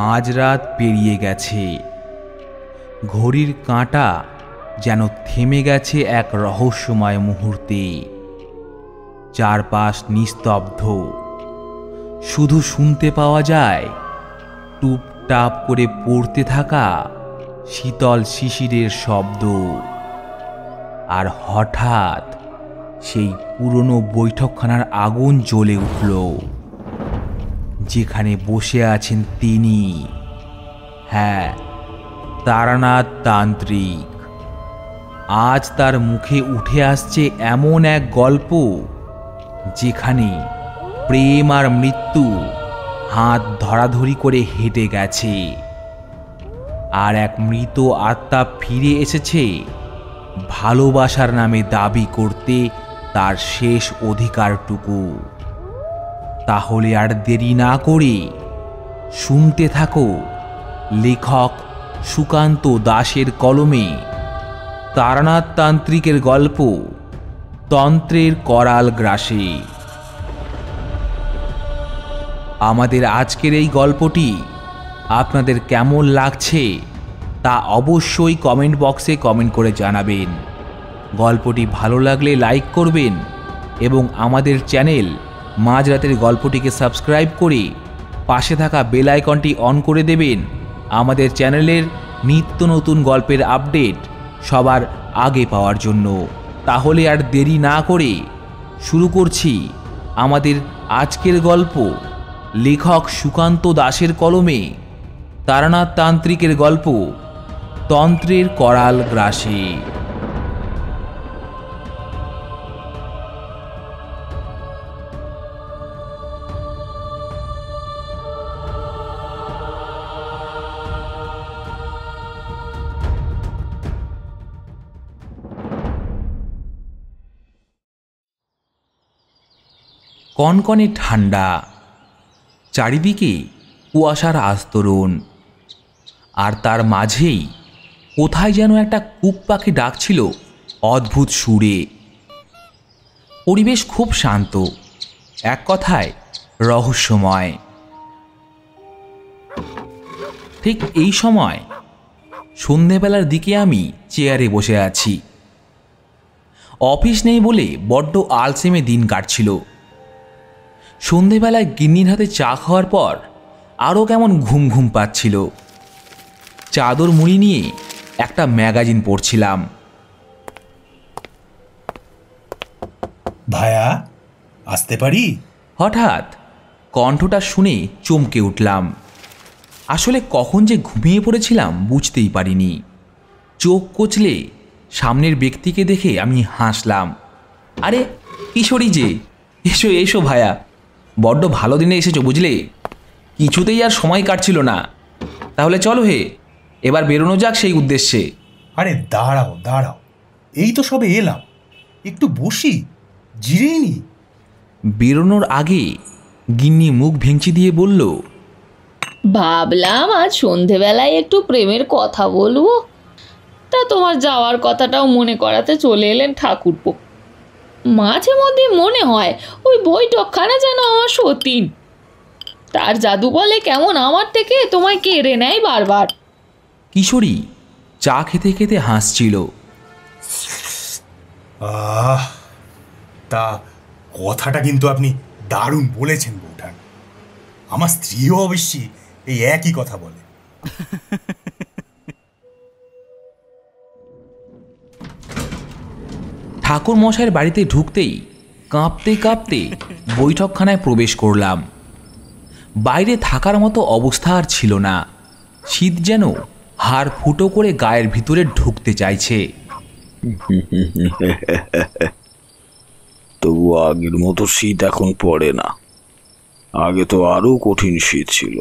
মাঝরাত পেরিয়ে গেছে। ঘড়ির কাঁটা যেন থেমে গেছে এক রহস্যময় মুহূর্তে। চারপাশ নিস্তব্ধ, শুধু শুনতে পাওয়া যায় টুপটাপ করে পড়তে থাকা শীতল শিশিরের শব্দ। আর হঠাৎ সেই পুরনো বৈঠকখানার আগুন জ্বলে উঠল, যেখানে বসে আছেন তিনি, হ্যাঁ, তারানাথ তান্ত্রিক। আজ তার মুখে উঠে আসছে এমন এক গল্প যেখানে প্রেম আর মৃত্যু হাত ধরাধরি করে হেঁটে গেছে, আর এক মৃত আত্মা ফিরে এসেছে ভালোবাসার নামে দাবি করতে তার শেষ অধিকারটুকু। তাহলে আর দেরি না করে শুনতে থাকো লেখক সুকান্ত দাসের কলমে তারানাথ তান্ত্রিকের গল্প তন্ত্রের করাল গ্রাসে। আমাদের আজকের এই গল্পটি আপনাদের কেমন লাগছে তা অবশ্যই কমেন্ট বক্সে কমেন্ট করে জানাবেন। গল্পটি ভালো লাগলে লাইক করবেন এবং আমাদের চ্যানেল মাঝরাতের গল্পটিকে সাবস্ক্রাইব করে পাশে থাকা বেল আইকনটি অন করে দেবেন আমাদের চ্যানেলের নিত্য নতুন গল্পের আপডেট সবার আগে পাওয়ার জন্য। তাহলে আর দেরি না করে শুরু করছি আমাদের আজকের গল্প লেখক সুকান্ত দাসের কলমে তারানাথ তান্ত্রিকের গল্প তন্ত্রের করাল গ্রাসে। কনকনে ঠান্ডা, চারিদিকে কুয়াশার আস্তরণ, আর তার মাঝেই কোথায় যেন একটা কুক পাখি ডাকছিল অদ্ভুত সুরে। পরিবেশ খুব শান্ত, এক কথায় রহস্যময়। ঠিক এই সময় সন্ধেবেলার দিকে আমি চেয়ারে বসে আছি। অফিস নেই বলে বড্ড আলসেমে দিন কাটছিল। সন্ধেবেলায় গিন্নির হাতে চা খাওয়ার পর আরও কেমন ঘুম ঘুম পাচ্ছিল। চাদর মুড়ি নিয়ে একটা ম্যাগাজিন পড়ছিলাম। ভায়া, আসতে পারি? হঠাৎ কণ্ঠটা শুনে চমকে উঠলাম। আসলে কখন যে ঘুমিয়ে পড়েছিলাম বুঝতেই পারিনি। চোখ কচলে সামনের ব্যক্তিকে দেখে আমি হাসলাম। আরে কিশোরী যে, এসো এসো ভায়া, বড্ড ভালো দিনে এসেছো বুঝলে। কিছুতেই আর সময় কাটছিল না। তাহলে চলো হে, এবার বেরোনো যাক সেই উদ্দেশ্যে। আরে দাঁড়াও দাঁড়াও, এই তো সবে এলাম, একটু বসি, জিরেই নি। বেরোনোর আগে গিন্নি মুখ ভেঙচি দিয়ে বলল, ভাবলাম আজ সন্ধেবেলায় একটু প্রেমের কথা বলবো, তা তোমার যাওয়ার কথাটাও মনে করাতে চলে এলেন ঠাকুরপো। মাঝে মধ্যে মনে হয় ওই বৈঠকখানা যেন আমার সতীন, তার জাদু বলে কেমন আমার থেকে তোমায় কেড়ে নেয় বারবার। কিশোরী চা খেতে খেতে হাসছিল। তা কথাটা কিন্তু আপনি দারুণ বলেছেন বৌঠান। আমার স্ত্রীও অবশ্যই এই একই কথা বলে। ঠাকুর মশাইয়ের বাড়িতে ঢুকতেই কাঁপতে কাঁপতে বৈঠকখানায় প্রবেশ করলাম। বাইরে থাকার মতো অবস্থা আর ছিল না। শীত যেন হাড় ফুটো করে গায়ের ভিতরে ঢুকতে চাইছে। তবু আগের মতো শীত এখন পড়ে না, আগে তো আরো কঠিন শীত ছিল।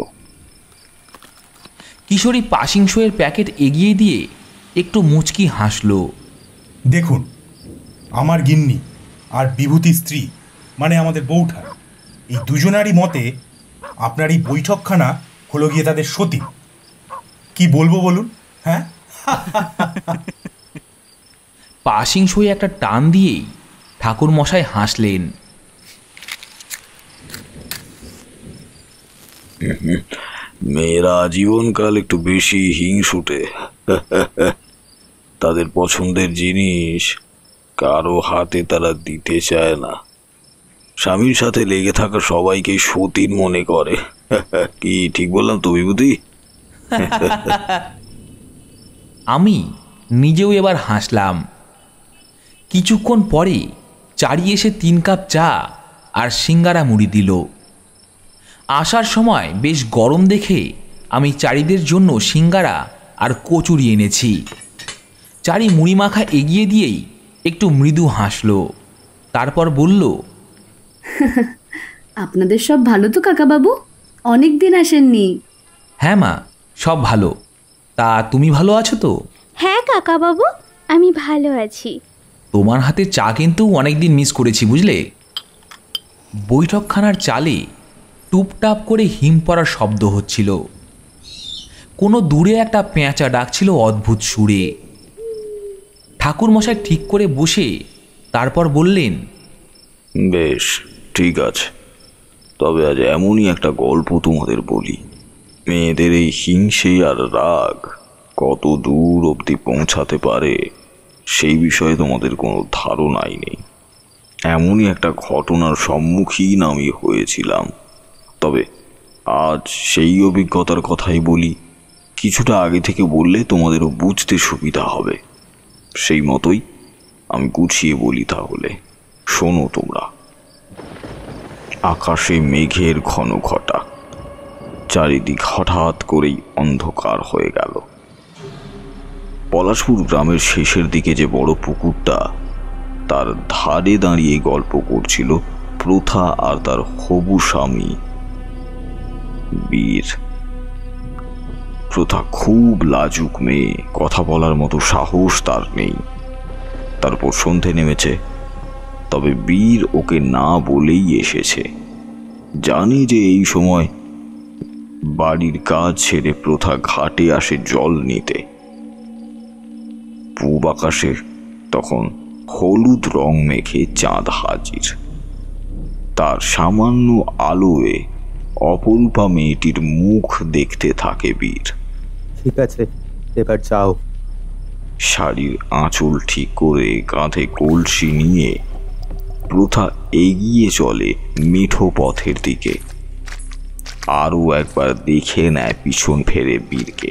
কিশোরী পাসিং শোয়ের প্যাকেট এগিয়ে দিয়ে একটু মুচকি হাসল। দেখুন, আমার গিন্নি আর বিভূতি স্ত্রী মানে আমাদের বৌঠান, এই দুজনারই মতে আপনার এই বৈঠকখানা হলো গিয়ে তাদের সতী। কি বলবো বলুন? হ্যাঁ, পাসিং শোয়ে একটা টান দিয়েই ঠাকুর মশাই হাসলেন। মেয়েরা জীবনকাল একটু বেশি হিংসুটে। তাদের পছন্দের জিনিস কারো হাতে তারা দিতে চায় না। স্বামীর সাথে লেগে থাকা সবাইকে সতীন মনে করে। কি ঠিক বললাম তো বিভূতি? আমি নিজেও এবার হাসলাম। কিছুক্ষণ পরে চারি এসে 3 কাপ চা আর সিঙ্গারা মুড়ি দিল। আসার সময় বেশ গরম দেখে আমি চারিদের জন্য সিঙ্গারা আর কচুরি এনেছি। চারি মুড়ি মাখা এগিয়ে দিয়েই একটু মৃদু হাসল, তারপর বলল, আপনাদের সব ভালো তো কাকাবাবু? অনেক দিন আসেননি। হ্যাঁ মা, সব ভালো। তা তুমি ভালো আছো তো? হ্যাঁ কাকাবাবু, আমি ভালো আছি। তোমার হাতে চা কিন্তু অনেক দিন মিস করেছি বুঝলে। বৈঠকখানার চালে টুপটাপ করে হিম পড়ার শব্দ হচ্ছিল। কোনো দূরে একটা পেঁচা ডাকছিল অদ্ভুত সুরে। ঠাকুরমশাই ঠিক করে বসে তারপর বললেন, বেশ, ঠিক আছে। তবে আজ এমনই একটা গল্প তোমাদের বলি। মেয়েদের এই হিংসে আর রাগ কত দূর অবধি পৌঁছাতে পারে সেই বিষয়ে তোমাদের কোনো ধারণাই নেই। এমনই একটা ঘটনার সম্মুখীন আমি হয়েছিলাম। তবে আজ সেই অভিজ্ঞতার কথাই বলি। কিছুটা আগে থেকে বললে তোমাদেরও বুঝতে সুবিধা হবে। সেই মতোই আমি গুছিয়ে বলি তাহলে। শোনো তোমরা। আকাশে মেঘের ঘন ঘটা, চারিদিক হঠাৎ করেই অন্ধকার হয়ে গেল। পলাশপুর গ্রামের শেষের দিকে যে বড় পুকুরটা, তার ধারে দাঁড়িয়ে গল্প করছিল প্রথা আর তার হবু স্বামী বীর। প্রথা খুব লাজুক মেয়ে, কথা বলার মতো সাহস তার নেই। তারপর সন্ধে নেমেছে, তবে বীর ওকে না বলেই এসেছে। জানে যে এই সময় বাড়ির কাজ ছেড়ে প্রথা ঘাটে আসে জল নিতে। পূব আকাশে তখন হলুদ রং মেখে চাঁদ হাজির। তার সামান্য আলোয় অপরূপা মেয়েটির মুখ দেখতে থাকে বীর। ঠিক আছে, এবার যাও। শাড়ির আঁচল ঠিক করে কাঁধে কলসি নিয়ে প্রথা এগিয়ে চলে মিঠো পথের দিকে। আরও একবার দেখে নেয় পিছন ফেরে বীরকে।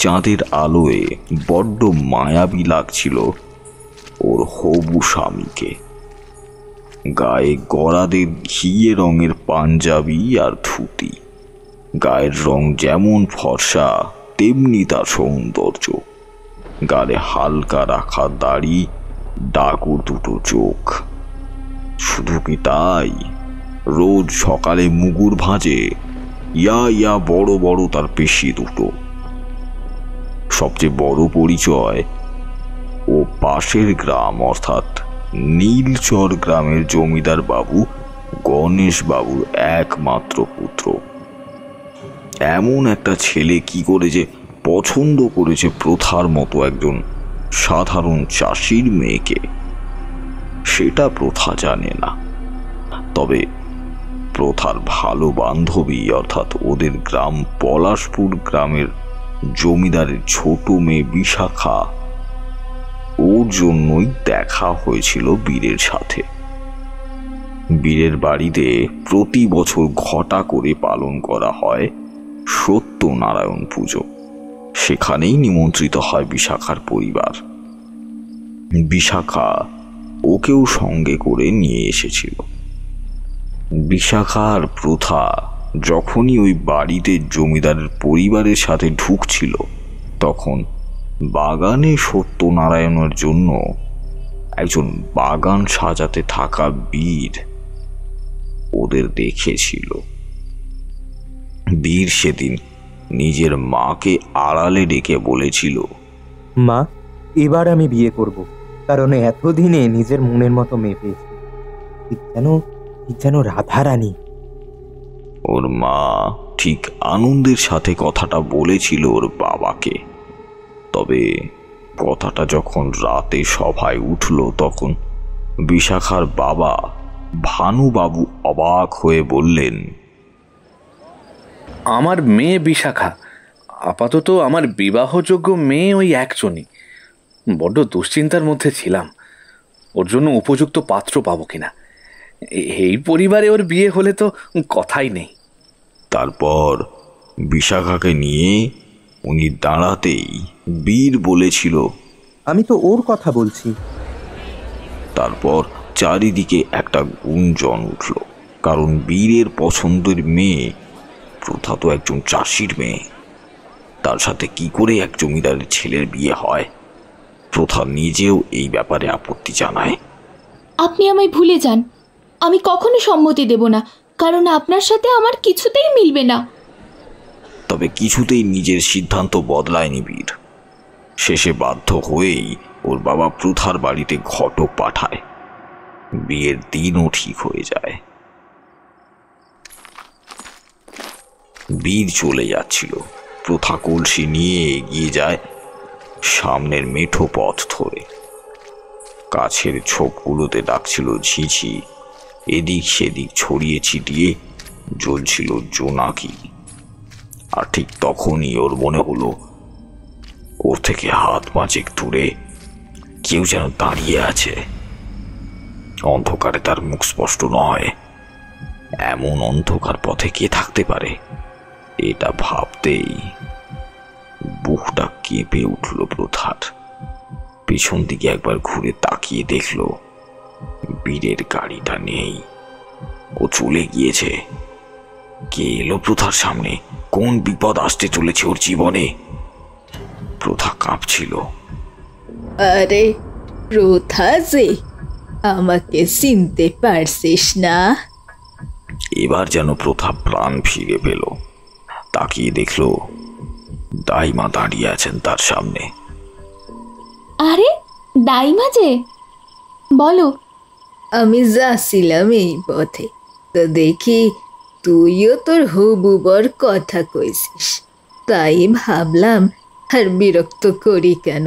চাঁদের আলোয় বড্ড মায়াবী লাগছিল ওর হবু স্বামীকে। গায়ে গরাদের ঘিয়ে রঙের পাঞ্জাবি আর ধুতি। গায়ের রং যেমন ফর্সা তেমনি তার সৌন্দর্য। গালে হালকা রাখা দাড়ি, ডাকুর দুটো চোখ। শুধু কি তাই, রোজ সকালে মুগুর ভাঁজে ইয়া বড় বড় তার পেশি দুটো। সবচেয়ে বড় পরিচয়, ও পাশের গ্রাম অর্থাৎ নীলচর গ্রামের জমিদার বাবু গণেশ বাবুর একমাত্র পুত্র। এমন একটা ছেলে কি করে যে পছন্দ করেছে প্রথার মতো একজন সাধারণ চাষির মেয়েকে, সেটা প্রথা জানে না। তবে প্রথার ভালো বান্ধবী অর্থাৎ ওদের গ্রাম পলাশপুর গ্রামের জমিদারের ছোট মেয়ে বিশাখা, ওর জন্যই দেখা হয়েছিল বীরের সাথে। বীরের বাড়িতে প্রতি বছর ঘটা করে পালন করা হয় সত্যনারায়ণ পুজো। সেখানেই নিমন্ত্রিত হয় বিশাখার পরিবার। বিশাখা ওকেও সঙ্গে করে নিয়ে এসেছিল। বিশাখা আর প্রথা যখনই ওই বাড়িতে জমিদারের পরিবারের সাথে ঢুকছিল, তখন বাগানে সত্যনারায়ণের জন্য একজন বাগান সাজাতে থাকা বীর ওদের দেখেছিল। বীর সেদিন নিজের মাকে আড়ালে ডেকে বলেছিল, মা, এবার আমি বিয়ে করব, কারণ এতদিনে নিজের মনের মতো মেয়ে পেয়েছি। ঠিক যেন রাধারানী। ওর মা ঠিক আনন্দের সাথে কথাটা বলেছিল ওর বাবাকে। তবে কথাটা যখন রাতে সভায় উঠল, তখন বিশাখার বাবা ভানুবাবু অবাক হয়ে বললেন, আমার মেয়ে বিশাখা। আপাতত আমার বিবাহযোগ্য মেয়ে ওই একজনই। বড্ড দুশ্চিন্তার মধ্যে ছিলাম ওর জন্য উপযুক্ত পাত্র পাবো কিনা। এই পরিবারে ওর বিয়ে হলে তো কথাই নেই। তারপর বিশাখাকে নিয়ে উনি দাঁড়াতেই বীর বলেছিল, আমি তো ওর কথা বলছি। তারপর চারিদিকে একটা গুঞ্জন উঠল, কারণ বীরের পছন্দের মেয়ে প্রথা তো একজন চাষির মেয়ে, তার সাথে কি করে এক জমিদারের ছেলের বিয়ে হয়। প্রথা নিজেও এই ব্যাপারে আপত্তি জানায়। আপনি আমায় ভুলে যান, আমি কখনো সম্মতি দেব না, কারণ আপনার সাথে আমার কিছুতেই মিলবে না। তবে কিছুতেই নিজের সিদ্ধান্ত বদলায়নি বীর। শেষে বাধ্য হয়েই ওর বাবা প্রথার বাড়িতে ঘটক পাঠায়। বিয়ের দিনও ঠিক হয়ে যায়। বীর চলে যাচ্ছিল, প্রথা কলসি নিয়ে এগিয়ে যায় সামনের মেঠো পথ ধরে। কাছের ঝোপগুলোতে ডাকছিল ঝিঝি, এদিক সেদিক ছড়িয়ে ছিটিয়ে জ্বলছিল জোনাকি। আর ঠিক তখনই ওর মনে হলো ওর থেকে হাত পাঁচেক দূরে কেউ যেন দাঁড়িয়ে আছে। অন্ধকারে তার মুখ স্পষ্ট নয়, এমন অন্ধকার পথে কে থাকতে পারে? এটা ভাবতেই বুকটা কেঁপে উঠল প্রথার। পিছন দিকে একবার ঘুরে তাকিয়ে দেখলো বীরের গাড়িটা নেই, ও চলে গিয়েছে। কে এলো প্রথার সামনে? কোন বিপদ আসতে চলেছে ওর জীবনে? প্রথা কাঁপছিল। আরে প্রথা যে, আমাকে চিনতে পারছিস না? এবার যেন প্রথা প্রাণ ফিরে পেল। তাকিয়ে দেখলো দাইমা দাঁড়িয়ে আছেন তার সামনে। আরে দাইমা যে, বলো। আমি যাচ্ছিলাম এই পথে, তো দেখি তুইও তোর হবু বর কথা কইছিস, তাই ভাবলাম আর বিরক্ত করি কেন,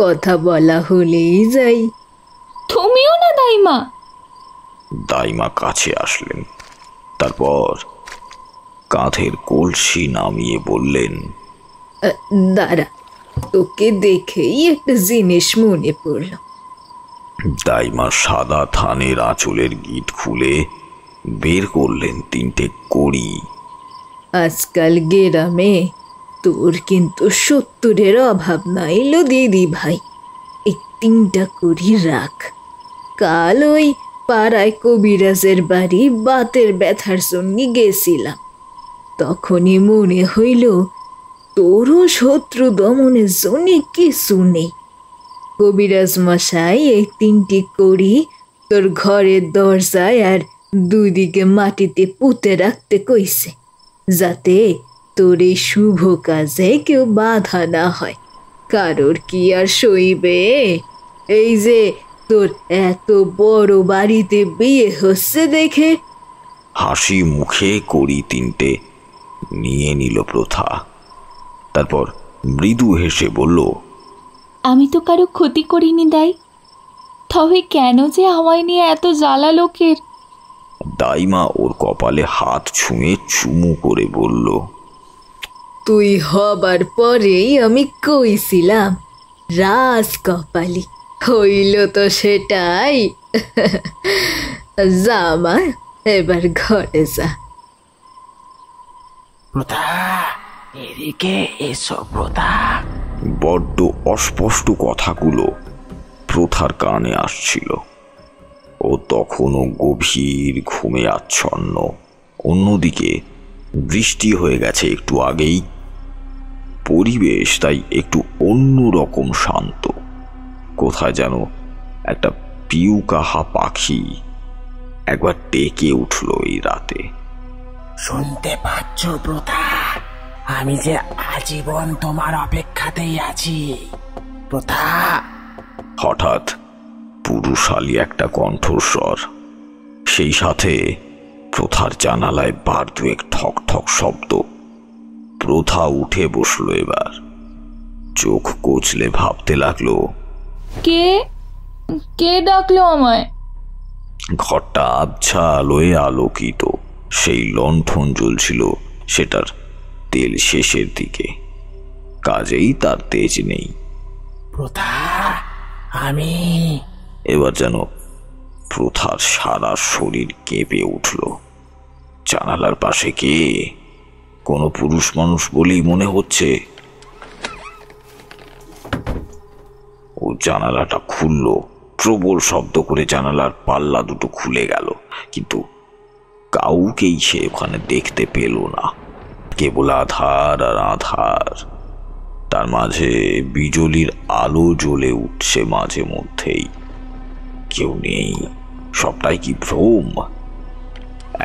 কথা বলা হলেই যাই। তুমিও না দাইমা? দাইমা কাছে আসলেন, তারপর কাঁধের কলসি নামিয়ে বললেন, দাঁড়া, তোকে দেখেই একটা জিনিস মনে পড়ল। দাইমা সাদা থানের আঁচলের গিট খুলে বের করলেন 3টে কড়ি। আজকাল গ্রামে তোর কিন্তু 70-এর অভাব নাইল দিদি ভাই, এই 3টা কড়ি রাখ। কাল ওই পাড়ায় কবিরাজের বাড়ি বাতের ব্যথার জন্য গেছিলাম, তখনই মনে হইল তোরও শত্রু দমনের জন্য কিছু নেই। কবিরাজ মশাই এই 3টি কড়ি তোর ঘরের দরজায় আর 2 দিকে মাটিতে পুঁতে রাখতে কইছে, যাতে তোর এই শুভ কাজে কেউ বাধা না হয়। কারোর কি আর সইবে? এই যে তোর এত বড় বাড়িতে বিয়ে হচ্ছে দেখে। হাসি মুখে কড়ি 3টে নিয়ে নিল প্রথা। তারপর মৃদু হেসে বলল, আমি তো কারো ক্ষতি করিনি দাই, তবে কেন যে আমায় নিয়ে এত জ্বালা লোকের? দাইমা ওর কপালে হাত ছুঁয়ে চুমু করে বলল, তুই হবার পরেই আমি কইছিলাম রাজ কপালি, হইল তো সেটাই। যা মা, এবার ঘরে যা। প্রথা, এদিকে এসো প্রথা। বড্ড অস্পষ্ট কথাগুলো প্রথার কানে আসছিল। ও তখনও গভীর ঘুমে আচ্ছন্ন। অন্যদিকে বৃষ্টি হয়ে গেছে একটু আগেই, পরিবেশ তাই একটু অন্যরকম শান্ত। কোথায় যেন একটা পিউকাহা পাখি একবার ডেকে উঠল এই রাতে। শুনতে পাচ্ছ প্রথা? আমি যে আজীবন তোমার অপেক্ষাতেই আছি প্রথা। হঠাৎ পুরুষালী একটা কণ্ঠস্বর, সেই সাথে প্রথার জানালায় বার 2 ঠক ঠক শব্দ। প্রথা উঠে বসলো। এবার চোখ কচলে ভাবতে লাগলো, কে কে ডাকলো আমায়? ঘরটা আবছা আলোয় আলোকিত। সেই লণ্ঠন জ্বলছিল সেটার তেল শেষের দিকে, কাজেই তার তেজ নেই। প্রথা, আমি এবার যেন প্রথার সারা শরীর কেঁপে উঠল। জানালার পাশে কে? কোনো পুরুষ মানুষ বলেই মনে হচ্ছে। ও জানালাটা খুলল, প্রবল শব্দ করে জানালার পাল্লা দুটো খুলে গেল, কিন্তু কাউকেই সে ওখানে দেখতে পেল না। কেবল আধার আর আধার, তার মাঝে বিজলির আলো জ্বলে উঠছে মাঝে মধ্যেই। কেউ নেই, সবটাই কি ভ্রম?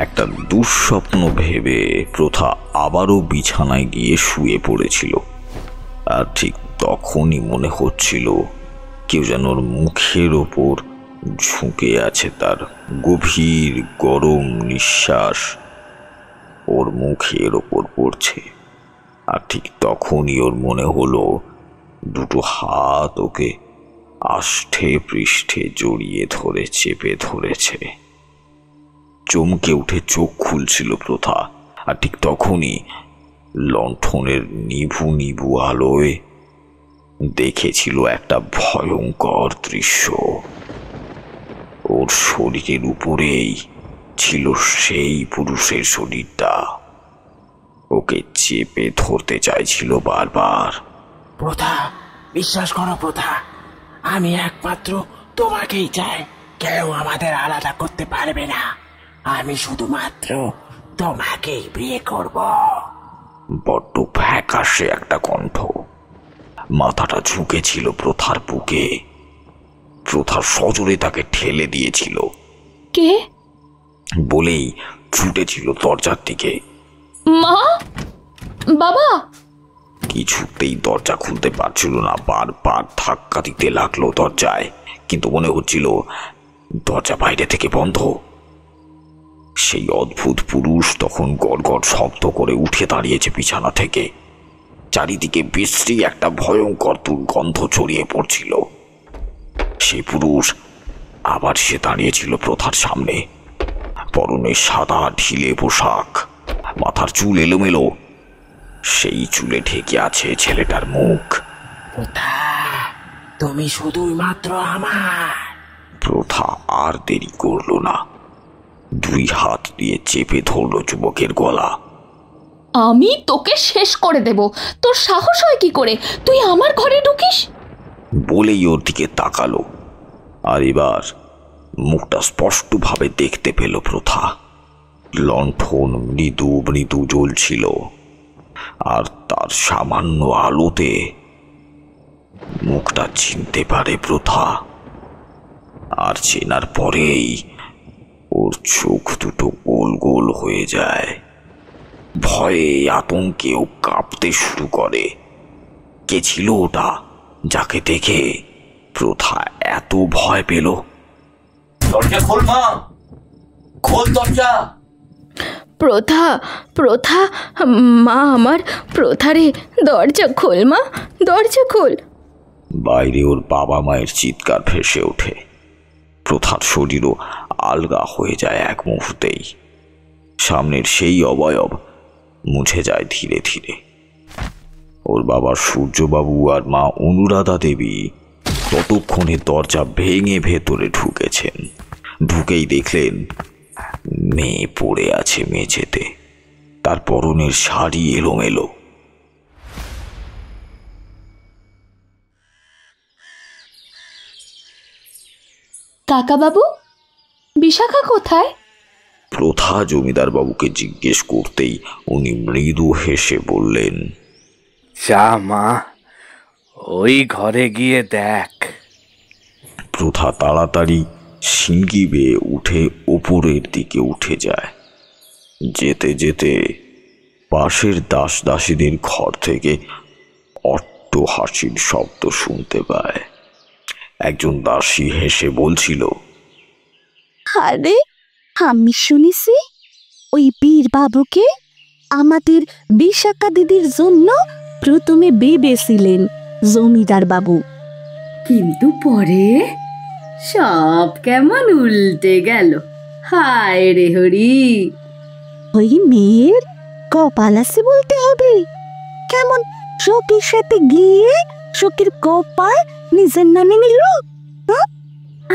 একটা দুঃস্বপ্ন ভেবে প্রথা আবারও বিছানায় গিয়ে শুয়ে পড়েছিল। আর ঠিক তখনই মনে হচ্ছিল কেউ যেন ওর মুখের ওপর ঝুঁকে আছে, তার গভীর গরম নিঃশ্বাস ওর মুখের ওপর পড়ছে। আর ঠিক তখনই ওর মনে হলো দুটো হাত ওকে আষ্ঠে পৃষ্ঠে জড়িয়ে ধরে চেপে ধরেছে। চমকে উঠে চোখ খুলছিল প্রথা, আর ঠিক তখনই লণ্ঠনের নিভু নিভু আলোয় দেখেছিল একটা ভয়ঙ্কর দৃশ্য। ওর শরীরের উপরেই ছিল সেই পুরুষের শরীরটা, ওকে চেপে ধরতে চাইছিল বারবার। প্রথা, বিশ্বাস করো প্রথা, আমি একমাত্র তোমাকেই চাই। কেউ আমাদের আলাদা করতে পারবে না। আমি শুধুমাত্র তোমাকেই বিয়ে করব। বড্ড ফ্যাকাশে একটা কণ্ঠ। মাথাটা ঝুঁকেছিল প্রথার বুকে। প্রথা সজোরে তাকে ঠেলে দিয়েছিল। কে? বলেই ছুটেছিল দরজার দিকে। মা, বাবা। কিছুতেই দরজা খুলতে পারছিল না, বারবার ধাক্কা দিতে লাগলো দরজায়, কিন্তু মনে হচ্ছিল দরজা বাইরে থেকে বন্ধ। সেই অদ্ভুত পুরুষ তখন গড়গড় শব্দ করে উঠে দাঁড়িয়েছে বিছানা থেকে। চারিদিকে বিশ্রী একটা ভয়ঙ্কর দুর্গন্ধ ছড়িয়ে পড়ছিল। সেই পুরুষ আবার সে দাঁড়িয়েছিল প্রথার সামনে। পরনে সাদা ঢিলে পোশাক, মাথার চুল এলোমেলো, সেই চুলে ঢেকে আছে ছেলেটার মুখ। প্রথা, তুমি শুধুই মাত্র আমার। প্রথা আর দেরি করল না, দুই হাত দিয়ে চেপে ধরল যুবকের গলা। আমি তোকে শেষ করে দেব। তোর সাহস হয় কি করে তুই আমার ঘরে ঢুকিস? বলেই ওর দিকে তাকালো, আর এবার মুখটা স্পষ্টভাবে দেখতে পেল প্রথা। লণ্ঠন মৃদু মৃদু জ্বলছিল, আর তার সামান্য আলোতে মুখটা চিনতে পারে প্রথা। আর চেনার পরেই ওর চোখ দুটো গোল গোল হয়ে যায়। ভয়ে আতঙ্কে ও কাঁপতে শুরু করে। কে ছিল ওটা যাকে দেখে প্রথা এত ভয় পেল? দরজা খোল মা, খোল দরজা। প্রথা, প্রথা, মা আমার, প্রথারে দরজা খোল মা, দরজা খোল। বাইরে ওর বাবা মায়ের চিৎকার ভেসে ওঠে। প্রথার শরীরও আলগা হয়ে যায় এক মুহূর্তেই। সামনের সেই অবয়ব মুছে যায় ধীরে ধীরে। ওর বাবা সূর্যবাবু আর মা অনুরাধা দেবী ততক্ষণে দরজা ভেঙে ভেতরে ঢুকেছেন। ঢুকেই দেখলেন মেয়ে পড়ে আছে মেঝেতে, তার পরনের শাড়ি এলোমেলো। কাকা বাবু, বিশাখা কোথায়? প্রথা জমিদার বাবুকে জিজ্ঞেস করতেই উনি মৃদু হেসে বললেন, যা মা, ওই ঘরে গিয়ে দেখ। প্রথা তাড়াতাড়ি সিঙ্গি বেয়ে উঠে ওপরের দিকে উঠে যায়। যেতে যেতে পাশের দাস দাসীদের ঘর থেকে অট্ট হাসির শব্দ শুনতে পায়। একজন দাসী হেসে বলছিল, আরে আমি শুনেছি ওই বীর বাবুকে আমাদের বিশাখা দিদির জন্য প্রথমে ভেবেছিলেন জমিদার বাবু, কিন্তু পরে সব কেমন উল্টে গেল। হায় রে হরি! ওই মেয়ের কপাল আছে বলতে হবে? কেমন সখীর সাথে গিয়ে সখীর কপাল নিজের নামে নিল?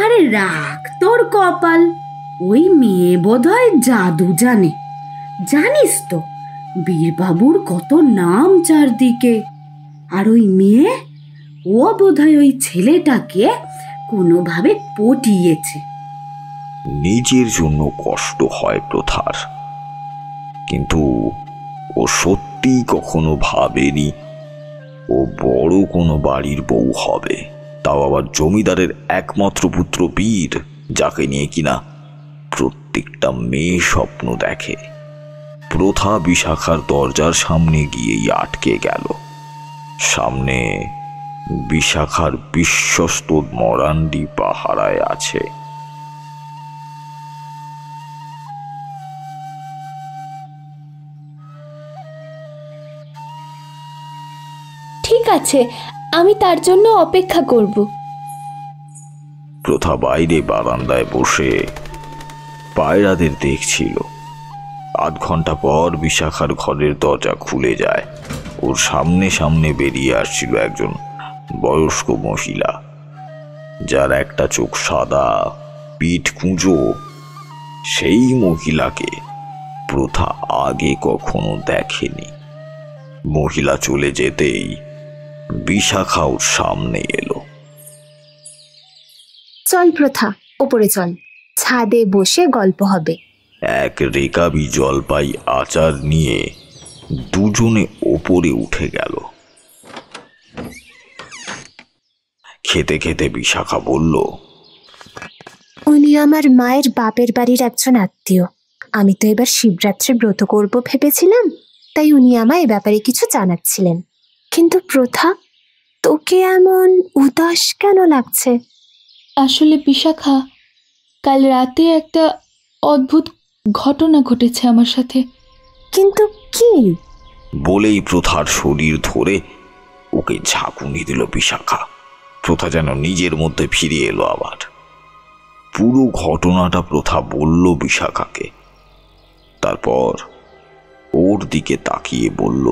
আরে রাখ তোর কপাল, ওই মেয়ে বোধহয় জাদু জানে। জানিস তো বীরবাবুর কত নাম চারদিকে, আর ওই মেয়ে ও বোধহয় ওই ছেলেটাকে কোনোভাবে পটিয়েছে। নিজের জন্য কষ্ট হয় প্রথার, কিন্তু ও সত্যি কখনো ভাবেনি ও বড় কোনো বাড়ির বউ হবে, তাও আবার জমিদারের একমাত্র পুত্র বীর, যাকে নিয়ে কিনা প্রত্যেকটা মেয়ে স্বপ্ন দেখে। প্রথা বিশাখার দরজার সামনে গিয়েই আটকে গেল। সামনে বিশাখার বিশ্বস্ত মরান্ডি পাহারায় আছে। ঠিক আছে, আমি তার জন্য অপেক্ষা করব। প্রথা বাইরে বারান্দায় বসে পায়রাদের দেখছিল। আধ ঘন্টা পর বিশাখার ঘরের দরজা খুলে যায়। ওর সামনে সামনে বেরিয়ে আসছিল একজন বয়স্ক মহিলা, যার একটা চোখ সাদা, পিঠ কুঁজো। সেই মহিলাকে প্রথা আগে কখনো দেখেনি। মহিলা চলে যেতেই বিশাখা ওর সামনে এলো। চল প্রথা, ওপরে চল, ছাদে বসে গল্প হবে। এক রেকাবি জলপাই আচার নিয়ে দুজনে ওপরে উঠে গেল। খেতে খেতে বিশাখা বলল, উনি আমার মায়ের বাপের বাড়ির একজন আত্মীয়। আমি তো এবার শিবরাত্রি ব্রত করব ভেবেছিলাম, তাই উনি আমায় এ ব্যাপারে কিছু জানাচ্ছিলেন। কিন্তু প্রথা, তোকে এমন উদাস কেন লাগছে? আসলে বিশাখা, কাল রাতে একটা অদ্ভুত ঘটনা ঘটেছে আমার সাথে। কিন্তু কি? বলেই প্রথার শরীর ধরে ওকে ঝাঁকুনি দিল বিশাখা। প্রথা যেন নিজের মধ্যে ফিরে এলো আবার। পুরো ঘটনাটা প্রথা বলল বিশাখাকে। তারপর ওর দিকে তাকিয়ে বলল,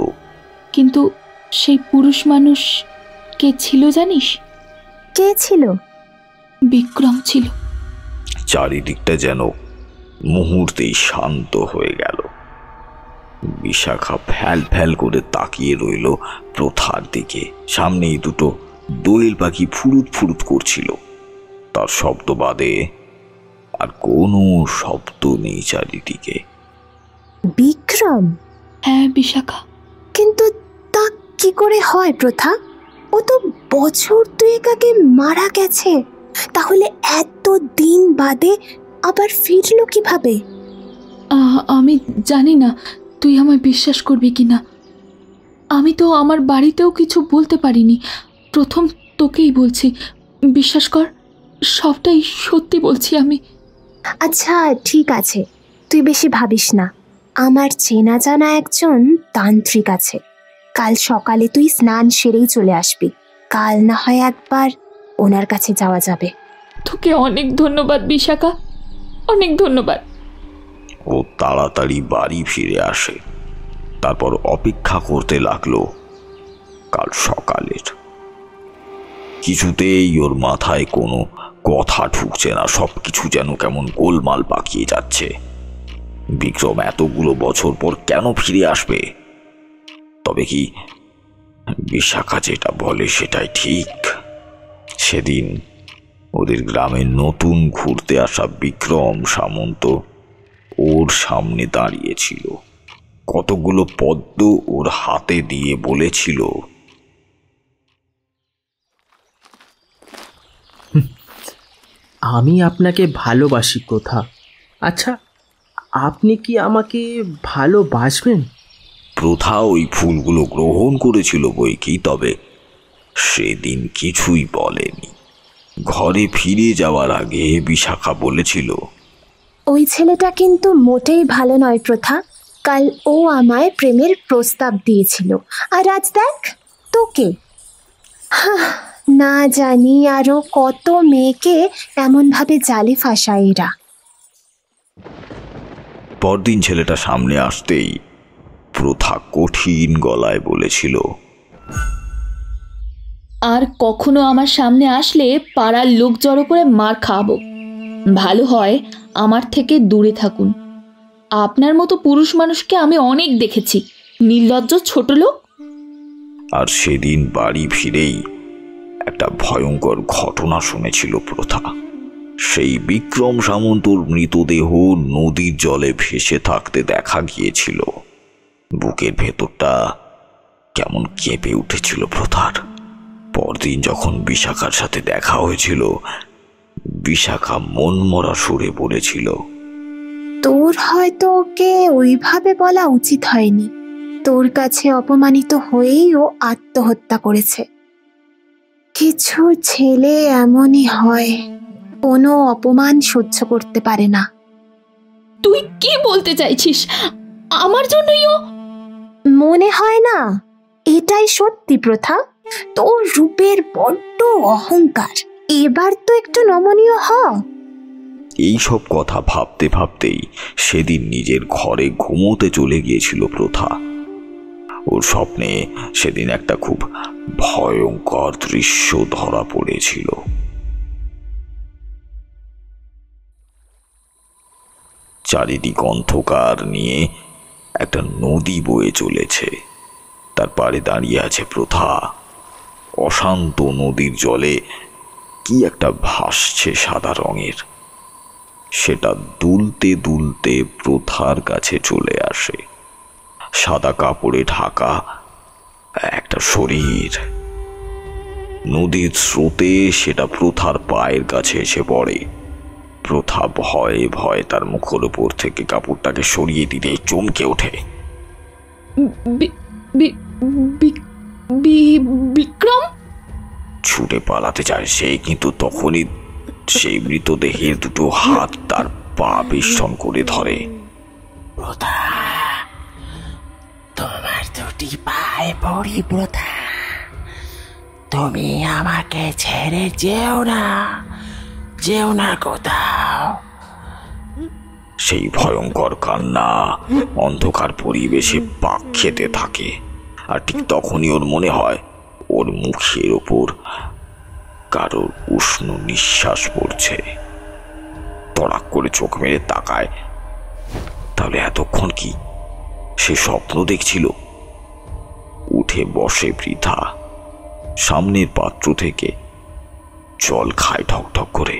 কিন্তু সেই পুরুষ মানুষ কে ছিল জানিস? কে ছিল? বিক্রম ছিল। চারিদিকটা যেন মুহূর্তেই শান্ত হয়ে গেল। বিশাখা ফ্যাল ফ্যাল করে তাকিয়ে রইল প্রথার দিকে। সামনেই দুটো দোয়েল পাখি ফুরুত ফুরুত করছিল। তার শব্দ বাদে আর কোনো শব্দ নেই চারিদিকে। বিক্রম? হ্যাঁ বিশাখা। কিন্তু তা কি করে হয় প্রথা? ও তো বছর দুয়েক আগে মারা গেছে, তাহলে এত দিন বাদে আবার ফিরলো কিভাবে? আমি জানি না তুই আমায় বিশ্বাস করবি কিনা। আমি তো আমার বাড়িতেও কিছু বলতে পারিনি। প্রথম তোকেই বলছি, বিশ্বাস কর, সবটাই সত্যি বলছি আমি। আচ্ছা ঠিক আছে, তুই বেশি ভাবিস না। আমার চেনা জানা একজন তান্ত্রিক আছে। কাল সকালে তুই স্নান সেরেই চলে আসবি। কাল না হয় একবার ওনার কাছে যাওয়া যাবে। তোকে অনেক ধন্যবাদ বিশাখা, অনেক ধন্যবাদ। ও তাড়াতাড়ি বাড়ি ফিরে আসে। তারপর অপেক্ষা করতে লাগলো কাল সকালের। কিছুতেই ওর মাথায় কোনো কথা ঢুকছে না। সবকিছু যেন কেমন গোলমাল পাকিয়ে যাচ্ছে। বিক্রম এতগুলো বছর পর কেন ফিরে আসবে? তবে কি বিশাখা যেটা বলে সেটাই ঠিক? সেদিন ওদের গ্রামে নতুন ঘুরতে আসা বিক্রম সামন্ত ওর সামনে দাঁড়িয়েছিল। কতগুলো পদ্ম ওর হাতে দিয়ে বলেছিল, আমি আপনাকে ভালোবাসি প্রথা। আচ্ছা, আপনি কি আমাকে ভালোবাসবেন? প্রথা ওই ফুলগুলো গ্রহণ করেছিল বই কি, তবে সেদিন কিছুই বলেনি। ঘরে ফিরে যাওয়ার আগে বিশাখা বলেছিল, ওই ছেলেটা কিন্তু মোটেই ভালো নয় প্রথা। কাল ও আমায় প্রেমের প্রস্তাব দিয়েছিল, আর আজ দেখ তোকে। না জানি আরো কত মেয়েকে এমনভাবে জালে ফাঁসায় এরা। পরদিন ছেলেটা সামনে আসতেই প্রথা কঠিন গলায় বলেছিল, আর কখনো আমার সামনে আসলে পাড়ার লোক জড়ো করে মার খাবো। ভালো হয় আমার থেকে দূরে থাকুন। আপনার মতো পুরুষ মানুষকে আমি অনেক দেখেছি, নির্লজ্জ ছোট লোক। আর সেদিন বাড়ি ফিরেই একটা ভয়ঙ্কর ঘটনা শুনেছিল প্রথা। সেই বিক্রম সামন্তর মৃতদেহ নদীর জলে ভেসে থাকতে দেখা গিয়েছিল। বুকের ভেতরটা কেমন কেঁপে উঠেছিল প্রথার। পরদিন যখন বিশাখার সাথে দেখা হয়েছিল, বিশাখা মনমরা সুরে বলেছিল, তোর হয়তো ওকে ওইভাবে বলা উচিত হয়নি। তোর কাছে অপমানিত হয়েই ও আত্মহত্যা করেছে। কিছু ছেলে এমনই হয়, কোনো অপমান সহ্য করতে পারে না। তুই কি বলতে চাইছিস? আমার জন্যই ও? মনে হয় না এটাই সত্যি প্রথা। তোর রূপের বড্ড অহংকার। এবার তো একটু নমনীয় হ। এই সব কথা ভাবতে ভাবতেই সেদিন নিজের ঘরে ঘুমোতে চলে গিয়েছিল প্রথা। ওর স্বপ্নে সেদিন একটা খুব ভয়ঙ্কর দৃশ্য ধরা পড়েছিল। চারিদিক অন্ধকার নিয়ে একটা নদী বয়ে চলেছে। তার পাড়ে দাঁড়িয়ে আছে প্রথা। অশান্ত নদীর জলে কি একটা ভাসছে সাদা রঙের। সেটা দুলতে দুলতে প্রথার কাছে চলে আসে। সাদা কাপড়ে ঢাকা একটা শরীর। নদীর স্রোতে সেটা প্রথার পায়ের কাছে এসে পড়ে। প্রথা ভয়ে ভয়ে তার মুখের উপর থেকে কাপড়টাকে সরিয়ে দিতে চমকে ওঠে। বিক্রম! ছুটে পালাতে চায় সে, কিন্তু তখনই সেই মৃতদেহের দুটো হাত তার পা বেষ্টন করে ধরে। প্রথা, তোমার দুটি পায়ে পড়ি প্রথা, তুমি আমাকে ছেড়ে যেও না, যেও না কোথাও। সেই ভয়ঙ্কর কান্না অন্ধকার পরিবেশে পাক খেতে থাকে। আর ঠিক তখনই ওর মনে হয় ওর মুখের ওপর কারোর উষ্ণ নিঃশ্বাস পড়ছে। তড়াক করে চোখ মেরে তাকায়। তাহলে এতক্ষণ কি সে স্বপ্ন দেখছিল? উঠে বসে বৃথা। সামনের পাত্র থেকে জল খায় ঠক ঠক করে।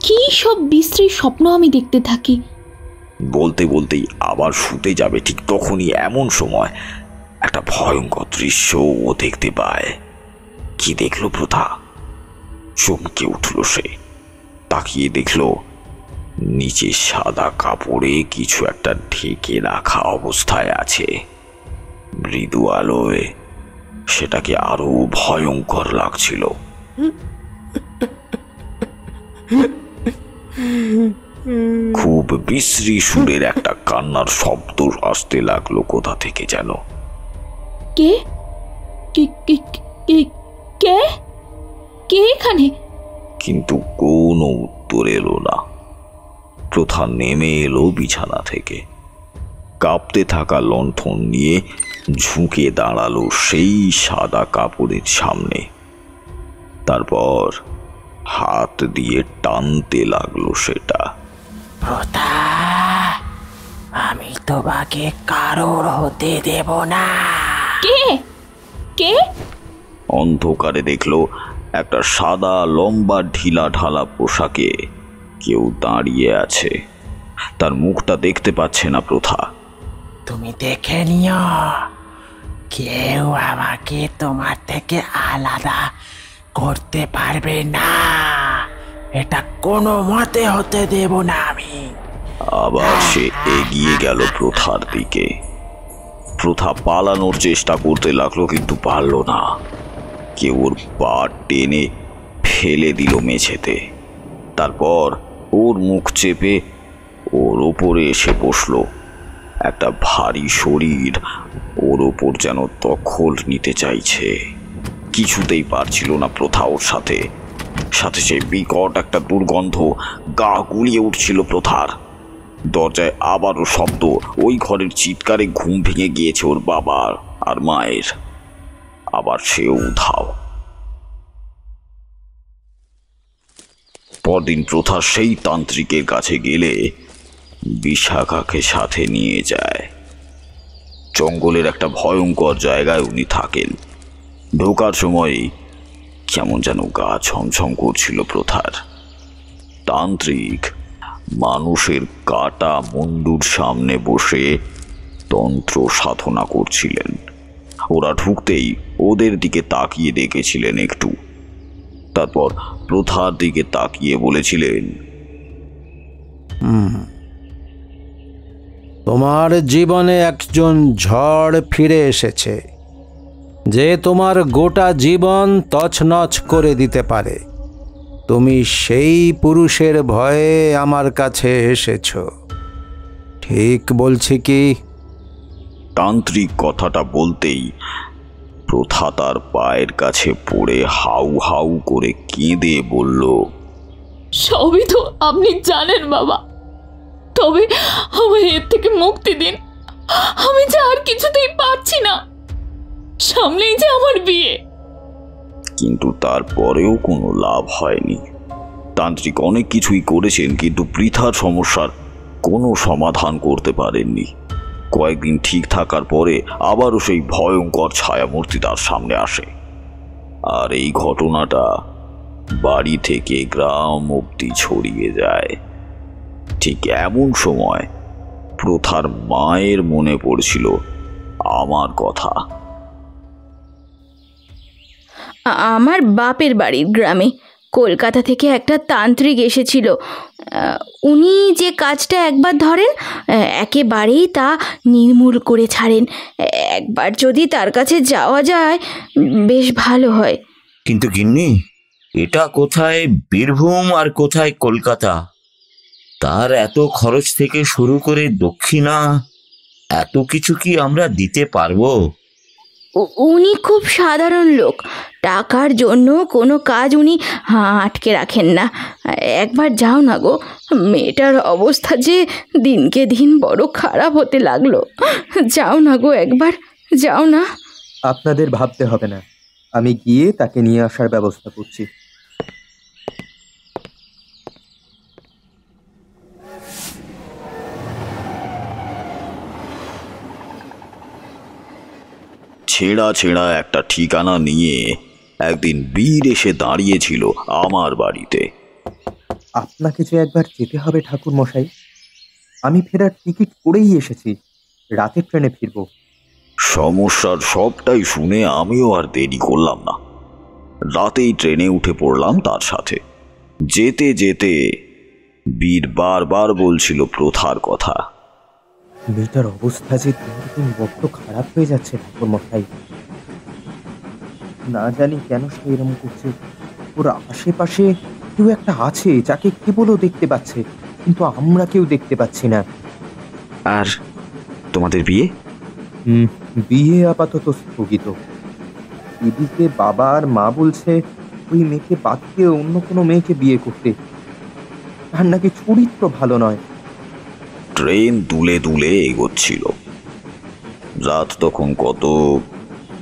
কি সব বিশ্রী স্বপ্ন আমি দেখতে থাকি। বলতে বলতেই আবার শুতে যাবে, ঠিক তখনই এমন সময় একটা ভয়ঙ্কর দৃশ্য ও দেখতে পায়। কি দেখলো প্রথা? চমকে উঠল সে। তাকিয়ে দেখলো নিচে সাদা কাপড়ে কিছু একটা ঢেকে রাখা অবস্থায় আছে। মৃদু আলোয় সেটাকে আরো ভয়ঙ্কর লাগছিল। খুব বিশ্রী সুরের একটা কান্নার শব্দ আসতে লাগলো কোথা থেকে যেন। কে কে কে কে এখানে? কিন্তু কোনো উত্তর এলো না। প্রথা নেমে এলো বিছানা থেকে। কাঁপতে থাকা লণ্ঠন নিয়ে ঝুঁকে দাঁড়ালো সেই সাদা কাপড়ের সামনে। তারপর হাত দিয়ে টানতে লাগলো সেটা। প্রথা, আমি তোমাকে কারোর হতে দেব না। কে কে? অন্ধকারে দেখলো একটা সাদা লম্বা ঢিলা ঢালা পোশাকে কেউ দাঁড়িয়ে আছে। তার মুখটা দেখতে পাচ্ছে না প্রথা। তুমি দেখে নিও, কেউ আমাকে তোমার থেকে আলাদা করতে পারবে না। এটা কোনো মতে হতে দেব না আমি। আবার সে এগিয়ে গেল প্রথার দিকে। প্রথা পালানোর চেষ্টা করতে লাগলো, কিন্তু পারল না। কেউ ওর পা টেনে ফেলে দিল মেঝেতে। তারপর ওর মুখ চেপে ওর ওপরে এসে বসলো। একটা ভারী শরীর ওর ওপর যেন দখল নিতে চাইছে। কিছুতেই পারছিল না প্রথা ওর সাথে। সাথে সেই বিকট একটা দুর্গন্ধ গা গুলিয়ে উঠছিল প্রথার। দরজায় আবারও শব্দ। ওই ঘরের চিৎকারে ঘুম ভেঙে গিয়েছে ওর বাবার আর মায়ের। আবার সেও উধাও। পরদিন প্রথা সেই তান্ত্রিকের কাছে গেলে বিশাখাকে সাথে নিয়ে যায়। জঙ্গলের একটা ভয়ঙ্কর জায়গায় উনি থাকেন। ঢোকার সময়ই কেমন যেন গা ছমছম করছিল প্রথার। তান্ত্রিক মানুষের কাটা মুন্ডুর সামনে বসে তন্ত্র সাধনা করছিলেন। ওরা ঢুকতেই ওদের দিকে তাকিয়ে দেখেছিলেন একটু, তারপর প্রথার দিকে তাকিয়ে বলেছিলেন, তোমার জীবনে একজন ঝড় ফিরে এসেছে, যে তোমার গোটা জীবন তছনছ করে দিতে পারে। তুমি সেই পুরুষের ভয়ে আমার কাছে এসেছ, ঠিক বলছি কি? তান্ত্রিক কথাটা বলতেই প্রথা তার পায়ের কাছে পড়ে হাউ হাউ করে কেঁদে বলল, সবই তো আপনি জানেন বাবা, তবে আমায় এর থেকে মুক্তি দিন। আমি যে আর কিছুতেই পারছি না, সামনেই যে আমার বিয়ে। কিন্তু তারপরেও কোনো লাভ হয়নি। তান্ত্রিক অনেক কিছুই করেছেন, কিন্তু পৃথার সমস্যার কোনো সমাধান করতে পারেননি। কয়েকদিন ঠিক থাকার পরে আবারও সেই ভয়ঙ্কর ছায়ামূর্তি তার সামনে আসে। আর এই ঘটনাটা বাড়ি থেকে গ্রাম অবধি ছড়িয়ে যায়। ঠিক এমন সময় প্রথার মায়ের মনে পড়ছিল আমার কথা। আমার বাপের বাড়ির গ্রামে কলকাতা থেকে একটা তান্ত্রিক এসেছিল। উনি যে কাজটা একবার ধরেন একেবারেই তা নির্মূল করে ছাড়েন। একবার যদি তার কাছে যাওয়া যায় বেশ ভালো হয়। কিন্তু গিন্নি, এটা কোথায় বীরভূম আর কোথায় কলকাতা? তার এত খরচ থেকে শুরু করে দক্ষিণা এত কিছু কি আমরা দিতে পারবো? উনি খুব সাধারণ লোক, টাকার জন্য কোনো কাজ উনি আটকে রাখেন না। একবার যাও না গো, মেয়েটার অবস্থা যে দিনকে দিন বড় খারাপ হতে লাগলো। যাও না গো, একবার যাও না। আপনাদের ভাবতে হবে না, আমি গিয়ে তাকে নিয়ে আসার ব্যবস্থা করছি। ছেঁড়া ছেঁড়া একটা ঠিকানা নিয়ে একদিন বীর এসে দাঁড়িয়েছিল আমার বাড়িতে। আপনাকে যে একবার যেতে হবে ঠাকুর মশাই, আমি ফেরার টিকিট করেই এসেছি, রাতের ট্রেনে ফিরব। সমস্যার সবটাই শুনে আমিও আর দেরি করলাম না, রাতেই ট্রেনে উঠে পড়লাম তার সাথে। যেতে যেতে বীর বারবার বলছিল প্রথার কথা। মেয়েটার অবস্থা যে দিন বড্ড খারাপ হয়ে যাচ্ছে ঠাকুর মশাই। না জানি কেন সে এরকম করছে। ওর আশেপাশে কেউ একটা আছে যাকে কেবলও দেখতে পাচ্ছে, কিন্তু আমরা কেউ দেখতে পাচ্ছি না। আর তোমাদের বিয়ে? বিয়ে আপাতত স্থগিত। এদিকে বাবা আর মা বলছে ওই মেয়েকে বাদ দিয়ে অন্য কোনো মেয়েকে বিয়ে করতে। তার নাকি চরিত্র ভালো নয়। ট্রেন দুলে দুলে এগোচ্ছিল। রাত তখন কত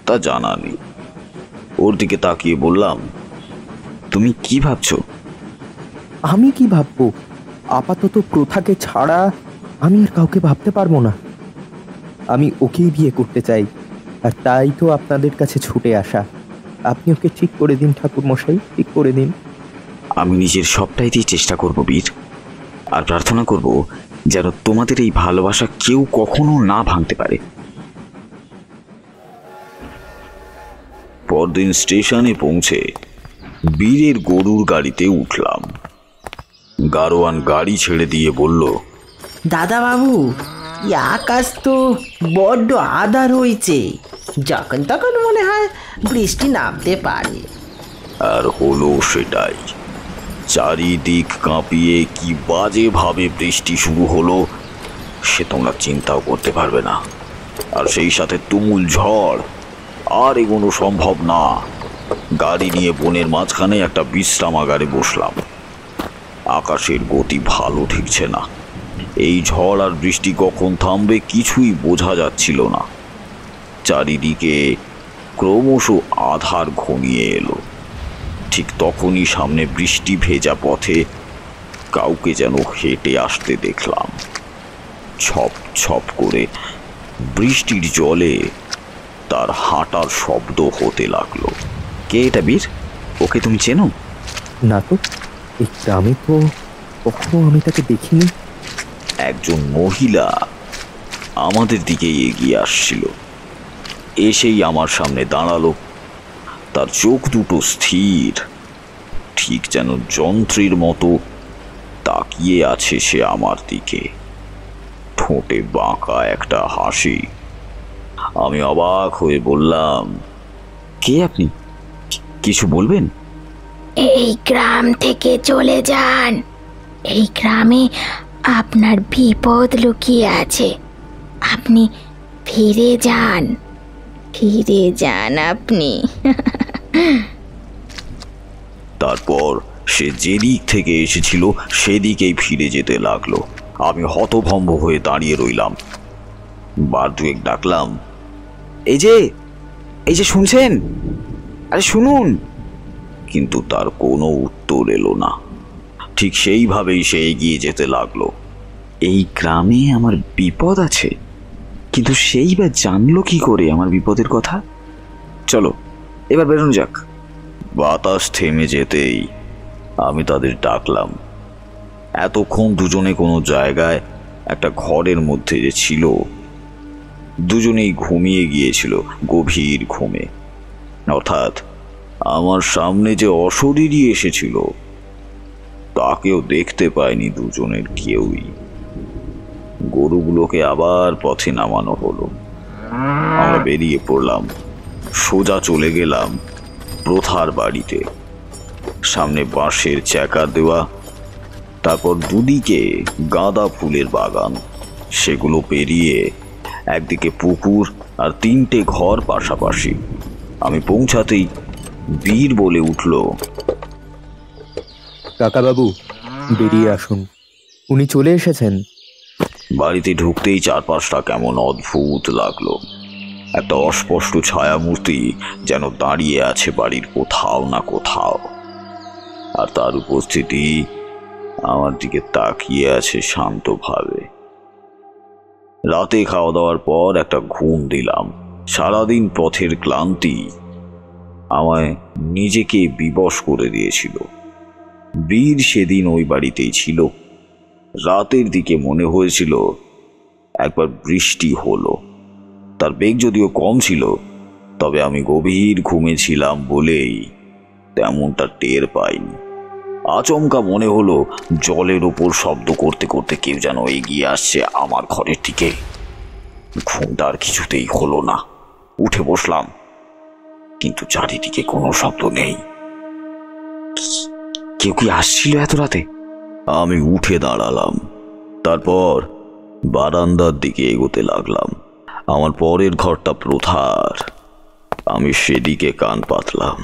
তা জানা নেই। ওর দিকে তাকিয়ে বললাম, তুমি কি ভাবছো? আমি কি ভাববো? আপাতত প্রথাকে ছাড়া আমি আর কাউকে ভাবতে পারবো না। আমি ওকেই বিয়ে করতে চাই, আর তাই তো আপনাদের কাছে ছুটে আসা। আপনি ওকে ঠিক করে দিন ঠাকুর মশাই, ঠিক করে দিন। আমি নিজের সবটাই দিয়ে চেষ্টা করব বীর, আর প্রার্থনা করব যেন তোমাদের এই ভালোবাসা কেউ কখনো না ভাঙতে পারে। পরদিন স্টেশনে পৌঁছে বীরের গরুর গাড়িতে উঠলাম। গাড়োয়ান গাড়ি ছেড়ে দিয়ে বলল, দাদা বাবু, আকাশ তো বড্ড আধার হয়েছে, যখন তখন মনে হয় বৃষ্টি নামতে পারে। আর হলো সেটাই। চারিদিক কাঁপিয়ে কি বাজে ভাবে বৃষ্টি শুরু হলো সে তোমরা চিন্তাও করতে পারবে না। আর সেই সাথে তুমুল ঝড়, আর এগোনো সম্ভব না। গাড়ি নিয়ে বনের মাঝখানে একটা বিশ্রামাগারে বসলাম। আকাশের গতি ভালো ঠিকছে না, এই ঝড় আর বৃষ্টি কখন থামবে কিছুই বোঝা যাচ্ছিল না। চারিদিকে ক্রমশ আধার ঘনিয়ে এলো। ঠিক তখনই সামনে বৃষ্টি ভেজা পথে কাউকে যেন হেঁটে আসতে দেখলাম। ছপ ছপ করে বৃষ্টির জলে তার হাঁটার শব্দ হতে লাগলো। কে এটা বীর? ওকে তুমি চেনো? না তো, এই গ্রামে তো কখনো আমি তাকে দেখিনি। একজন মহিলা আমাদের দিকে এগিয়ে আসছিল। এসেই আমার সামনে দাঁড়ালো। তার চোখ দুটো স্থির, ঠিক যেন যন্ত্রের মতো তাকিয়ে আছে সে আমার দিকে। ঠোঁটে বাঁকা একটা হাসি। আমি অবাক হয়ে বললাম, কে আপনি? কিছু বলবেন? এই গ্রাম থেকে চলে যান। এই গ্রামে আপনার বিপদ লুকিয়ে আছে। আপনি ফিরে যান, ফিরে যান আপনি। তারপর সে যেদিক থেকে এসেছিল সেদিকেই ফিরে যেতে লাগলো। আমি হতভম্ব হয়ে দাঁড়িয়ে রইলাম। বার দুয়েক ডাকলাম, এই যে শুনছেন, আরে শুনুন। কিন্তু তার কোনো উত্তর এলো না। ঠিক সেইভাবেই সে এগিয়ে যেতে লাগলো। এই গ্রামে আমার বিপদ আছে, কিন্তু সেই বা জানলো কি করে আমার বিপদের কথা? চলো এবার বেরোনো যাক। বাতাস থেমে যেতেই আমি তাদের ডাকলাম। এতক্ষণ দুজনে কোনো জায়গায় একটা ঘরের মধ্যে যে ছিল, দুজনেই ঘুমিয়ে গিয়েছিল গভীর ঘুমে। অর্থাৎ আমার সামনে যে অশরীরী এসেছিল তাকেও দেখতে পায়নি দুজনের কেউই। গরুগুলোকে আবার পথে নামানো হলো। আমরা বেরিয়ে পড়লাম। সোজা চলে গেলাম প্রথার বাড়িতে। সামনে বাঁশের চ্যাকা দেওয়া, তারপর দুদিকে গাঁদা ফুলের বাগান। সেগুলো পেরিয়ে একদিকে পুকুর আর 3টে ঘর পাশাপাশি। আমি পৌঁছাতেই বীর বলে উঠল, কাকাবাবু বেরিয়ে আসুন, উনি চলে এসেছেন। বাড়িতে ঢুকতেই চারপাশটা কেমন অদ্ভুত লাগলো। একটা অস্পষ্ট ছায়ামূর্তি যেন দাঁড়িয়ে আছে বাড়ির কোথাও না কোথাও, আর তার উপস্থিতি আমার দিকে তাকিয়ে আছে শান্তভাবে। রাতে খাওয়া দাওয়ার পর একটা ঘুম দিলাম। সারাদিন পথের ক্লান্তি আমায় নিজেকে বিবশ করে দিয়েছিল। বীর সেদিন ওই বাড়িতেই ছিল। রাতের দিকে মনে হয়েছিল একবার বৃষ্টি হলো। তার বেগ যদিও কম ছিল, তবে আমি গভীর ঘুমেছিলাম বলেই তেমনটা টের পাইনি। আচমকা মনে হলো জলের ওপর শব্দ করতে করতে কেউ যেন এগিয়ে আসছে আমার ঘরের দিকে। ঘুমটা আর কিছুতেই হলো না। উঠে বসলাম, কিন্তু চারিদিকে কোনো শব্দ নেই। কেউ কি আসছিল এত রাতে? আমি উঠে দাঁড়ালাম। তারপর বারান্দার দিকে এগোতে লাগলাম। আমার পরের ঘরটা প্রথার। আমি সেদিকে কান পাতলাম।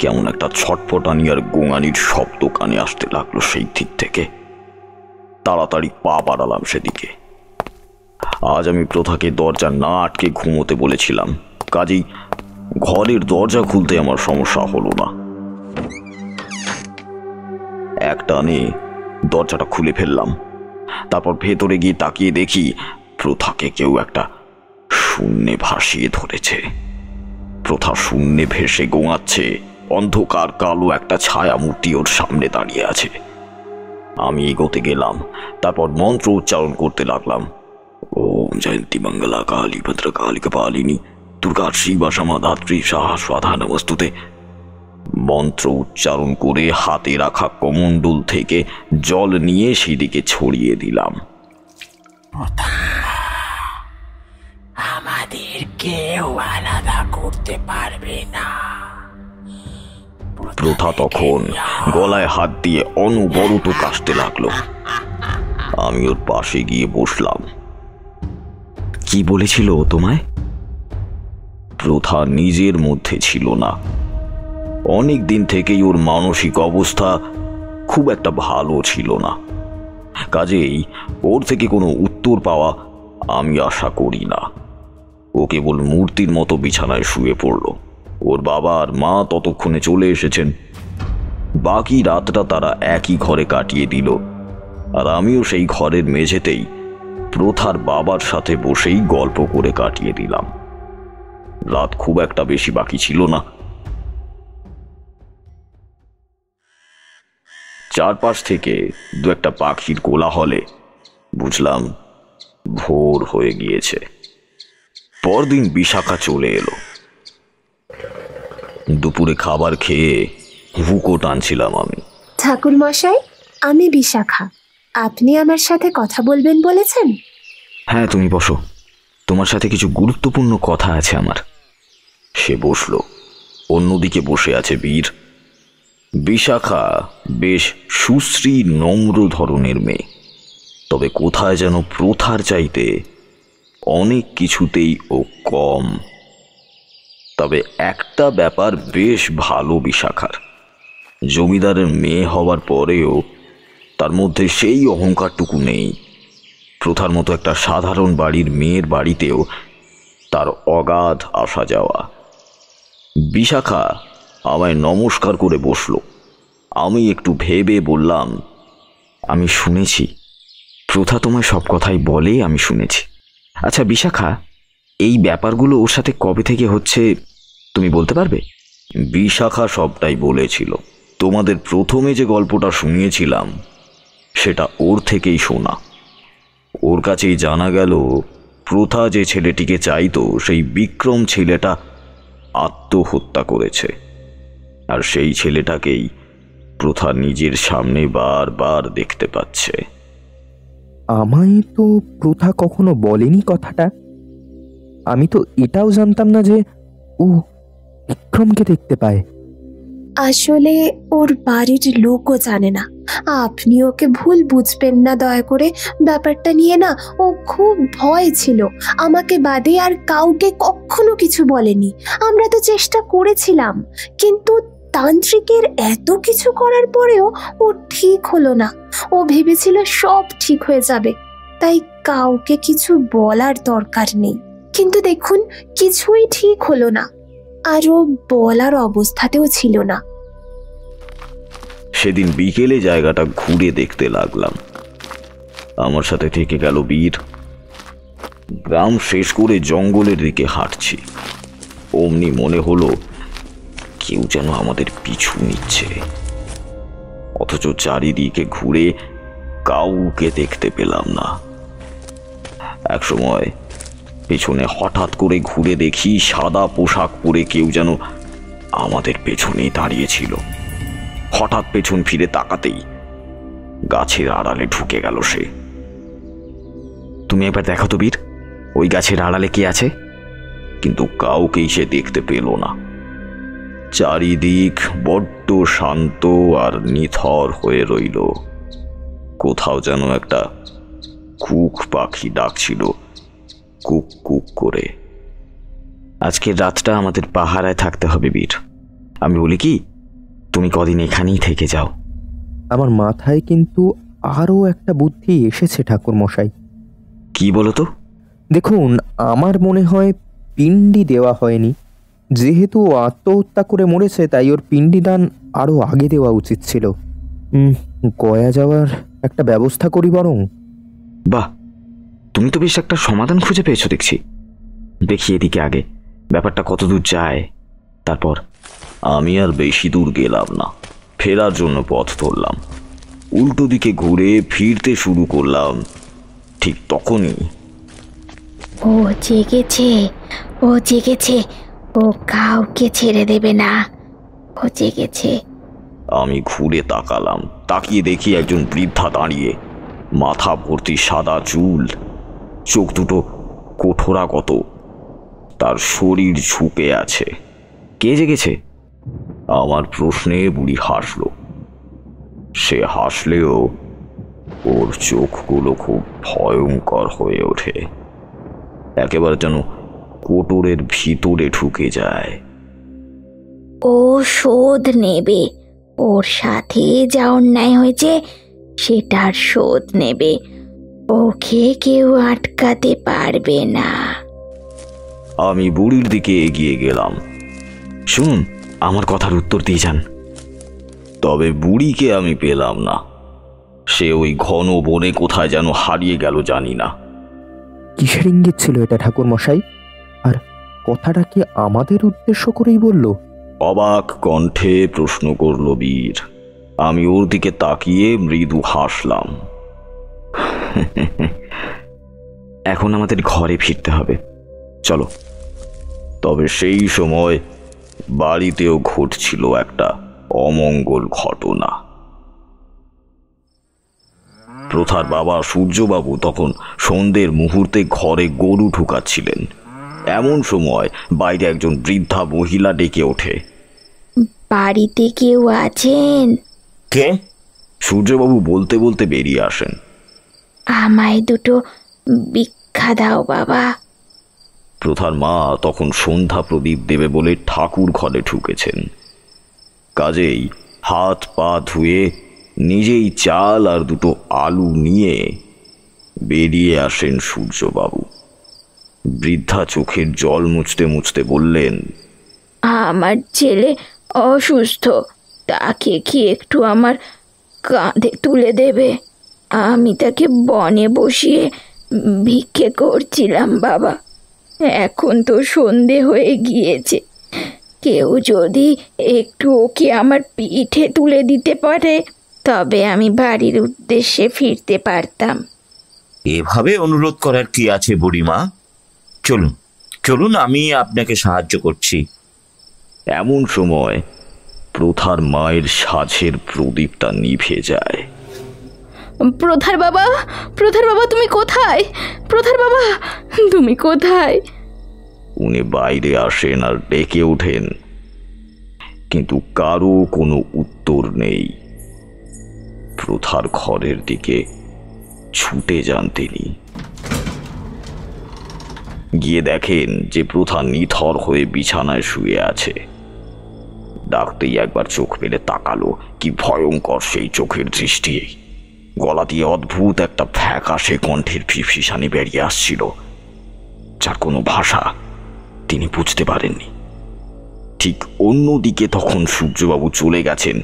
কেমন একটা ছটফটানি আর গোঙানির শব্দ কানে আসতে লাগলো সেই দিক থেকে। তাড়াতাড়ি পা বাড়ালাম সেদিকে। আজ আমি প্রথাকে দরজা না আটকে ঘুমোতে বলেছিলাম, কাজেই ঘরের দরজা খুলতে আমার সমস্যা হলো না। এক টানে দরজাটা খুলে ফেললাম। তারপর ভেতরে গিয়ে তাকিয়ে দেখি প্রথাকে কেউ একটা শূন্যে ভাসিয়ে ধরেছে। প্রথা শূন্যে ভেসে গোঙাচ্ছে। অন্ধকার কালো একটা ছায়া মূর্তি ওর সামনে দাঁড়িয়ে আছে। আমি এগোতে গেলাম। তারপর মন্ত্র উচ্চারণ করতে লাগলাম। ওম জয়ন্তী মঙ্গলা কালী ভদ্রকালী কপালিনী দুর্গা শিবা সমাধাত্রী সাহা স্বাধা নমস্তুতে। মন্ত্র উচ্চারণ করে হাতে রাখা কমণ্ডল থেকে জল নিয়ে সেদিকে ছড়িয়ে দিলাম। আমাদের কেউ আলাদা করতে পারবে না। প্রথা তখন গলায় হাত দিয়ে অনবরত কাশতে লাগলো। আমি ওর পাশে গিয়ে বসলাম। কি বলেছিল তোমায়? প্রথা নিজের মধ্যে ছিল না। অনেক দিন থেকেই ওর মানসিক অবস্থা খুব একটা ভালো ছিল না, কাজেই ওর থেকে কোনো উত্তর পাওয়া আমি আশা করি না। ও কেবল মূর্তির মতো বিছানায় শুয়ে পড়ল। ওর বাবা আর মা ততক্ষণে চলে এসেছেন। বাকি রাতটা তারা একই ঘরে কাটিয়ে দিল, আর আমিও সেই ঘরের মেঝেতেই প্রথার বাবার সাথে বসেই গল্প করে কাটিয়ে দিলাম। রাত খুব একটা বেশি বাকি ছিল না। চারপাশ থেকে দু একটা পাখির কোলাহলে বুঝলাম ভোর হয়ে গিয়েছে। পরদিন বিশাখা চলে এলো। দুপুরে খাবার খেয়ে হুকো টানছিলাম আমি। ঠাকুর মশাই, আমি বিশাখা। আপনি আমার সাথে কথা বলবেন বলেছেন? হ্যাঁ, তুমি বসো, তোমার সাথে কিছু গুরুত্বপূর্ণ কথা আছে আমার। সে বসলো। অন্যদিকে বসে আছে বীর। বিশাখা বেশ সুশ্রী নম্র ধরনের মেয়ে, তবে কোথায় যেন প্রথার চাইতে অনেক কিছুতেই ও কম। তবে একটা ব্যাপার বেশ ভালো বিশাখার, জমিদারের মেয়ে হওয়ার পরেও তার মধ্যে সেই অহংকারটুকু নেই। প্রথার মতো একটা সাধারণ বাড়ির মেয়ের বাড়িতেও তার অগাধ আসা যাওয়া। বিশাখা আমায় নমস্কার করে বসল। আমি একটু ভেবে বললাম, আমি শুনেছি প্রথা তোমায় সব কথাই বলে, আমি শুনেছি। আচ্ছা বিশাখা, এই ব্যাপারগুলো ওর সাথে কবে থেকে হচ্ছে তুমি বলতে পারবে? বিশাখা সবটাই বলেছিল। তোমাদের প্রথমে যে গল্পটা শুনিয়েছিলাম সেটা ওর থেকেই শোনা। ওর কাছেই জানা গেল প্রথা যে ছেলেটিকে চাইতো সেই বিক্রম ছেলেটা আত্মহত্যা করেছে, আর সেই ছেলেটাকেই প্রথা নিজের সামনে বারবার দেখতে পাচ্ছে। আমায় তো প্রথা কখনো বলেনি কথাটা। আমি তো এটাও জানতাম না যে ও বিক্রমকে দেখতে পায়। আসলে ওর বাড়ির লোকও জানে না। আপনি ওকে ভুল বুঝবেন না দয়া করে। ব্যাপারটা নিয়ে না ও খুব ভয় ছিল। আমাকে বাদে আর কাউকে কখনো কিছু বলেনি। আমরা তো চেষ্টা করেছিলাম, কিন্তু তান্ত্রিকের এত কিছু করার পরেও ও ঠিক হলো না। ও ভেবেছিল সব ঠিক হয়ে যাবে, তাই কাউকে কিছু বলার দরকার নেই। কিন্তু দেখুন, কিছুই ঠিক হলো না, আর ও বলার অবস্থাতেও ছিল না। সেদিন বিকেলে জায়গাটা ঘুরে দেখতে লাগলাম। আমার সাথে থেকে গেল বীর। গ্রাম শেষ করে জঙ্গলের দিকে হাঁটছি, অমনি মনে হলো কেউ যেন আমাদের পিছু নিচ্ছে, অথচ চারিদিকে ঘুরে কাউকে দেখতে পেলাম না। একসময় পেছনে হঠাৎ করে ঘুরে দেখি সাদা পোশাক পরে কেউ যেন আমাদের পেছনেই দাঁড়িয়েছিল। হঠাৎ পেছন ফিরে তাকাতেই গাছের আড়ালে ঢুকে গেল সে। তুমি একবার দেখো তো বীর, ওই গাছের আড়ালে কে আছে? কিন্তু কাউকেই সে দেখতে পেল না। চারিদিক বড্ড শান্ত আর নিথর হয়ে রইল। কোথাও যেন একটা কুক পাখি ডাকছিল কুক কুক করে। আজকের রাতটা আমাদের পাহারায় থাকতে হবে বীর। আমি বলি কি, তুমি কদিন এখানেই থেকে যাও। আমার মাথায় কিন্তু আরও একটা বুদ্ধি এসেছে ঠাকুর মশাই। কি বলো তো? দেখুন, আমার মনে হয় পিণ্ডি দেওয়া হয়নি। যেহেতু আত্মহত্যা করে মরেছে, তাই ওর পিণ্ডি দান আরও আগে দেওয়া উচিত ছিল। গয়া যাওয়ার একটা ব্যবস্থা করি বরং। বাহ, তুমি তো বেশ একটা সমাধান খুঁজে পেয়েছো দেখছি। দেখি এদিকে আগে ব্যাপারটা কত দূর যায়, তারপর। আমি আর বেশি দূর গেলাম না, ফেরার জন্য পথ ধরলাম। উল্টো দিকে ঘুরে ফিরতে শুরু করলাম, ঠিক তখনই ও জেগেছে, ও জেগেছে, ও কাউকে ছেড়ে দেবে না, ও জেগেছে। আমি ঘুরে তাকালাম, তাকিয়ে দেখি একজন বৃদ্ধা দাঁড়িয়ে, মাথা ভর্তি সাদা চুল, চোখ দুটো কঠোরাগত, তার শরীর ঝুঁকে আছে। কে জেগেছে? আমার প্রশ্নে বুড়ি হাসল। সে হাসলেও ওর চোখগুলো খুব ভয়ঙ্কর হয়ে ওঠে, একেবারে যেন কোটরের ভিতরে ঢুকে যায়। ও শোধ নেবে, ওর সাথে যা অন্যায় হয়েছে সেটার শোধ নেবে। ওকে কেউ আটকাতে পারবে না। আমি বুড়ির দিকে এগিয়ে গেলাম। শুনুন, আমার কথার উত্তর দিয়ে যান। তবে বুড়িকে আমি পেলাম না। সে ওই ঘন বনে কোথায় যেন হারিয়ে গেল, জানি না। কিসের ইঙ্গিত ছিল এটা ঠাকুর মশাই? আর কথাটা কি আমাদের উদ্দেশ্য করেই বলল? অবাক কণ্ঠে প্রশ্ন করল বীর। আমি ওর দিকে তাকিয়ে মৃদু হাসলাম। এখন আমাদের ঘরে ফিরতে হবে, চলো। তবে সেই সময় বাড়িতেও ঘটছিল একটা অমঙ্গল ঘটনা। প্রথার বাবা সূর্যবাবু তখন সন্ধ্যের মুহূর্তে ঘরে গরু ঢুকাচ্ছিলেন। এমন সময় বাইরে একজন বৃদ্ধা মহিলা ডেকে ওঠে, বাড়িতে কেউ আছেন? কে? সূর্যবাবু বলতে বলতে বেরিয়ে আসেন। আমায় দুটো ভিক্ষা দাও বাবা। প্রথার মা তখন সন্ধ্যা প্রদীপ দেবে বলে ঠাকুর ঘরে ঢুকেছেন। কাজেই হাত পা ধুয়ে নিজেই চাল আর দুটো আলু নিয়ে বেরিয়ে আসেন সূর্যবাবু। বৃদ্ধা চোখের জল মুছতে মুছতে বললেন, আমার ছেলে অসুস্থ, তাকে কি একটু আমার কাঁধে তুলে দেবে? আমি তাকে বনে বসিয়ে ভিক্ষে করছিলাম বাবা। এখন তো সন্ধে হয়ে গিয়েছে, কেউ যদি একটু ওকে আমার পিঠে তুলে দিতে পারে তবে আমি বাড়ির উদ্দেশ্যে ফিরতে পারতাম। এভাবে অনুরোধ করার কি আছে বুড়িমা? চলুন চলুন, আমি আপনাকে সাহায্য করছি। এমন সময় প্রথার মায়ের সাজের প্রদীপটা নিভে যায়। প্রথার বাবা, প্রথার বাবা তুমি কোথায়? প্রথার বাবা তুমি কোথায়? উনি বাইরে আসেন আর ডেকে ওঠেন, কিন্তু কারো কোনো উত্তর নেই। প্রথার ঘরের দিকে ছুটে যান তিনি। গিয়ে দেখেন যে প্রথা নিথর হয়ে বিছানায় শুয়ে আছে। ডাকতেই একবার চোখ মেলে তাকালো। কি ভয়ঙ্কর সেই চোখের দৃষ্টি! গলা দিয়ে অদ্ভুত একটা ফ্যাকাশে কণ্ঠের ফিসফিসানি বেরিয়ে আসছিল, যার কোনো ভাষা তিনি বুঝতে পারেননি। ঠিক অন্যদিকে তখন সূর্যবাবু চলে গেছেন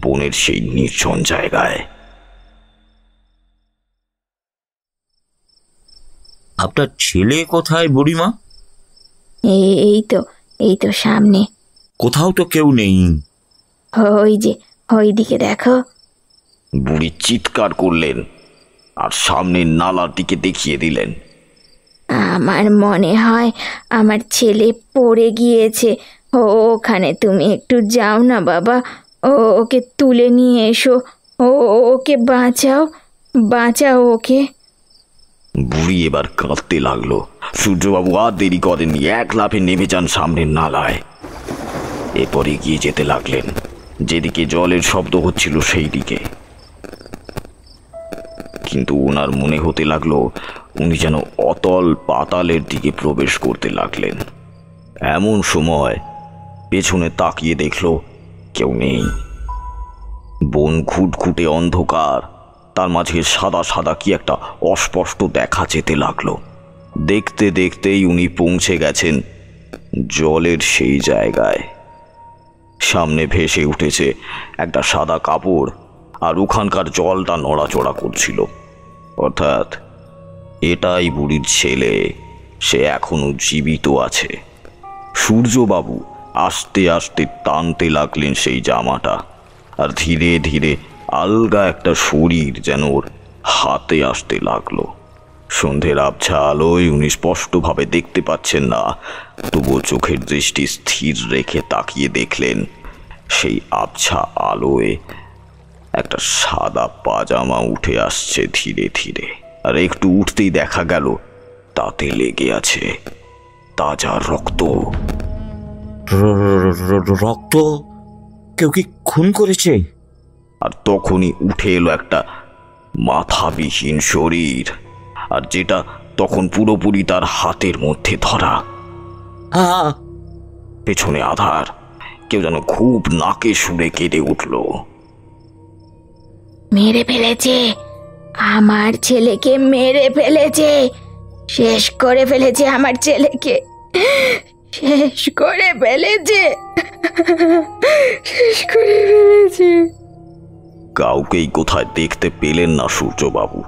বনের সেই নির্জন জায়গায়। আপনার ছেলে কোথায় বুড়িমা? এই তো সামনে। কোথাও তো কেউ নেই। ওই যে ওইদিকে দেখো। বুড়ি চিৎকার করলেন আর সামনের নালার দিকে দেখিয়ে দিলেন। আমার মনে হয় আমার ছেলে পড়ে গিয়েছে, ওখানে তুমি একটু যাও না বাবা, ওকে তুলে নিয়ে এসো, ওকে বাঁচাও, বাঁচাও ওকে। বুড়ি এবার কাঁদতে লাগলো। সূর্যবাবু আর দেরি করেননি, এক লাফে নেমে যান সামনের নালায়। এরপরে গিয়ে যেতে লাগলেন যেদিকে জলের শব্দ হচ্ছিল সেই দিকে। কিন্তু ওনার মনে হতে লাগলো উনি যেন অতল পাতালের দিকে প্রবেশ করতে লাগলেন। এমন সময় পেছনে তাকিয়ে দেখলো কেউ নেই। বন ঘুটঘুটে অন্ধকার, তার মাঝে সাদা সাদা কি একটা অস্পষ্ট দেখা যেতে লাগলো। দেখতে দেখতেই উনি পৌঁছে গেছেন জলের সেই জায়গায়। সামনে ভেসে উঠেছে একটা সাদা কাপড়, আর ওখানকার জলটা নড়াচড়া করছিল। অর্থাৎ এটাই বুড়ির ছেলে, সে এখনো জীবিত আছে। সূর্যবাবু আস্তে আস্তে টানতে লাগলেন সেই জামাটা, আর ধীরে ধীরে আলগা একটা শরীর যেন ওর হাতে আসতে লাগলো। সন্ধ্যের আবছা আলোয় উনি স্পষ্টভাবে দেখতে পাচ্ছেন না, তবুও চোখের দৃষ্টি স্থির রেখে তাকিয়ে দেখলেন সেই আবছা আলোয় একটা সাদা পাজামা উঠে আসছে ধীরে ধীরে। আর একটু উঠতেই দেখা গেল তাতে লেগে আছে তাজা রক্ত। রক্ত? কেউ কি খুন করেছে? আর তখনই উঠে এলো একটা মাথাবিহীন শরীর, আর যেটা তখন পুরোপুরি তার হাতের মধ্যে ধরা। পেছনে আধার, কেউ যেন খুব নাকে সুরে কেটে উঠল। মেরে ফেলেছে, আমার ছেলেকে মেরে ফেলেছে, শেষ করে ফেলেছে আমার ছেলেকে, শেষ করে ফেলেছে, শেষ করে ফেলেছে। কাউকেই কোথায় দেখতে পেলেন না সূর্যবাবু।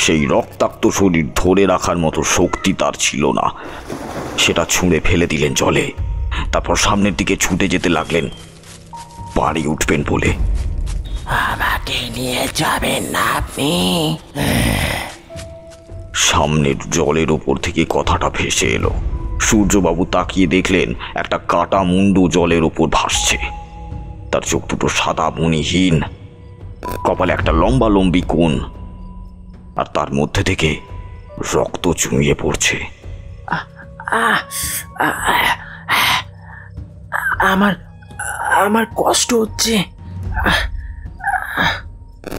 সেই রক্তাক্ত শরীর ধরে রাখার মতো শক্তি তার ছিল না। সেটা ছুঁড়ে ফেলে দিলেন জলে, তারপর সামনের দিকে ছুটে যেতে লাগলেন বাড়ি উঠবেন বলে। আমাকে নিয়ে যাবেন না আপনি? সামনের জলের ওপর থেকে কথাটা ভেসে এলো। সূর্যবাবু তাকিয়ে দেখলেন একটা কাটা মুন্ডু জলের ওপর ভাসছে। তার চোখ দুটো সাদা মণিহীন, কপালে একটা লম্বা লম্বি কোণ, আর তার মধ্যে থেকে রক্ত চুঁইয়ে পড়ছে। আমার আমার কষ্ট হচ্ছে।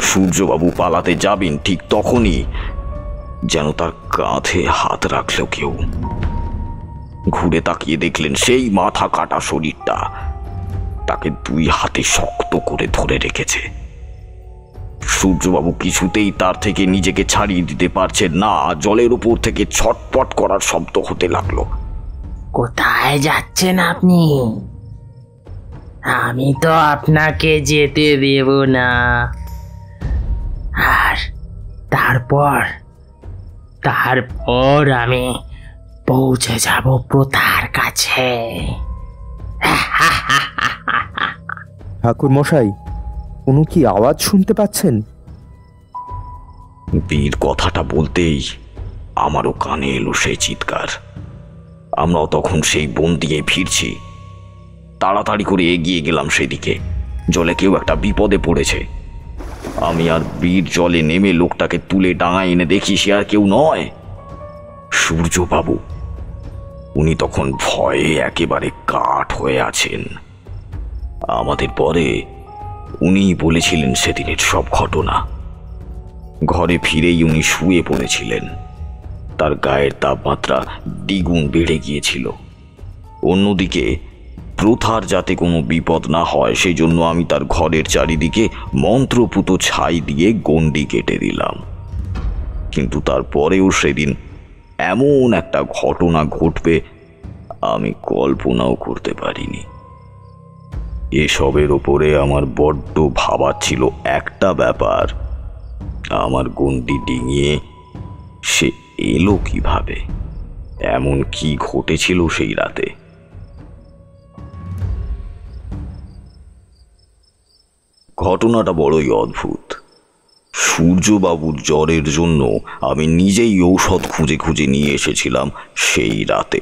সূর্যবাবু পালাতে যাবেন, ঠিক তখনই যেন তার কাঁধে হাত রাখলো কেউ। ঘুরে তাকিয়ে দেখলেন সেই মাথা কাটা শরীরটা তাকে দুই হাতে শক্ত করে ধরে রেখেছে। সূর্যবাবু কিছুতেই তার থেকে নিজেকে ছাড়িয়ে দিতে পারছেন না। জলের উপর থেকে ছটপট করার শব্দ হতে লাগলো। কোথায় যাচ্ছেন আপনি? আমি তো আপনাকে যেতে দেব না। আর তারপর আমি পৌঁছে যাব প্রথার কাছে। ঠাকুর মশাই, কোনো কি আওয়াজ শুনতে পাচ্ছেন? বীর কথাটা বলতেই আমারও কানে এলো সেই চিৎকার। আমরাও তখন সেই বন দিয়ে ফিরছি। তাড়াতাড়ি করে এগিয়ে গেলাম সেদিকে। জলে কেউ একটা বিপদে পড়েছে। আমি আর বীর জলে নেমে লোকটাকে তুলে ডাঙায় এনে দেখি সে আর কেউ নয়, সূর্যবাবু। উনি তখন ভয়ে একেবারে কাঠ হয়ে আছেন। আমাদের পরে উনি বলেছিলেন সেদিনের সব ঘটনা। ঘরে ফিরেই উনি শুয়ে পড়েছিলেন। তার গায়ের তাপমাত্রা দ্বিগুণ বেড়ে গিয়েছিল। অন্যদিকে প্রথার যাতে কোনো বিপদ না হয় সেই জন্য আমি তার ঘরের চারিদিকে মন্ত্রপুত ছাই দিয়ে গণ্ডি কেটে দিলাম। কিন্তু তারপরেও সেদিন এমন একটা ঘটনা ঘটবে আমি কল্পনাও করতে পারিনি। এসবের ওপরে আমার বড্ড ভাবাচ্ছিল একটা ব্যাপার, আমার গণ্ডি ডিঙিয়ে সে এলো কিভাবে, এমন কি ঘটেছিল সেই রাতে। ঘটনাটা বড়ই অদ্ভুত। সূর্যবাবুর জ্বরের জন্য আমি নিজেই ঔষধ খুঁজে খুঁজে নিয়ে এসেছিলাম সেই রাতে।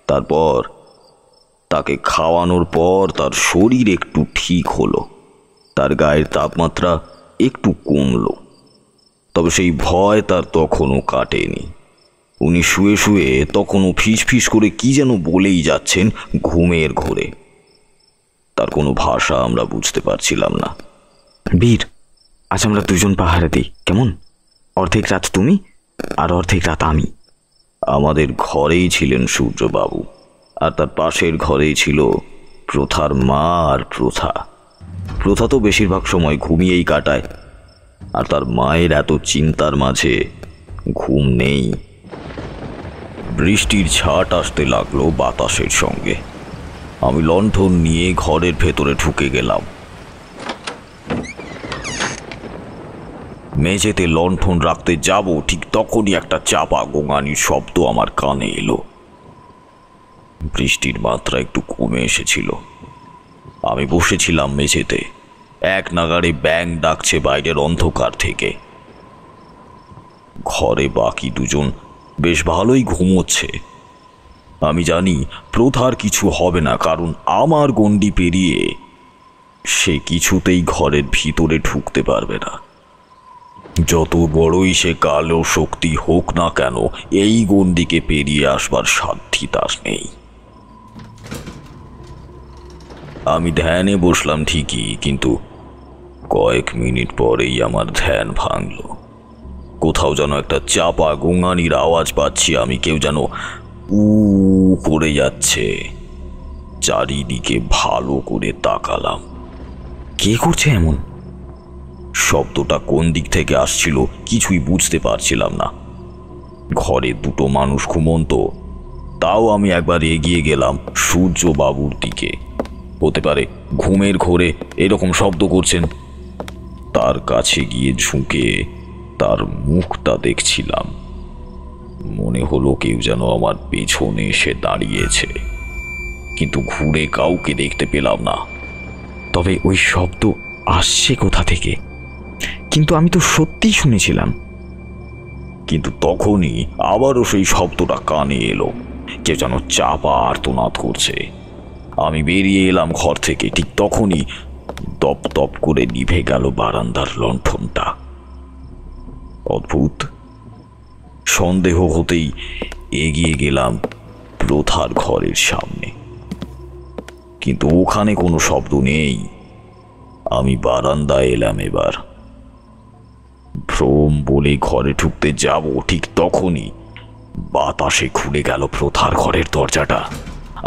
তারপর তাকে খাওয়ানোর পর তার শরীর একটু ঠিক হলো, তার গায়ের তাপমাত্রা একটু কমলো। তবে সেই ভয় তার তখনও কাটেনি। উনি শুয়ে শুয়ে তখনও ফিস ফিস করে কি যেন বলেই যাচ্ছেন ঘুমের ঘোরে। তার কোনো ভাষা আমরা বুঝতে পারছিলাম না। বীর, আজ আমরা দুজন পাহাড়ে দিই কেমন? অর্ধেক রাত তুমি আর অর্ধেক রাত আমি। আমাদের ঘরেই ছিলেন সূর্যবাবু, আর তার পাশের ঘরেই ছিল প্রথার মা আর প্রথা। প্রথা তো বেশিরভাগ সময় ঘুমিয়েই কাটায়, আর তার মায়ের এত চিন্তার মাঝে ঘুম নেই। বৃষ্টির ছাট আসতে লাগলো বাতাসের সঙ্গে। আমি লণ্ঠন নিয়ে ঘরের ভেতরে ঢুকে গেলাম। মেঝেতে লণ্ঠন রাখতে যাব ঠিক তখনই একটা চাপা গোঙানির শব্দ আমার কানে এলো। বৃষ্টির মাত্রা একটু কমে এসেছিল। আমি বসেছিলাম মেঝেতে, এক নাগাড়ে ব্যাঙ ডাকছে বাইরের অন্ধকার থেকে। ঘরে বাকি দুজন বেশ ভালোই ঘুমোচ্ছে। আমি জানি প্রথার কিছু হবে না, কারণ আমার গণ্ডি পেরিয়ে সে কিছুতেই ঘরের ভিতরে ঢুকতে পারবে না। যত বড়ই সে কালো শক্তি হোক না কেন, এই গণ্ডিকে পেরিয়ে আসবার সাধ্যি তার নেই। আমি ধ্যানে বসলাম ঠিকই, কিন্তু কয়েক মিনিট পরেই আমার ধ্যান ভাঙল। কোথাও যেন একটা চাপা গোঙানির আওয়াজ পাচ্ছি আমি, কেউ যেন উ করে যাচ্ছে। চারিদিকে ভালো করে তাকালাম। কে করছে এমন? শব্দটা কোন দিক থেকে আসছিল কিছুই বুঝতে পারছিলাম না। ঘরে দুটো মানুষ ঘুমন্ত, তাও আমি একবার এগিয়ে গেলাম সূর্য বাবুর দিকে। হতে পারে ঘুমের ঘোরে এরকম শব্দ করছেন। তার কাছে গিয়ে ঝুঁকে তার মুখটা দেখছিলাম। মনে হলো কেউ যেন আমার পেছনে এসে দাঁড়িয়েছে, কিন্তু ঘুরে কাউকে দেখতে পেলাম না। তবে ওই শব্দ আসছে কোথা থেকে? কিন্তু আমি তো সত্যিই শুনেছিলাম। কিন্তু তখনই আবারও সেই শব্দটা কানে এলো, কেউ যেন চাপা আর্তনাদ করছে। আমি বেরিয়ে এলাম ঘর থেকে। ঠিক তখনই দপ দপ করে নিভে গেল বারান্দার লণ্ঠনটা। অদ্ভুত সন্দেহ হতেই এগিয়ে গেলাম প্রথার ঘরের সামনে, কিন্তু ওখানে কোনো শব্দ নেই। আমি বারান্দায় এলাম। এবার ভ্রম বলে ঘরে ঢুকতে যাব, ঠিক তখনই বাতাসে খুলে গেল প্রথার ঘরের দরজাটা।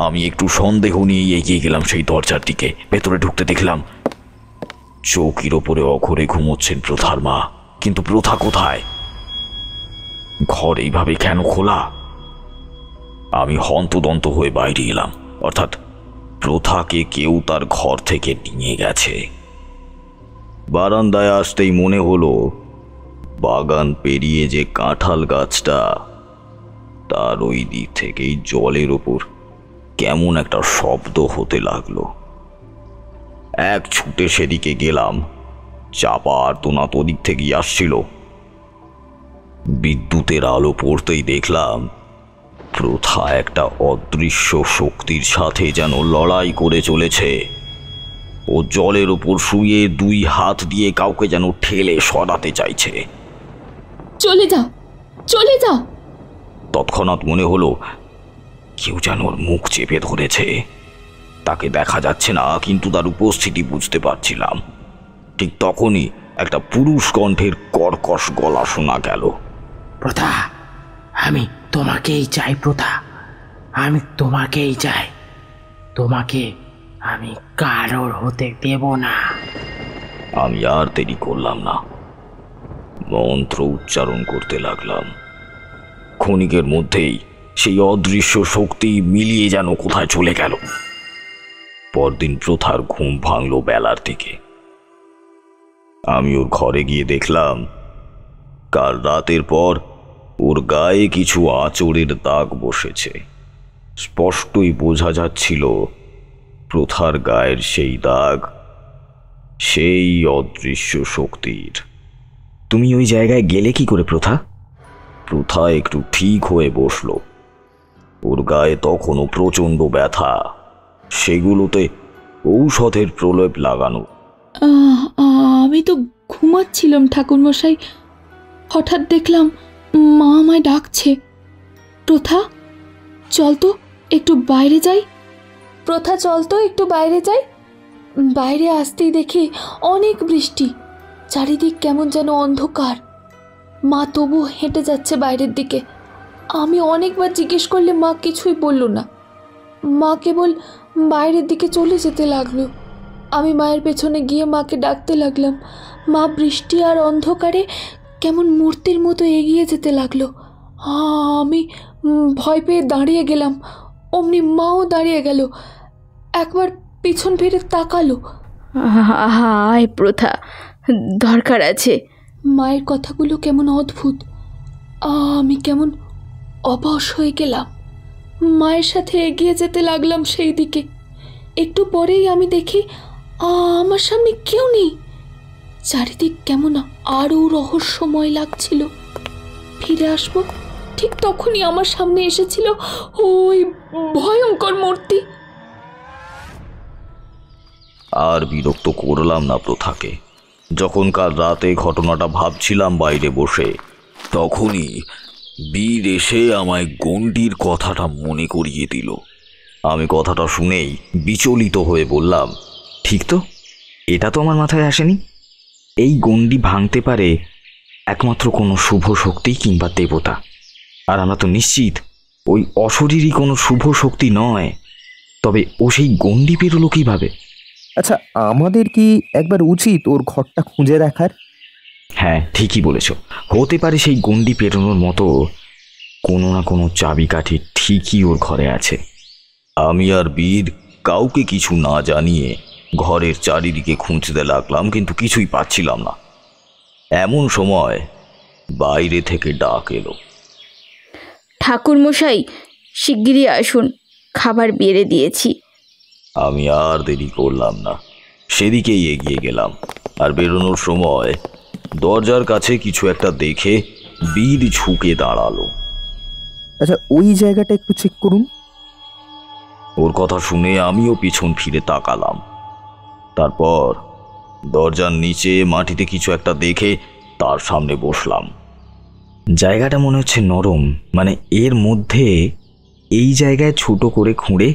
আমি একটু সন্দেহ নিয়ে এগিয়ে গেলাম সেই দরজার দিকে। ভেতরে ঢুকতে দেখলাম চৌকির ওপরে অঘরে ঘুমোচ্ছেন প্রথার মা। কিন্তু প্রথা কোথায়? ঘর এইভাবে কেন খোলা? আমি হন্তদন্ত হয়ে বাইরে এলাম। অর্থাৎ প্রথাকে কেউ তার ঘর থেকে নিয়ে গেছে। বারান্দায় আসতেই মনে হলো বাগান পেরিয়ে যে কাঁঠাল গাছটা, তার ওই দিক থেকেই জলের ওপর কেমন একটা শব্দ হতে লাগলো। এক ছুটে সেদিকে গেলাম। চাপা আর্তনাদ ওদিক থেকেই আসছিল। বিদ্যুতের আলো পড়তেই দেখলাম প্রথা একটা অদৃশ্য শক্তির সাথে যেন লড়াই করে চলেছে। ও জলের উপর শুয়ে দুই হাত দিয়ে কাউকে যেন ঠেলে সরাতে চাইছে। চলে যাও, চলে যাও। তৎক্ষণাৎ মনে হলো কেউ যেন ওর মুখ চেপে ধরেছে। তাকে দেখা যাচ্ছে না, কিন্তু তার উপস্থিতি বুঝতে পারছিলাম। ঠিক তখনই একটা পুরুষ কণ্ঠের কর্কশ গলা শোনা গেল। প্রথা, আমি তোমাকেই চাই। প্রথা, আমি তোমাকেই চাই। তোমাকে আমি কারোর হতে দেব না। আমি আর দেরি করলাম না, মন্ত্র উচ্চারণ করতে লাগলাম। ক্ষণিকের মধ্যেই সেই অদৃশ্য শক্তি মিলিয়ে যেন কোথায় চলে গেল। পরদিন প্রথার ঘুম ভাঙল বেলার দিকে। আমি ওর ঘরে গিয়ে দেখলাম কাল রাতের পর ওর গায়ে কিছু আঁচড়ের দাগ বসেছে। স্পষ্টই বোঝা যাচ্ছিল প্রথার গায়ের সেই দাগ সেই অদৃশ্য শক্তির। তুমি ওই জায়গায় গেলে কি করে প্রথা? প্রথা একটু ঠিক হয়ে বসল। ওর গায়ে তখনও প্রচণ্ড ব্যথা, সেগুলোতে ঔষধের প্রলেপ লাগানো। আমি তো ঘুমাচ্ছিলাম ঠাকুরমশাই, হঠাৎ দেখলাম মা আমায় ডাকছে। প্রথা, চল তো একটু বাইরে যাই। প্রথা, চল তো একটু বাইরে যাই। বাইরে আসতেই দেখি অনেক বৃষ্টি, চারিদিক কেমন যেন অন্ধকার। মা তবু হেঁটে যাচ্ছে বাইরের দিকে। আমি অনেকবার জিজ্ঞেস করলে মা কিছুই বলল না। মা কেবল বাইরের দিকে চলে যেতে লাগলো। আমি মায়ের পেছনে গিয়ে মাকে ডাকতে লাগলাম। মা বৃষ্টি আর অন্ধকারে কেমন মূর্তির মতো এগিয়ে যেতে লাগলো। আমি ভয় পেয়ে দাঁড়িয়ে গেলাম। অমনি মাও দাঁড়িয়ে গেল, একবার পিছন ফিরে তাকালো। আয় প্রথা, দরকার আছে। মায়ের কথাগুলো কেমন অদ্ভুত। আমি কেমন অবশ হয়ে গেলাম। মায়ের সাথে এগিয়ে যেতে লাগলাম সেই দিকে। একটু পরেই আমি দেখি আমার সামনে কেউ নেই। চারিদিক কেমন আরও রহস্যময় লাগছিল। ফিরে আসবো ঠিক তখনই আমার সামনে এসেছিল ওই ভয়ঙ্কর মূর্তি। আর বিরক্ত করলাম না প্রথাকে। যখন কাল রাতে ঘটনাটা ভাবছিলাম বাইরে বসে, তখনই বীর এসে আমায় গণ্ডির কথাটা মনে করিয়ে দিল। আমি কথাটা শুনেই বিচলিত হয়ে বললাম, ঠিক তো, এটা তো আমার মাথায় আসেনি। এই গণ্ডি ভাঙতে পারে একমাত্র কোনো শুভ শক্তি কিংবা দেবতা। আর আমরা তো নিশ্চিত ওই অশরীরই কোনো শুভ শক্তি নয়। তবে ও সেই গণ্ডি পেরোলো কিভাবে? আচ্ছা, আমাদের কি একবার উচিত ওর ঘরটা খুঁজে দেখার? হ্যাঁ, ঠিকই বলেছ। হতে পারে সেই গণ্ডি পেরোনোর মতো কোনো না কোনো চাবিকাঠি ঠিকই ওর ঘরে আছে। আমি আর বীর কাউকে কিছু না জানিয়ে ঘরের চারিদিকে খুঁজতে লাগলাম, কিন্তু কিছুই পাচ্ছিলাম না। এমন সময় বাইরে থেকে ডাক এলো, ঠাকুরমশাই শিগগিরই আসুন, খাবার বেড়ে দিয়েছি। আমি আর দেরি করলাম না, সেদিকেই এগিয়ে গেলাম। আর বেরোনোর সময় দরজার কাছে কিছু একটা দেখে বীর ঝুঁকে দাঁড়ালো। আচ্ছা, ওই জায়গাটা একটু চেক করুন। ওর কথা শুনে আমিও পিছন ফিরে তাকালাম। তারপর দরজার নিচে মাটিতে কিছু একটা দেখে তার সামনে বসলাম। জায়গাটা মনে হচ্ছে নরম, মানে এর মধ্যে এই জায়গায় ছোট করে খুঁড়ে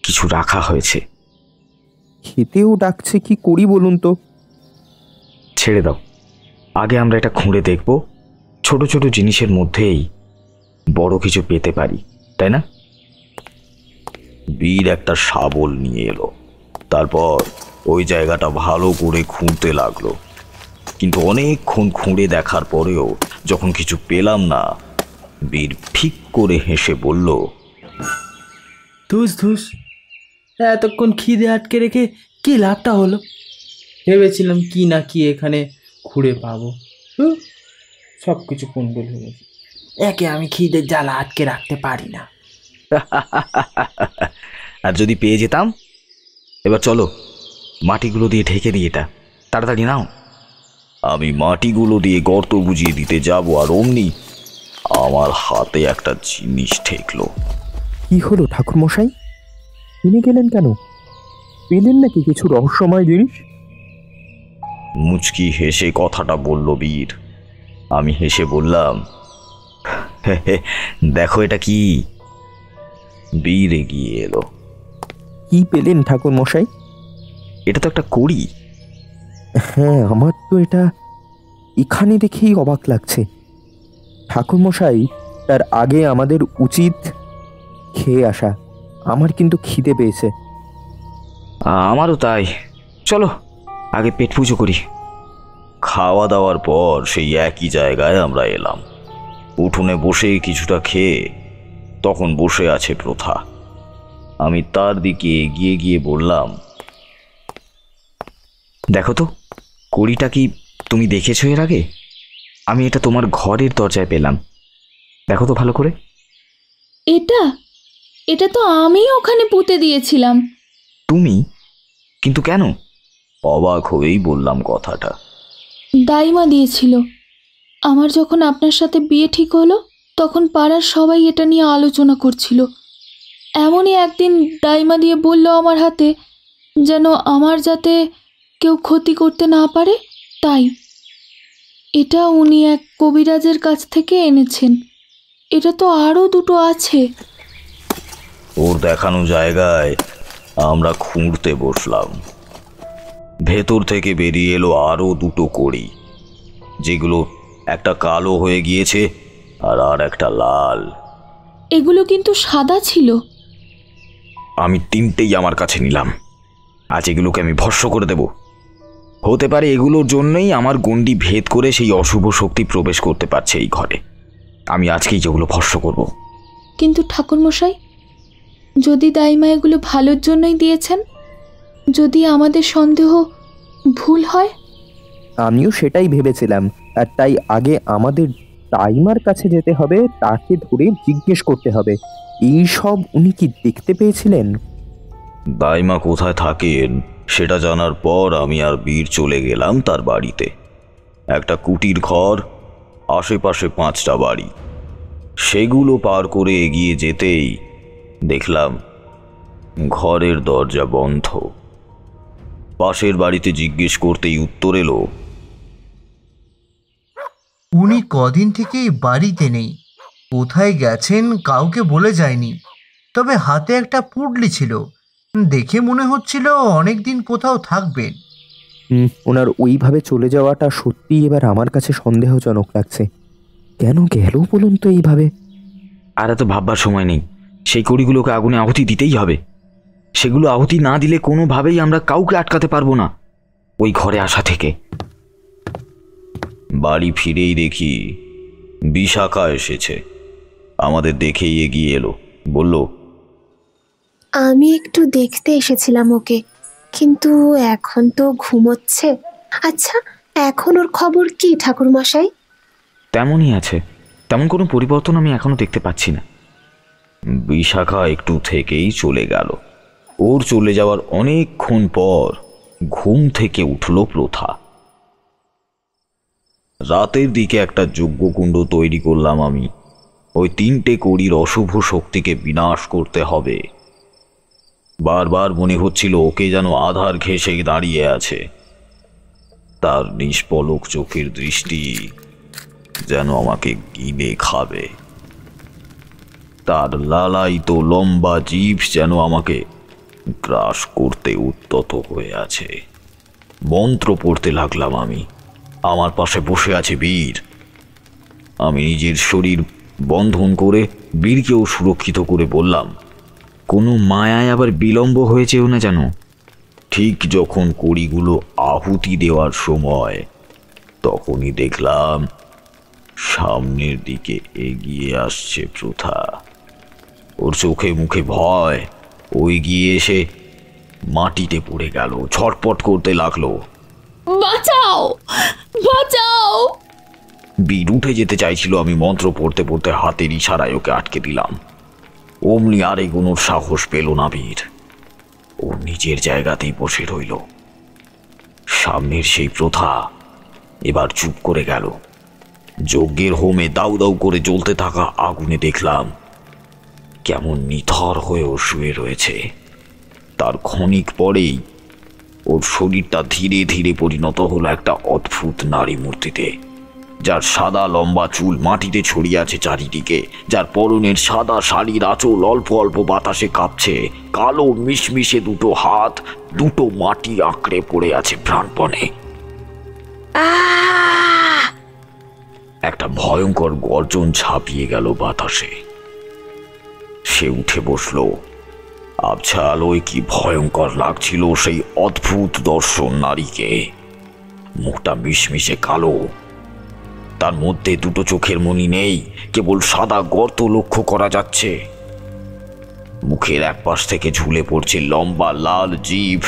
কিছু রাখা হয়েছে। খেতেও ডাকছে, কি করি বলুন তো? ছেড়ে দাও, আগে আমরা এটা খুঁড়ে দেখব। ছোট ছোট জিনিসের মধ্যেই বড় কিছু পেতে পারি, তাই না? বীর একটা শাবল নিয়ে এলো। তারপর ওই জায়গাটা ভালো করে খুঁড়তে লাগলো, কিন্তু অনেকক্ষণ খুঁড়ে দেখার পরেও যখন কিছু পেলাম না, বীর ফিক করে হেসে বলল, ধুস ধুস, এতক্ষণ খিদে আটকে রেখে কি লাভটা হলো? ভেবেছিলাম কি না কি এখানে খুঁড়ে পাবো, সব কিছু কুণ্ডল হয়ে গেছে। একে আমি খিদের জ্বালা আটকে রাখতে পারি না। আর যদি পেয়ে যেতাম? এবার চলো, মাটিগুলো দিয়ে ঢেকে দিই এটা, তাড়াতাড়ি নাও। আমি মাটিগুলো দিয়ে গর্ত বুঝিয়ে দিতে যাব, আর অমনি আমার হাতে একটা জিনিস ঠেকলো। কি হলো ঠাকুরমশাই, কিনে গেলেন কেন? পেলেন নাকি কিছু রহস্যময় জিনিস? মুচকি হেসে কথাটা বলল বীর। আমি হেসে বললাম, দেখো এটা কি। বীর এগিয়ে এলো। কি পেলেন ঠাকুরমশাই? এটা তো একটা কড়ি। হ্যাঁ, আমার তো এটা এখানে দেখেই অবাক লাগছে। ঠাকুরমশাই, তার আগে আমাদের উচিত খেয়ে আসা। আমার কিন্তু খিদে পেয়েছে। আমারও তাই, চলো আগে পেট পুজো করি। খাওয়া দাওয়ার পর সেই একই জায়গায় আমরা এলাম। উঠোনে বসে কিছুটা খেয়ে তখন বসে আছে প্রথা। আমি তার দিকে এগিয়ে গিয়ে বললাম, দেখো তো, কড়িটা কি তুমি দেখেছো এর আগে? আমি এটা তোমার ঘরের দরজায় পেলাম, দেখো তো ভালো করে। এটা তো আমি ওখানে পুঁতে দিয়েছিলাম। তুমি? কিন্তু কেন? অবাক হয়েই বললাম কথাটা। দাইমা দিয়েছিল। আমার যখন আপনার সাথে বিয়ে ঠিক হলো, তখন পাড়ার সবাই এটা নিয়ে আলোচনা করছিল। এমনই একদিন দাইমা দিয়ে বলল আমার হাতে, যেন আমার যাতে কেউ ক্ষতি করতে না পারে, তাই। এটা উনি এক কবিরাজের কাছ থেকে এনেছেন। এটা তো আরও দুটো আছে। ওর দেখানো জায়গায় আমরা খুঁড়তে বসলাম। ভেতর থেকে বেরিয়ে এলো আরো দুটো কড়ি, যেগুলো একটা কালো হয়ে গিয়েছে আর একটা লাল। এগুলো কিন্তু সাদা ছিল। আমি তিনটেই আমার কাছে নিলাম। আজ এগুলোকে আমি ভস্ম করে দেব। হতে পারে এগুলোর জন্যই আমার গণ্ডি ভেদ করে সেই অশুভ শক্তি প্রবেশ করতে পারছে এই ঘরে। আমি আজকেই যেগুলো ভস্ম করব। কিন্তু ঠাকুরমশাই, যদি দাইমা এগুলো ভালোর জন্যই দিয়েছেন, যদি আমাদের সন্দেহ ভুল হয়? আমিও সেটাই ভেবেছিলাম, আর তাই আগে আমাদের দাইমার কাছে যেতে হবে, তাকে ধরে জিজ্ঞেস করতে হবে এই সব উনি কি দেখতে পেয়েছিলেন। দাইমা কোথায় থাকেন সেটা জানার পর আমি আর বীর চলে গেলাম তার বাড়িতে। একটা কুটির ঘর, আশেপাশে 5টা বাড়ি। সেগুলো পার করে এগিয়ে যেতেই দেখলাম ঘরের দরজা বন্ধ। পাশের বাড়িতে জিজ্ঞেস করতেই উত্তর এলো, উনি কদিন থেকে বাড়িতে নেই। কোথায় গেছেন কাউকে বলে যায়নি, তবে হাতে একটা পুঁটলি ছিল। দেখে মনে হচ্ছিল অনেক দিন কোথাও থাকবেন। ওনার ওইভাবে চলে যাওয়াটা সত্যি এবার আমার কাছে সন্দেহজনক লাগছে। কেন গেল বলুন তো এইভাবে? আর এত ভাববার সময় নেই, সেই কড়িগুলোকে আগুনে আহুতি দিতেই হবে। সেগুলো আহুতি না দিলে কোনোভাবেই আমরা কাউকে আটকাতে পারবো না ওই ঘরে আসা থেকে। বাড়ি ফিরেই দেখি বিশাখা এসেছে। আমাদের দেখেই এগিয়ে এলো, বলল, আমি একটু দেখতে এসেছিলাম ওকে, কিন্তু এখন তো ঘুমোচ্ছে। আচ্ছা, এখন ওর খবর কি ঠাকুরমশাই? তেমনই আছে, তেমন কোনো পরিবর্তন আমি এখনো দেখতে পাচ্ছি না। বিশাখা একটু থেকেই চলে গেল। ওর চলে যাওয়ার অনেকক্ষণ পর ঘুম থেকে উঠল প্রথা। রাতের দিকে একটা যজ্ঞকুণ্ড তৈরি করলাম আমি। ওই 3টে কড়ির অশুভ শক্তিকে বিনাশ করতে হবে। বারবার মনে হচ্ছিল ওকে যেন আধার ঘেঁষে দাঁড়িয়ে আছে। তার নিষ্পলক চোখের দৃষ্টি যেন আমাকে গিলে খাবে। তার লালায়িত লম্বা জিভ যেন আমাকে গ্রাস করতে উদ্যত হয়ে আছে। মন্ত্র পড়তে লাগলাম আমি। আমার পাশে বসে আছে বীর। আমি নিজের শরীর বন্ধন করে বীরকেও সুরক্ষিত করে বললাম, কোনো মায়ায় আবার বিলম্ব হয়েছেও না যেন। ঠিক যখন কড়িগুলো আহুতি দেওয়ার সময়, তখনই দেখলাম সামনের দিকে এগিয়ে আসছে প্রথা। ওর চোখে মুখে ভয়। ওই গিয়ে এসে মাটিতে পড়ে গেল, ছটপট করতে লাগলো। বাঁচাও, বাঁচাও! বীর উঠে যেতে চাইছিল। আমি মন্ত্র পড়তে পড়তে হাতের ইশারায় ওকে আটকে দিলাম। অমনি আর এগোনোর সাহস পেল না বীর। ও নিজের জায়গাতেই বসে রইল। সামনের সেই প্রথা এবার চুপ করে গেল। যজ্ঞের হোমে দাউ দাউ করে জ্বলতে থাকা আগুনে দেখলাম কেমন নিথর হয়েও শুয়ে রয়েছে। তার ক্ষণিক পরেই ওর শরীরটা ধীরে ধীরে পরিণত হলো একটা অদ্ভুত নারী মূর্তিতে, যার সাদা লম্বা চুল মাটিতে ছড়িয়ে আছে চারিদিকে, যার পরনের সাদা শাড়ির আঁচল অল্প অল্প বাতাসে কাঁপছে, কালো মিশমিশে দুটো হাত দুটো মাটি আঁকড়ে পড়ে আছে প্রাণপণে। একটা ভয়ঙ্কর গর্জন ছাপিয়ে গেল বাতাসে। সে উঠে বসল। আবছা আলোয় কি ভয়ঙ্কর লাগছিল সেই অদ্ভুত দর্শন নারীকে। মুখটা মিশমিশে কালো, তার মধ্যে দুটো চোখের মণি নেই, কেবল সাদা গর্ত লক্ষ্য করা যাচ্ছে। মুখের এক পাশ থেকে ঝুলে পড়ছে লম্বা লাল জিভ,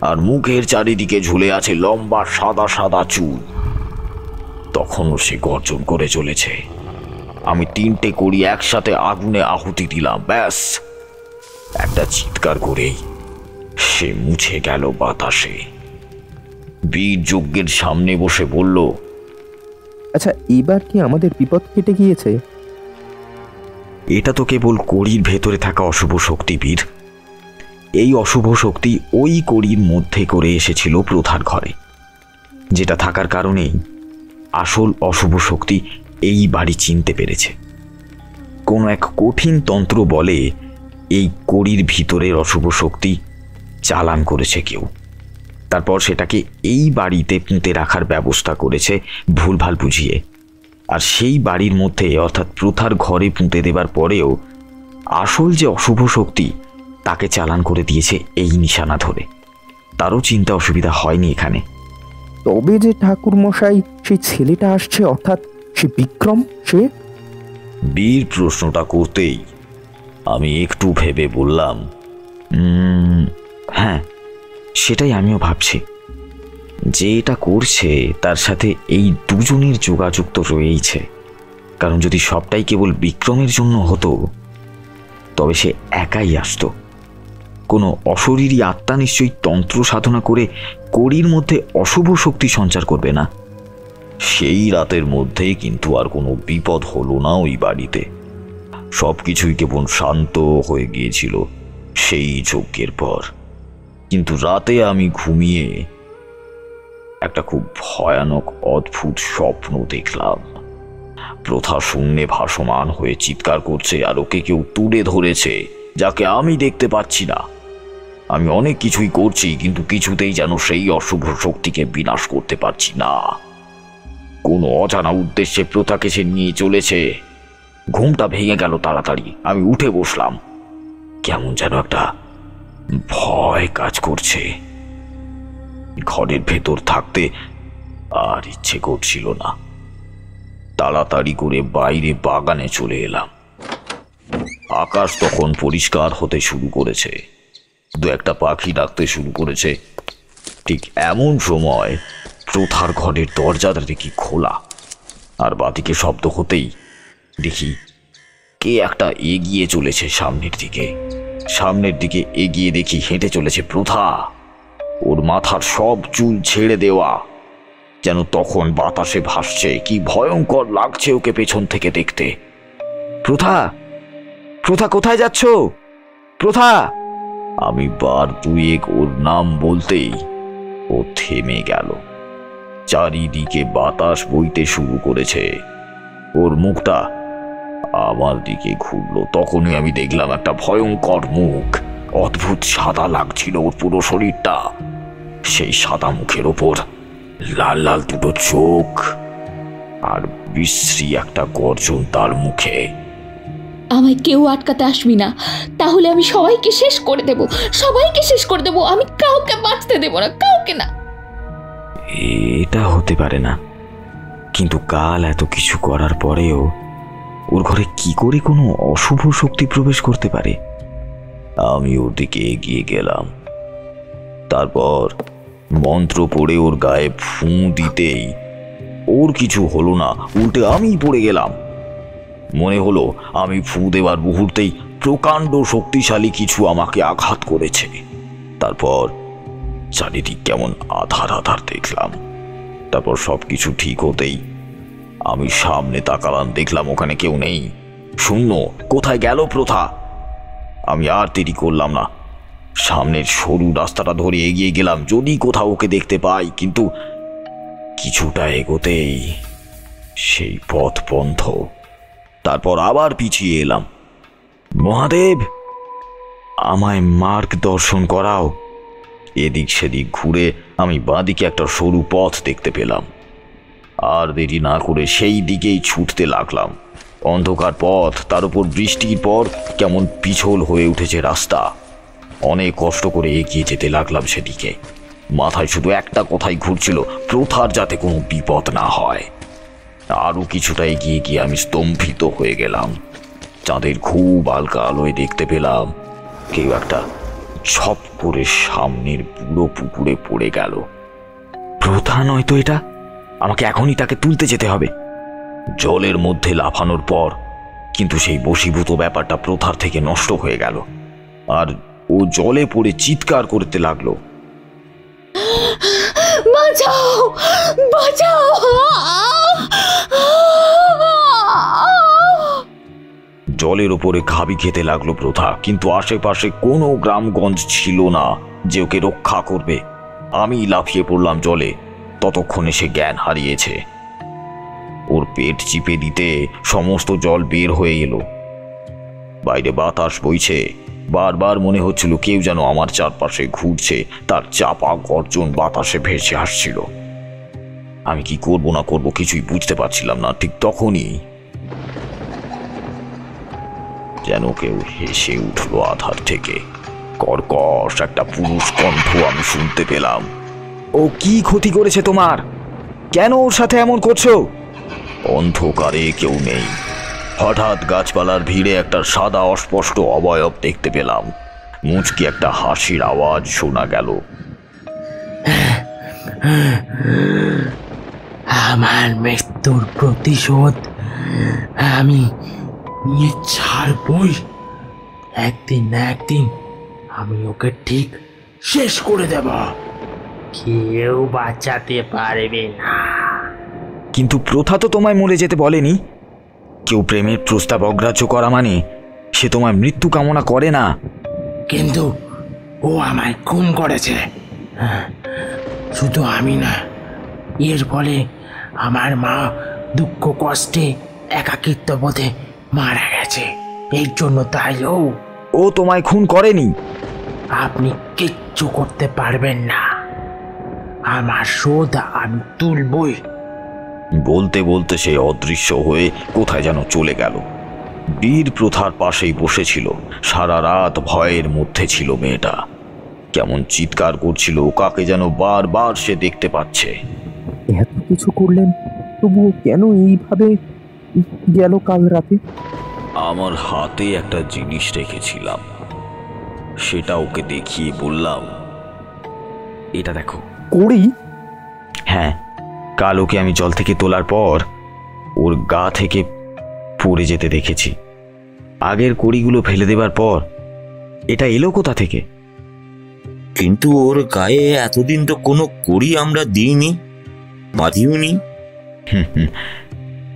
আর মুখের চারিদিকে ঝুলে আছে লম্বা সাদা সাদা চুল। তখনও সে গর্জন করে চলেছে। আমি 3টে কড়ি একসাথে আগুনে আহুতি দিলাম। ব্যাস, একটা চিৎকার করেই সে মুছে গেল বাতাসে। বীর যজ্ঞের সামনে বসে বলল, আচ্ছা, এবার কি আমাদের বিপদ কেটে গিয়েছে? এটা তো কেবল কড়ির ভেতরে থাকা অশুভ শক্তি বীর। এই অশুভ শক্তি ওই কড়ির মধ্যে করে এসেছিল প্রথার ঘরে, যেটা থাকার কারণেই আসল অশুভ শক্তি এই বাড়ি চিনতে পেরেছে। কোন এক কঠিন তন্ত্র বলে এই কড়ির ভিতরের অশুভ শক্তি চালান করেছে কেউ, তারপর সেটাকে এই বাড়িতে পুঁতে রাখার ব্যবস্থা করেছে ভুলভাল বুঝিয়ে। আর সেই বাড়ির মধ্যে অর্থাৎ প্রথার ঘরে পুঁতে দেবার পরেও আসল যে অশুভ শক্তি তাকে চালান করে দিয়েছে এই নিশানা ধরে। তারও চিন্তা অসুবিধা হয়নি এখানে। তবে যে ঠাকুর মশাই সেই ছেলেটা আসছে, অর্থাৎ সে বিক্রম, সে? বীর প্রশ্নটা করতেই আমি একটু ভেবে বললাম, হ্যাঁ, সেটাই আমিও ভাবছি। যে এটা করছে তার সাথে এই দুজনের যোগাযোগ তো রয়েইছে। কারণ যদি সবটাই কেবল বিক্রমের জন্য হতো তবে সে একাই আসতো। কোনো অশরীরী আত্মা নিশ্চয়ই তন্ত্র সাধনা করে কড়ির মধ্যে অশুভ শক্তি সঞ্চার করবে না। সেই রাতের মধ্যে কিন্তু আর কোনো বিপদ হলো না ওই বাড়িতে। সবকিছুই কেবল শান্ত হয়ে গিয়েছিল সেই যজ্ঞের পর। কিন্তু রাতে আমি ঘুমিয়ে একটা খুব ভয়ানক অদ্ভুত স্বপ্ন দেখলাম। প্রথা শূন্যে ভাসমান হয়ে চিৎকার করছে, আর ওকে কেউ তুলে ধরেছে, যাকে আমি দেখতে পাচ্ছি না। আমি অনেক কিছুই করছি, কিন্তু কিছুতেই যেন সেই অশুভ শক্তিকে বিনাশ করতে পারছি না। কোনো অজানা উদ্দেশ্যে প্রথাকে সে নিয়ে চলেছে। ঘুমটা ভেঙে গেল তাড়াতাড়ি। আমি উঠে বসলাম। কেমন যেন একটা ভয় কাজ করছে। ঘরের ভেতর থাকতে আর ইচ্ছে করছিল না। তাড়াতাড়ি করে বাইরে বাগানে চলে এলাম। আকাশ তখন পরিষ্কার হতে শুরু করেছে, দু একটা পাখি ডাকতে শুরু করেছে। ঠিক এমন সময় প্রথার ঘরের দরজাটা দেখি খোলা, আর বাদিকে শব্দ হতেই দেখি কে একটা এগিয়ে চলেছে সামনের দিকে। সামনের দিকে এগিয়ে দেখি হেঁটে চলেছে প্রথা। ওর মাথার সব চুল ছেড়ে দেওয়া, যেন তখন বাতাসে ভাসছে। কি ভয়ঙ্কর লাগছে ওকে পেছন থেকে দেখতে। প্রথা, প্রথা কোথায় যাচ্ছ? প্রথা! আমি বার দুয়েক ওর নাম বলতেই ও থেমে গেল। চারিদিকে বাতাস বইতে শুরু করেছে। ওর মুখটা আমার দিকে ঘুরলো। তখনই আমি দেখলাম একটা ভয়ঙ্কর মুখ। অদ্ভুত সাদা লাগছিল ওর পুরো শরীরটা। সেই সাদা মুখের ওপর লাল লাল দুটো চোখ, আর বিশ্রী একটা গর্জন তার মুখে। আমায় কেউ আটকাতে আসবি না, তাহলে আমি সবাইকে শেষ করে দেব, সবাইকে শেষ করে দেব। আমি কাউকে বাঁচতে দেব না, কাউকে না। এটা হতে পারে না, কিন্তু কাল এত কিছু করার পরেও ওর ঘরে কি করে কোনো অশুভ শক্তি প্রবেশ করতে পারে? আমি ওর দিকে এগিয়ে গেলাম। তারপর মন্ত্র পড়ে ওর গায়ে ফু দিতেই ওর কিছু হলো না, উল্টে আমি পড়ে গেলাম। মনে হলো আমি ফু দেওয়ার মুহূর্তেই প্রকাণ্ড শক্তিশালী কিছু আমাকে আঘাত করেছে। তারপর চারিদিক কেমন আধার আধার দেখলাম। তারপর সবকিছু ঠিক হতেই আমি সামনে তাকালাম, দেখলাম ওখানে কেউ নেই, শূন্য। কোথায় গেল প্রথা? আমি আর দেরি করলাম না, সামনের সরু রাস্তাটা ধরে এগিয়ে গেলাম, যদি কোথাও ওকে দেখতে পাই। কিন্তু কিছুটা এগোতেই সেই পথ বন্ধ। তারপর আবার পিছিয়ে এলাম। মহাদেব, আমায় মার্গদর্শন করাও। এদিক সেদিক ঘুরে আমি বাঁদিকে একটা সরু পথ দেখতে পেলাম। আর দেরি না করে সেই দিকেই ছুটতে লাগলাম। অন্ধকার পথ, তার উপর বৃষ্টির পর কেমন পিছল হয়ে উঠেছে রাস্তা। অনেক কষ্ট করে এগিয়ে যেতে লাগলাম সেদিকে। মাথায় শুধু একটা কথাই ঘুরছিল, প্রথার যাতে কোনো বিপদ না হয়। আরও কিছুটা এগিয়ে গিয়ে আমি স্তম্ভিত হয়ে গেলাম। চাঁদের খুব হালকা আলোয় দেখতে পেলাম কেউ একটা ছপ করে সামনের বুড়ো পুকুরে পড়ে গেল। প্রথা নয় তো এটা? আমাকে এখনই তাকে তুলতে যেতে হবে। জলের মধ্যে লাফানোর পর কিন্তু সেই বশীভূত ব্যাপারটা প্রথার থেকে নষ্ট হয়ে গেল, আর ও জলে পড়ে চিৎকার করতে লাগলো, বাঁচাও, বাঁচাও। জলের ওপরে ঘাবি খেতে লাগলো প্রথা। কিন্তু আশেপাশে কোনো গ্রামগঞ্জ ছিল না যে ওকে রক্ষা করবে। আমি লাফিয়ে পড়লাম জলে। ততক্ষণে সে জ্ঞান হারিয়েছে। ওর পেট চিপে দিতে সমস্ত জল বের হয়ে এলো। বাইরে বাতাস বইছে। বারবার মনে হচ্ছিল কেউ যেন আমার চারপাশে ঘুরছে, তার চাপা গর্জন বাতাসে ভেসে আসছিল। আমি কি করব না করব কিছুই বুঝতে পারছিলাম না। ঠিক তখনই যেন কেউ হেসে উঠল আধার থেকে। কর্কশ একটা পুরুষ কণ্ঠ আমি শুনতে পেলাম। ও কি ক্ষতি করেছে তোমার? কেন ওর সাথে এমন করছো? অন্ধকারে কেউ নেই। হঠাৎ গাছপালার ভিড়ে একটা সাদা অস্পষ্ট অবয়ব দেখতে পেলাম। মুচকি একটা হাসির আওয়াজ শোনা গেল। আমার মৃত্যুর প্রতিশোধ আমি নিয়ে ছাড়বই। একদিন না একদিন আমি ওকে ঠিক শেষ করে দেব। কেউ বাঁচাতে পারবে না। কিন্তু প্রথা তো তোমায় মরে যেতে বলেনি। কেউ প্রেমের প্রস্তাব অগ্রাহ্য করা মানে সে তোমার মৃত্যু কামনা করে না। কিন্তু ও আমায় খুন করেছে। শুধু আমি না, এর ফলে আমার মা দুঃখ কষ্টে একাকিত্ব বোধে মারা গেছে। এই জন্য তাই ও তোমায় খুন করেনি। আপনি কিচ্ছু করতে পারবেন না। আমার শোধ আমি তুলবই। বলতে বলতে সে অদৃশ্য হয়ে কোথায় যেন চলে গেল। বীর প্রথার পাশেই বসেছিল। সারা রাত ভয়ের মধ্যে ছিল মেয়েটা। কেমন চিৎকার করছিল, কাকে যেন বারবার সে দেখতে পাচ্ছে। এত কিছু করলেন তবুও কেন এইভাবে গেল কাল রাতে? আমার হাতে একটা জিনিস রেখেছিলাম, সেটা ওকে দেখিয়ে বললাম, এটা দেখো। কড়ি? হ্যাঁ, কাল ওকে আমি জল থেকে তোলার পর ওর গা থেকে পড়ে যেতে দেখেছি। আগের কড়িগুলো ফেলে দেবার পর এটা এলো কোথা থেকে? কিন্তু ওর গায়ে এতদিন তো কোনো কড়ি আমরা দিইনি, বাঁধিওনি।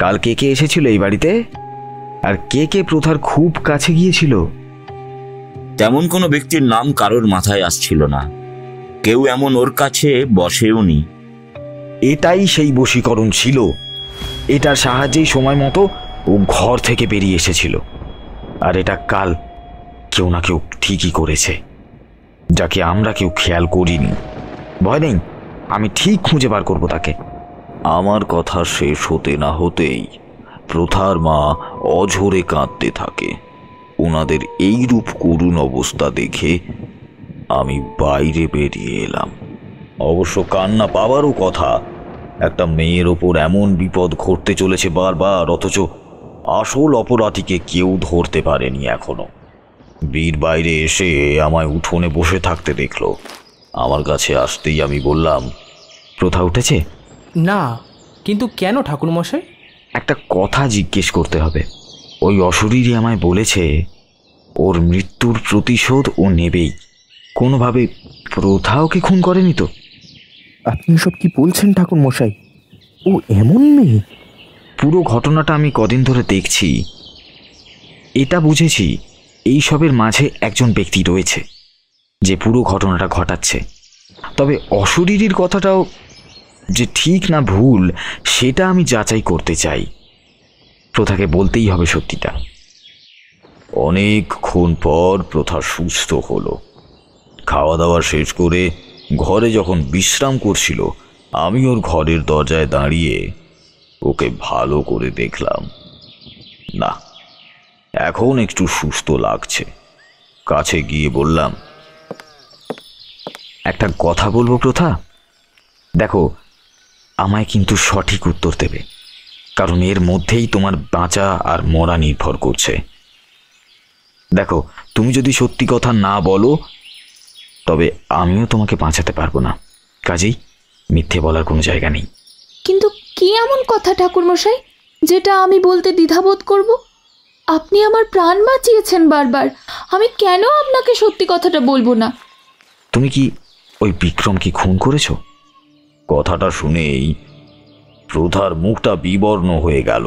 কাল কে কে এসেছিল এই বাড়িতে, আর কে কে প্রথার খুব কাছে গিয়েছিল? তেমন কোনো ব্যক্তির নাম কারোর মাথায় আসছিল না, কেউ এমন ওর কাছে বসেওনি। এটাই সেই বশীকরণ ছিল। এটার সাহায্যেই সময় মতো ও ঘর থেকে বেরিয়ে এসেছিল। আর এটা কাল কেউ না কেউ ঠিকই করেছে, যাকে আমরা কেউ খেয়াল করিনি। ভয় নেই, আমি ঠিক খুঁজে বার করবো তাকে। আমার কথা শেষ হতে না হতেই প্রথার মা অঝরে কাঁদতে থাকে। ওনাদের এইরূপ করুণ অবস্থা দেখে আমি বাইরে বেরিয়ে এলাম। অবশ্য কান্না পাওয়ারও কথা, একটা মেয়ের ওপর এমন বিপদ ঘটতে চলেছে বারবার, অথচ আসল অপরাধীকে কেউ ধরতে পারেনি এখনো। বীর বাইরে এসে আমায় উঠোনে বসে থাকতে দেখলো। আমার কাছে আসতেই আমি বললাম, প্রথা উঠেছে? না, কিন্তু কেন ঠাকুরমশাই? একটা কথা জিজ্ঞেস করতে হবে। ওই অশরীরী আমায় বলেছে ওর মৃত্যুর প্রতিশোধ ও নেবেই। কোনোভাবে প্রথা ওকে খুন করেনি তো? আপনি এসব কি বলছেন ঠাকুরমশাই? ও এমন মেয়ে? পুরো ঘটনাটা আমি কদিন ধরে দেখছি, এটা বুঝেছি এই সবের মাঝে একজন ব্যক্তি রয়েছে যে পুরো ঘটনাটা ঘটাচ্ছে। তবে অশরীরীর কথাটাও যে ঠিক না ভুল সেটা আমি যাচাই করতে চাই। প্রথাকে বলতেই হবে সত্যিটা। অনেকক্ষণ পর প্রথা সুস্থ হলো। খাওয়া দাওয়া শেষ করে ঘরে যখন বিশ্রাম করছিল, আমি ওর ঘরের দরজায় দাঁড়িয়ে ওকে ভালো করে দেখলাম। না, এখন একটু সুস্থ লাগছে। কাছে গিয়ে বললাম, একটা কথা বলবো প্রথা? দেখো, আমায় কিন্তু সঠিক উত্তর দেবে, কারণ এর মধ্যেই তোমার বাঁচা আর মরা নির্ভর করছে। দেখো, তুমি যদি সত্যি কথা না বলো তবে আমিও তোমাকে বাঁচাতে পারবো না, কাজেই মিথ্যে বলার কোনো জায়গা নেই। কিন্তু কি এমন কথা ঠাকুরমশাই যেটা আমি বলতে দ্বিধাবোধ করব? আপনি আমার প্রাণ বাঁচিয়েছেন বারবার, আমি কেন আপনাকে সত্যি কথাটা বলবো না? তুমি কি ওই বিক্রমকে খুন করেছো? কথাটা শুনেই প্রথার মুখটা বিবর্ণ হয়ে গেল।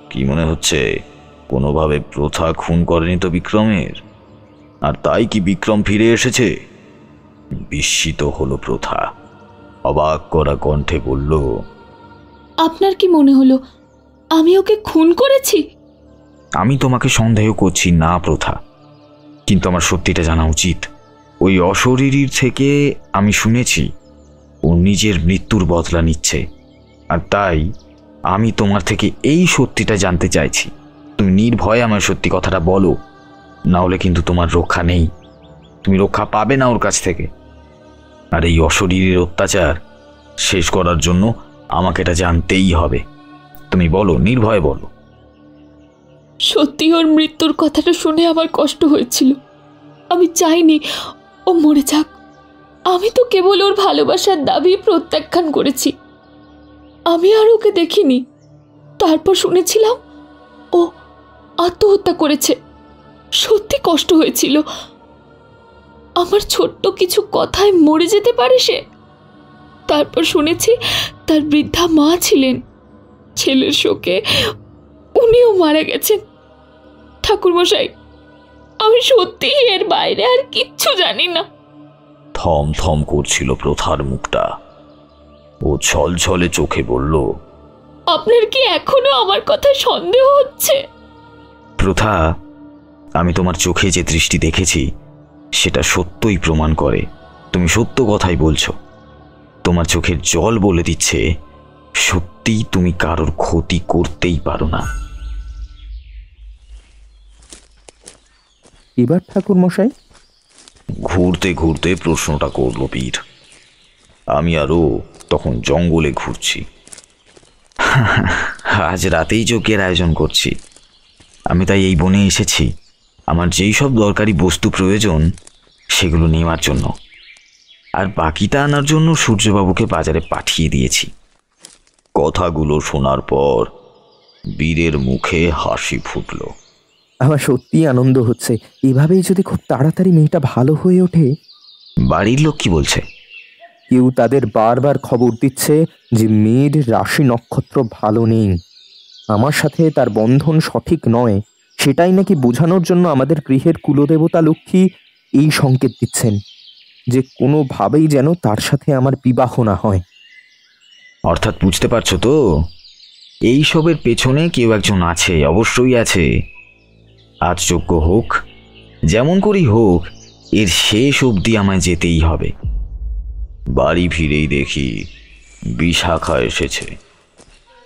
কি মনে হচ্ছে কোনোভাবে প্রথা খুন করেনি তো বিক্রমের? আর তাই কি বিক্রম ফিরে এসেছে? বিস্মিত হলো প্রথা, অবাক করা কণ্ঠে বলল, আপনার কি মনে হলো আমি ওকে খুন করেছি? আমি তোমাকে সন্দেহ করছি না প্রথা, কিন্তু আমার সত্যিটা জানা উচিত। ওই অশরীরীর থেকে আমি শুনেছি ও নিজের মৃত্যুর বদলা নিচ্ছে, আর তাই আমি তোমার থেকে এই সত্যিটা জানতে চাইছি। তুমি নির্ভয়ে আমার সত্যি কথাটা বলো, না হলে কিন্তু তোমার রক্ষা নেই। তুমি রক্ষা পাবে না ওর কাছ থেকে। আর এই অশরীরীর অত্যাচার শেষ করার জন্য আমাকে এটা জানতেই হবে। তুমি বলো, নির্ভয়ে বলো। সত্যি ওর মৃত্যুর কথাটা শুনে আমার কষ্ট হয়েছিল। আমি চাইনি ও মরে যাক। আমি তো কেবল ওর ভালোবাসার দাবি প্রত্যাখ্যান করেছি। আমি আর ওকে দেখিনি। তারপর শুনেছিলাম ও আত্মহত্যা করেছে। সত্যি কষ্ট হয়েছিল। আমার ছোট্ট কিছু কথায় মরে যেতে পারে সে। তারপর শুনেছি তার বৃদ্ধা মা ছিলেন, ছেলের শোকে উনিও মারা গেছেন। ঠাকুরমশাই, আমি সত্যি এর বাইরে আর কিচ্ছু জানি না। থম থম করছিল প্রথার মুখটা। ও ছলছলে চোখে বলল, আপনার কি এখনো আমার কথায় সন্দেহ হচ্ছে? প্রথা, আমি তোমার চোখে যে দৃষ্টি দেখেছি সেটা সত্যই প্রমাণ করে তুমি সত্য কথাই বলছো। তোমার চোখের জল বলে দিচ্ছে সত্যিই তুমি কারোর ক্ষতি করতেই পারো না। এবার ঠাকুর মশাই? ঘুরতে ঘুরতে প্রশ্নটা করল বীর। আমি আরও তখন জঙ্গলে ঘুরছি। আজ রাতেই যজ্ঞের আয়োজন করছি। আমি তাই এই বনে এসেছি আমার যেই সব দরকারি বস্তু প্রয়োজন সেগুলো নেওয়ার জন্য, আর বাকিটা আনার জন্য সূর্যবাবুকে বাজারে পাঠিয়ে দিয়েছি। কথাগুলো শোনার পর বীরের মুখে হাসি ফুটল। আমার সত্যি আনন্দ হচ্ছে, এভাবেই যদি খুব তাড়াতাড়ি মেয়েটা ভালো হয়ে ওঠে। বাড়ির লোক কি বলছে? কেউ তাদের বারবার খবর দিচ্ছে যে মেয়ের রাশি নক্ষত্র ভালো নেই, আমার সাথে তার বন্ধন সঠিক নয়, সেটাই নাকি বোঝানোর জন্য আমাদের গৃহের কুলদেবতা লক্ষ্মী এই সংকেত দিচ্ছেন যে কোনোভাবেই যেন তার সাথে আমার বিবাহ না হয়। অর্থাৎ বুঝতে পারছো তো, এই সবের পেছনে কেউ একজন আছে, অবশ্যই আছে। আজ যজ্ঞ হোক, যেমন করেই হোক, এর শেষ অবধি আমায় যেতেই হবে। বাড়ি ফিরেই দেখি বিশাখা এসেছে।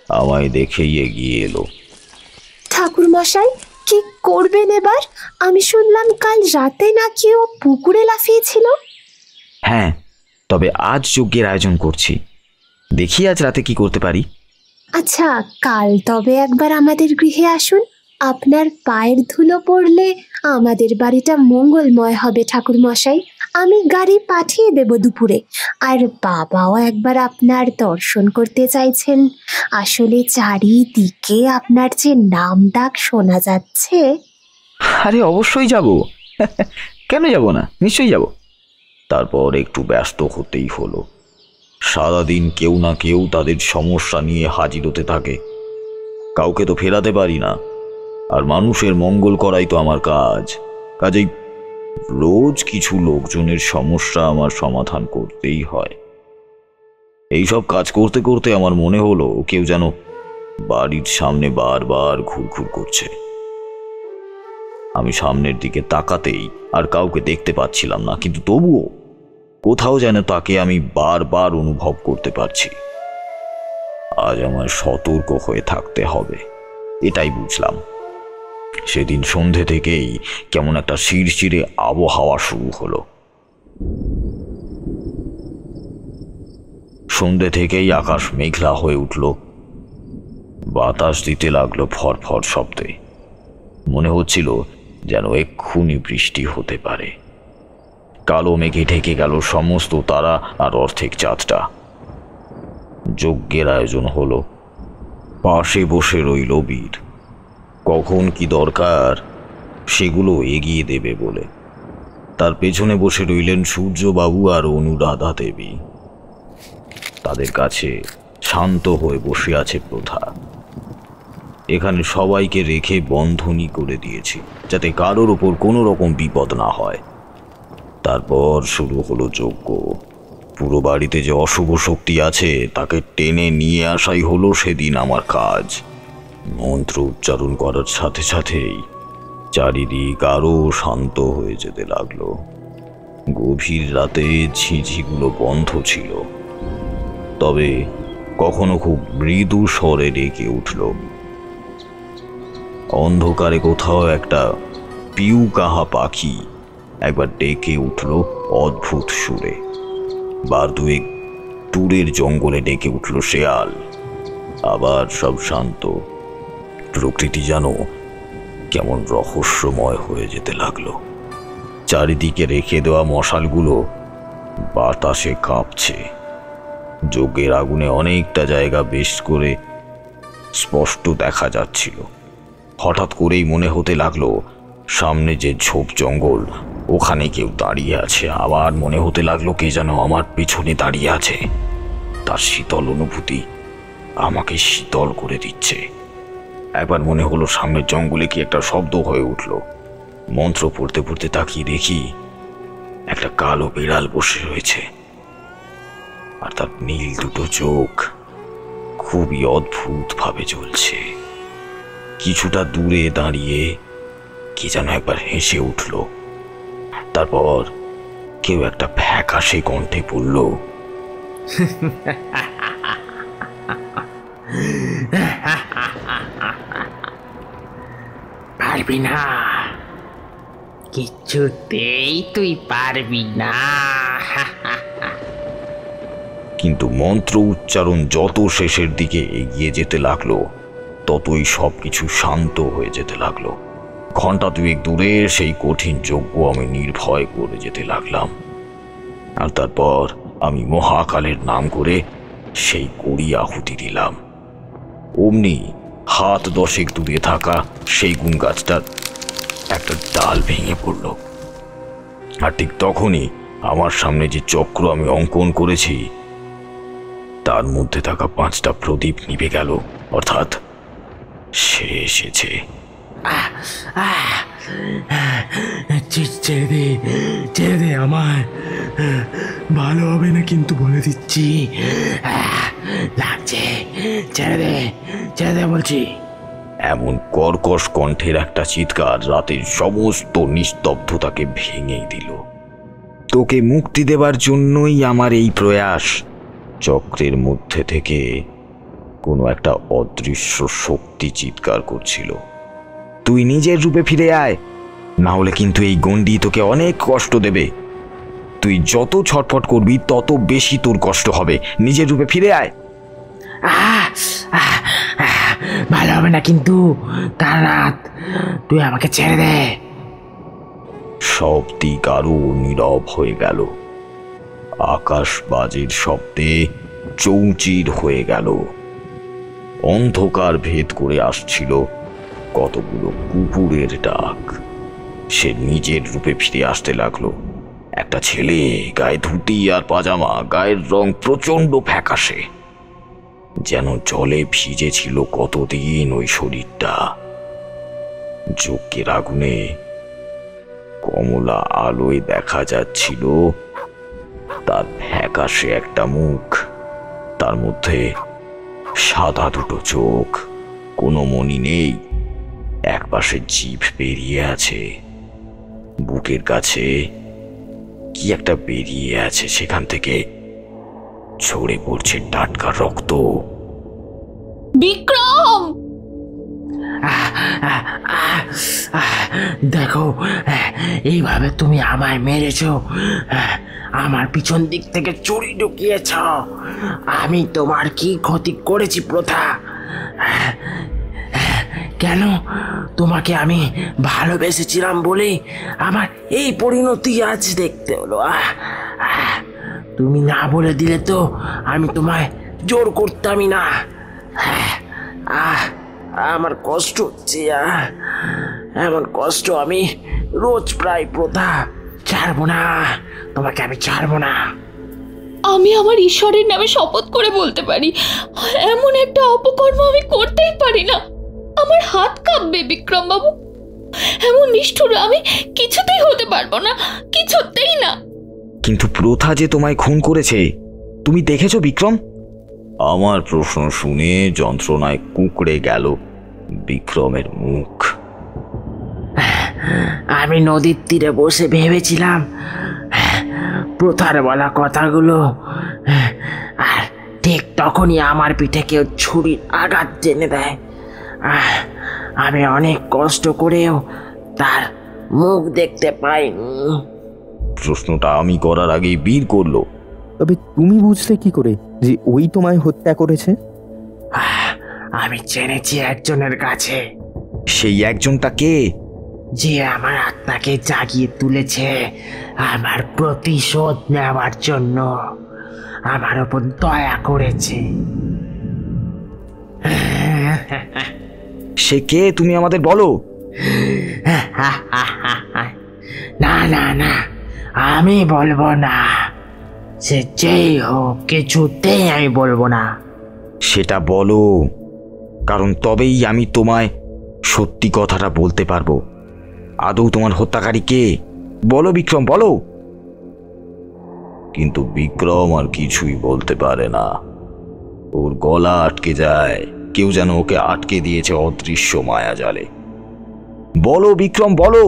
আমায় দেখেই এগিয়ে এলো। ঠাকুর মশাই, কি করবেন এবার? আমি শুনলাম কাল রাতে নাকি ও পুকুরে লাফিয়েছিল। হ্যাঁ, তবে আজ যজ্ঞের আয়োজন করছি, দেখি আজ রাতে কি করতে পারি। আচ্ছা, কাল তবে একবার আমাদের গৃহে আসুন। আপনার পায়ের ধুলো পড়লে আমাদের বাড়িটা মঙ্গলময় হবে ঠাকুর মশাই। আমি গাড়ি পাঠিয়ে দেব দুপুরে। আর বাবাও একবার আপনার দর্শন করতে চাইছেন। আসলে চারিদিকে আপনার যে নাম ডাক শোনা যাচ্ছে। আরে অবশ্যই যাব, কেন যাব না, নিশ্চয়ই যাব। তারপর একটু ব্যস্ত হতেই হলো। সারাদিন কেউ না কেউ তাদের সমস্যা নিয়ে হাজির হতে থাকে। কাউকে তো ফেরাতে পারি না, আর মানুষের মঙ্গল করাই তো আমার কাজ। কাজেই রোজ কিছু লোকজনের সমস্যা আমার সমাধান করতেই হয়। এইসব কাজ করতে করতে আমার মনে হলো কেউ যেন বাড়ির সামনে বারবার ঘুরঘুর করছে। আমি সামনের দিকে তাকাতেই আর কাউকে দেখতে পাচ্ছিলাম না, কিন্তু তবুও কোথাও যেন তাকে আমি বারবার অনুভব করতে পারছি। আজ আমার সতর্ক হয়ে থাকতে হবে, এটাই বুঝলাম। সেদিন সন্ধে থেকেই কেমন একটা শিরশিরে আবহাওয়া শুরু হলো। সন্ধে থেকেই আকাশ মেঘলা হয়ে উঠল, বাতাস দিতে লাগলো ফরফর শব্দে। মনে হচ্ছিল যেন এক্ষুনি বৃষ্টি হতে পারে। কালো মেঘে ঢেকে গেল সমস্ত তারা আর অর্ধেক চাঁদটা। যজ্ঞের আয়োজন হলো। পাশে বসে রইল বীর, কখন কি দরকার সেগুলো এগিয়ে দেবে বলে। তার পেছনে বসে রইলেন সূর্যবাবু আর অনুরাধা দেবী। তাদের কাছে শান্ত হয়ে বসে আছে প্রথা। এখানে সবাইকে রেখে বন্ধনী করে দিয়েছি, যাতে কারোর ওপর কোনো রকম বিপদ না হয়। তারপর শুরু হলো যজ্ঞ। পুরো বাড়িতে যে অশুভ শক্তি আছে তাকে টেনে নিয়ে আসাই হলো সেদিন আমার কাজ। মন্ত্র উচ্চারণ করার সাথে সাথেই চারিদিক আরো শান্ত হয়ে যেতে লাগলো। গভীর রাতে ঝিঝিগুলো বন্ধ ছিল, তবে কখনো খুব মৃদু স্বরে ডেকে উঠল। অন্ধকারে কোথাও একটা পিউ কাহা পাখি একবার ডেকে উঠল অদ্ভুত সুরে। বার দুয়েক দূরের জঙ্গলে ডেকে উঠল শেয়াল। আবার সব শান্ত। প্রকৃতি যেন কেমন রহস্যময় হয়ে যেতে লাগলো। চারিদিকে রেখে দেওয়া মশালগুলো বাতাসে কাঁপছে। যজ্ঞের আগুনে অনেকটা জায়গা বেশ করে স্পষ্ট দেখা যাচ্ছিল। হঠাৎ করেই মনে হতে লাগলো সামনে যে ঝোপ জঙ্গল, ওখানে কেউ দাঁড়িয়ে আছে। আবার মনে হতে লাগলো কে যেন আমার পিছনে দাঁড়িয়ে আছে। তার শীতল অনুভূতি আমাকে শীতল করে দিচ্ছে। একবার মনে হলো সামনের জঙ্গলে কি একটা শব্দ হয়ে উঠল। মন্ত্র পড়তে পড়তে তাকিয়ে দেখি একটা কালো বিড়াল বসে রয়েছে, আর তার নীল দুটো চোখ খুবই অদ্ভুত ভাবে জ্বলছে। কিছুটা দূরে দাঁড়িয়ে কি যেন একবার হেসে উঠল। তারপর কেউ একটা ফ্যাকাশে কণ্ঠে বলল, পারবি না, কিছুতেই তুই পারবি না। কিন্তু মন্ত্র উচ্চারণ যত শেষের দিকে এগিয়ে যেতে লাগলো ততই সবকিছু শান্ত হয়ে যেতে লাগলো। ঘন্টা দুয়েক দূরে সেই কঠিন যজ্ঞ আমি নির্ভয় করে যেতে লাগলাম। আর তারপর আমি মহাকালের নাম করে সেই কড়ি আহুতি দিলাম। অমনি হাত 10 দূরে থাকা সেই গুণ গাছটার একটা ডাল ভেঙে পড়ল। আর ঠিক তখনই আমার সামনে যে চক্র আমি অঙ্কন করেছি তার মধ্যে থাকা 5টা প্রদীপ নিভে গেল, অর্থাৎ সে এসেছে। ছেড়ে দে আমায়, ভালো হবে না কিন্তু বলে দিচ্ছি। লাগছে, ছেড়ে দে বলছি। এমন কর্কশ কণ্ঠের একটা চিৎকার রাতের সমস্ত নিস্তব্ধতাকে ভেঙেই দিল। তোকে মুক্তি দেবার জন্যই আমার এই প্রয়াস। চক্রের মধ্যে থেকে কোনো একটা অদৃশ্য শক্তি চিৎকার করছিল, তুই নিজের রূপে ফিরে আয়, না হলে কিন্তু এই গণ্ডি তোকে অনেক কষ্ট দেবে। তুই যত ছটফট করবি তত বেশি তোর কষ্ট হবে। নিজের রূপে ফিরে আয়। ভালো হবে না কিন্তু তারানাথ, তুই আমাকে ছেড়ে দে। সব দিক আরো নীরব হয়ে গেল। আকাশ বাজির শব্দে চৌচির হয়ে গেল। অন্ধকার ভেদ করে আসছিল কতগুলো কুকুরের ডাক। সে নিজের রূপে ফিরে আসতে লাগলো। একটা ছেলে, গায়ে ধুতি আর পাজামা, গায়ের রং প্রচন্ড ফ্যাকাশে, যেন জলে ভিজে ছিল কতদিন ওই শরীরটা। যজ্ঞের আগুনে কমলা আলোয় দেখা যাচ্ছিল তার ফ্যাকাশে একটা মুখ, তার মধ্যে সাদা দুটো চোখ, কোনো মনি নেই, একপাশে জিভ বেরিয়ে আছে, বুকের কাছে কি একটা বেরিয়ে আছে, সেখান থেকে ঝরে পড়ছে টাটকা রক্ত। বিক্রম! দেখো, এইভাবে তুমি আমায় মেরেছো, আমার পিছন দিক থেকে ছুরি ঢুকিয়েছ। আমি তোমার কি ক্ষতি করেছি প্রথা? কেন? তোমাকে আমি ভালোবেসেছিলাম বলে আমার এই পরিণতি আজ দেখতে হলো। তুমি না বলে দিলে তো আমি তোমায় জোর করতামই না। আমার কষ্ট হচ্ছে, এমন কষ্ট আমি রোজ প্রায় প্রথা। ছাড়বো না তোমাকে, আমি ছাড়বো না। আমি আমার ঈশ্বরের নামে শপথ করে বলতে পারি, এমন একটা অপকর্ম আমি করতেই পারি না। আমার হাত কাঁপবে বিক্রম বাবু। এমন নিষ্ঠুর আমি কিছুতেই হতে পারবো না, কিছুতেই না। কিন্তু প্রথা যে তোমায় খুন করেছে, তুমি দেখেছো বিক্রম? আমার প্রশ্ন শুনে যন্ত্রণায় কুঁকড়ে গেল বিক্রমের মুখ। আমি নদীর তীরে বসে ভেবেছিলাম প্রথার বলা কথাগুলো, আর ঠিক তখনই আমার পিঠে কেউ ছুরির আঘাত জেনে দেয়। আমি অনেক কষ্ট করেও তার মুখ দেখতে পাইনি। প্রশ্নটা আমি করার আগেই বীর করলো, তবে তুমি বুঝলে কি করে যে ওই তোমায় হত্যা করেছে? আমি জেনেছি একজনের কাছে। সেই একজনটা কে? যে আমার আত্মাকে জাগিয়ে তুলেছে আমার প্রতিশোধ নেওয়ার জন্য, আমার উপর দয়া করেছে। সে কে তুমি আমাদের বলো। না না না, আমি বলবো না। সে যেই হোক, কিছুতেই আমি বলবো না। সেটা বলো, কারণ তবেই আমি তোমায় সত্যি কথাটা বলতে পারবো। আদৌ তোমার হত্যাকারী কে? বলো বিক্রম, বলো। কিন্তু বিক্রম আর কিছুই বলতে পারে না। ওর গলা আটকে যায়, কেউ যেন ওকে আটকে দিয়েছে অদৃশ্য মায়া জালে। বলো বিক্রম, বলো।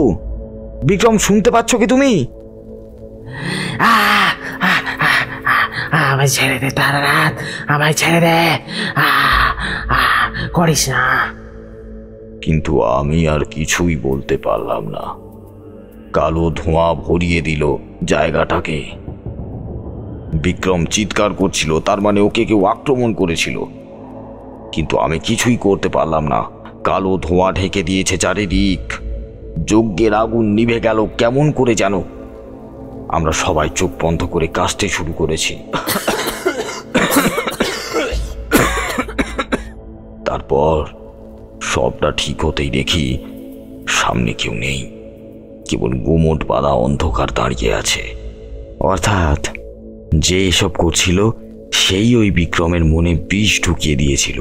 বিক্রম, শুনতে পাচ্ছ কি তুমি? আমায় ছেড়ে দে তারানাথ, আমায় ছেড়ে দে, করিস না। কিন্তু আমি আর কিছুই বলতে পারলাম না। কালো ধোঁয়া ভরিয়ে দিল জায়গাটাকে। বিক্রম চিৎকার করছিল, তার মানে ওকে কেউ আক্রমণ করেছিল, কিন্তু আমি কিছুই করতে পারলাম না। কালো ধোঁয়া ঢেকে দিয়েছে চারিদিক। যজ্ঞের আগুন নিভে গেল কেমন করে যেন। আমরা সবাই চোখ বন্ধ করে কাশতে শুরু করেছি। তারপর সবটা ঠিক হতেই দেখি সামনে কেউ নেই, কেবল গুমট বাঁধা অন্ধকার দাঁড়িয়ে আছে। অর্থাৎ যে এসব করছিল সেই ওই বিক্রমের মনে বিষ ঢুকিয়ে দিয়েছিল।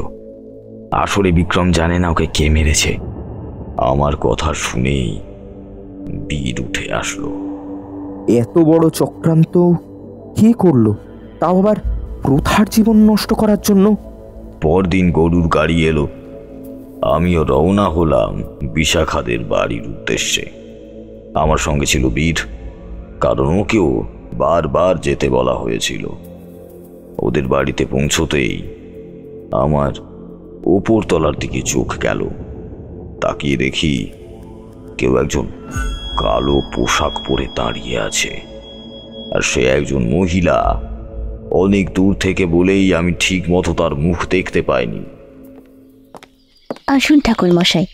আসলে বিক্রম জানে না ওকে কে মেরেছে। আমার কথা শুনেই বীর উঠে আসলো। এত বড় চক্রান্ত কে করলো, তাও আবার প্রথার জীবন নষ্ট করার জন্য? পরদিন গরুর গাড়ি এলো, আমিও রওনা হলাম বিশাখাদের বাড়ির উদ্দেশ্যে। আমার সঙ্গে ছিল বীর, কারণ ওকেও বারবার যেতে বলা হয়েছিল। ওদের বাড়িতে পৌঁছতেই আমার উপরতলার দিকে চোখ গেল। তাকিয়ে দেখি কেউ একজন কালো পোশাক পরে দাঁড়িয়ে আছে, আর সে একজন মহিলা। অনেক দূর থেকে বলেই আমি ঠিক মতো তার মুখ দেখতে পাইনি। আসুন ঠাকুর মশাই।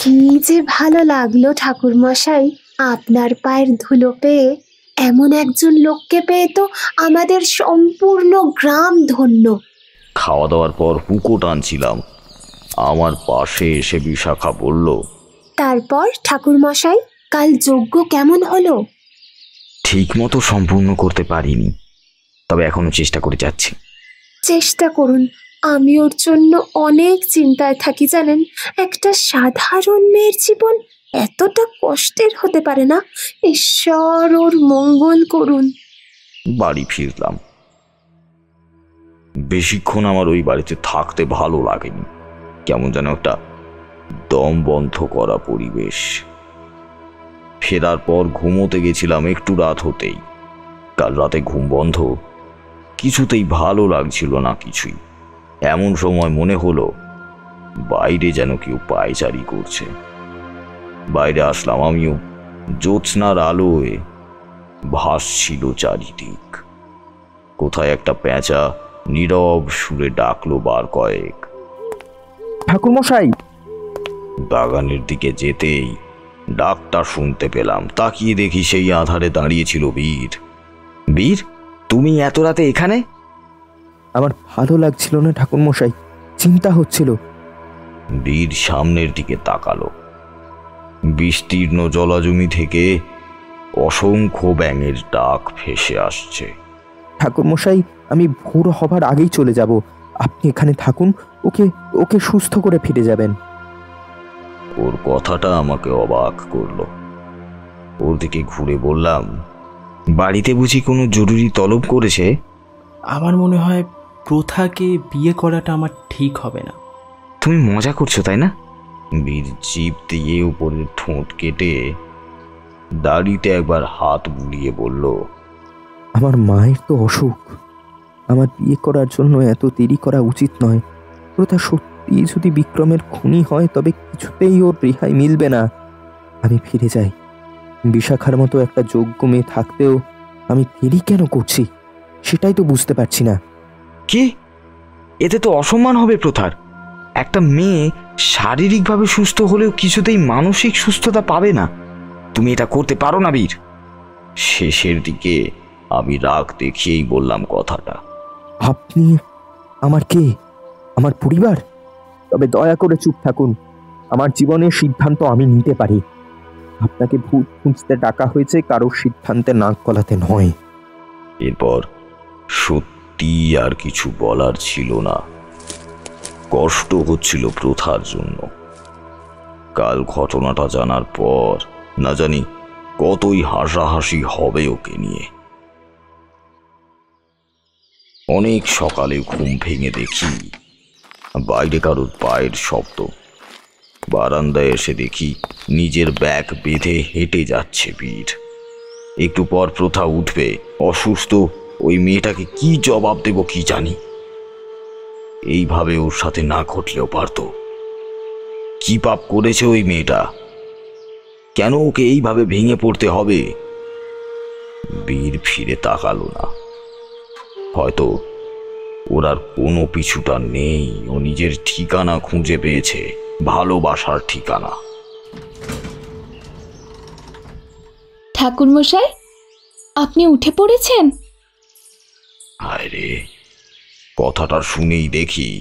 কি যে ভালো লাগলো ঠাকুর মশাই, আপনার পায়ের ধুলো পেয়ে। এমন একজন লোককে পেয়ে তো আমাদের সম্পূর্ণ গ্রাম ধন্য। খাওয়া দাওয়ার পর হুঁকো টানছিলাম, আমার পাশে এসে বিশাখা বলল, তারপর ঠাকুর মশাই কাল যজ্ঞ কেমন হলো? ঠিক মতো সম্পূর্ণ করতে পারিনি, তবে এখনো চেষ্টা করে যাচ্ছি। চেষ্টা করুন। আমি ওর জন্য অনেক চিন্তায় থাকি জানেন। একটা সাধারণ মেয়ের জীবন এতটা কষ্টের হতে পারে না। ঈশ্বর ওর মঙ্গল করুন। বাড়ি ফিরলাম। বেশিক্ষণ আমার ওই বাড়িতে থাকতে ভালো লাগেনি। কেমন যেন একটা দম বন্ধ করা পরিবেশ। ফেরার পর ঘুমোতে গেছিলাম একটু রাত হতেই। কাল রাতে ঘুম বন্ধ, কিছুতেই ভালো লাগছিল না কিছুই। এমন সময় মনে হলো বাইরে যেন কেউ পায়চারি করছে। বাইরে আসলাম আমিও। জ্যোৎস্নার আলোয় ভাসছিল চারিদিক। কোথায় একটা পেঁচা নীরব সুরে ডাকলো বার কয়েক। ঠাকুর মশাই! বাগানের দিকে যেতেই ডাকটা শুনতে পেলাম। তাকিয়ে দেখি সেই আধারে দাঁড়িয়েছিল বীর। বীর, তুমি এত রাতে এখানে? আমার ভালো লাগছিল না ঠাকুর মশাই, চিন্তা হচ্ছিল। বীর সামনের দিকে তাকালো। বিস্তীর্ণ জলাজমি থেকে অসংখ্য ব্যাঙের ডাক ভেসে আসছে। ঠাকুর মশাই, আমি ভোর হবার আগেই চলে যাব। আপনি এখানে থাকুন, ওকে ওকে সুস্থ করে ফিরে যাবেন। ওর কথাটা আমাকে অবাক করলো। ওর দিকে ঘুরে বললাম, বাড়িতে বুঝি কোনো জরুরি তলব করেছে? আমার মনে হয় প্রথাকে বিয়ে করাটা আমার ঠিক হবে না। তুমি মজা করছো তাই না? বীর জিভ দিয়ে উপরের ঠোঁট কেটে দাড়িতে একবার হাত বুলিয়ে বলল, আমার মায়ের তো অসুখ। আমার বিয়ে করার জন্য এত দেরি করা উচিত নয়। প্রথা সত্যি যদি বিক্রমের খুনি হয় তবে কিছুতেই ওর রেহাই মিলবে না। আমি ফিরে যাই। বিশাখার মতো একটা যোগ্য মেয়ে থাকতেও আমি দেরি কেন করছি সেটাই তো বুঝতে পারছি না। কি? এতে তো অসম্মান হবে প্রথার। একটা মেয়ে শারীরিকভাবে সুস্থ হলেও কিছুতেই মানসিক সুস্থতা পাবে না। তুমি এটা করতে পারো না বীর। শেষের দিকে আমি রাগ দেখিয়েই বললাম কথাটা। আপনি আমার কে? আমার পরিবার? তবে দয়া করে চুপ থাকুন। আমার জীবনের সিদ্ধান্ত আমি নিতে পারি। আপনাকে ভূত খুঁজতে ডাকা হয়েছে, কারোর সিদ্ধান্তে নাক গলাতে নয়। এরপর সত্যি আর কিছু বলার ছিল না। কষ্ট হচ্ছিল প্রথার জন্য। কাল ঘটনাটা জানার পর না জানি কতই হাসাহাসি হবে ওকে নিয়ে। অনেক সকালে ঘুম ভেঙে দেখি বাইরে কারোর পায়ের শব্দ। বারান্দায় এসে দেখি নিজের ব্যাগ বেঁধে হেঁটে যাচ্ছে বীর। একটু পর প্রথা উঠবে। অসুস্থ ওই মেয়েটাকে কি জবাব দেব কি জানি। এইভাবে ওর সাথে না ঘটলেও পারত। কি পাপ করেছে ওই মেয়েটা? কেন ওকে এইভাবে ভেঙে পড়তে হবে? বীর ফিরে তাকালো না। হয়তো ওর আর কোনো পিছুটা নেই। ও নিজের ঠিকানা খুঁজে পেয়েছে, ভালোবাসার ঠিকানা। ঠাকুরমশাই, আপনি উঠে পড়েছেন? হায় রে, কথাটা শুনেই দেখি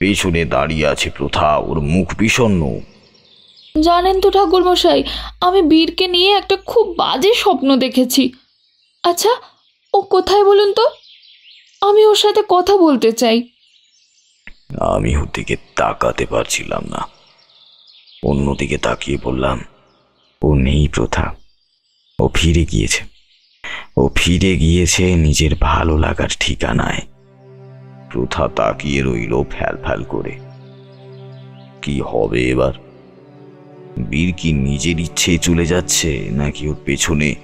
পেছনে দাঁড়িয়ে আছে প্রথা। ওর মুখ বিষণ্ণ। জানেন তো ঠাকুরমশাই, আমি বীরকে নিয়ে একটা খুব বাজে স্বপ্ন দেখেছি। আচ্ছা, ও কোথায় বলুন তো? আমি ওর সাথে কথা বলতে চাই। আমি ওর দিকে তাকাতে পারছিলাম না। অন্যদিকে তাকিয়ে বললাম, ও নেই প্রথা। ও ফিরে গিয়েছে। ও ফিরে গিয়েছে নিজের ভালো লাগার ঠিকানায়। প্রথা তাকিয়ে রইল ফ্যাল ফ্যাল করে। কি হবে এবার? বীর কি নিজের ইচ্ছে চলে যাচ্ছে, নাকি ওর পেছনে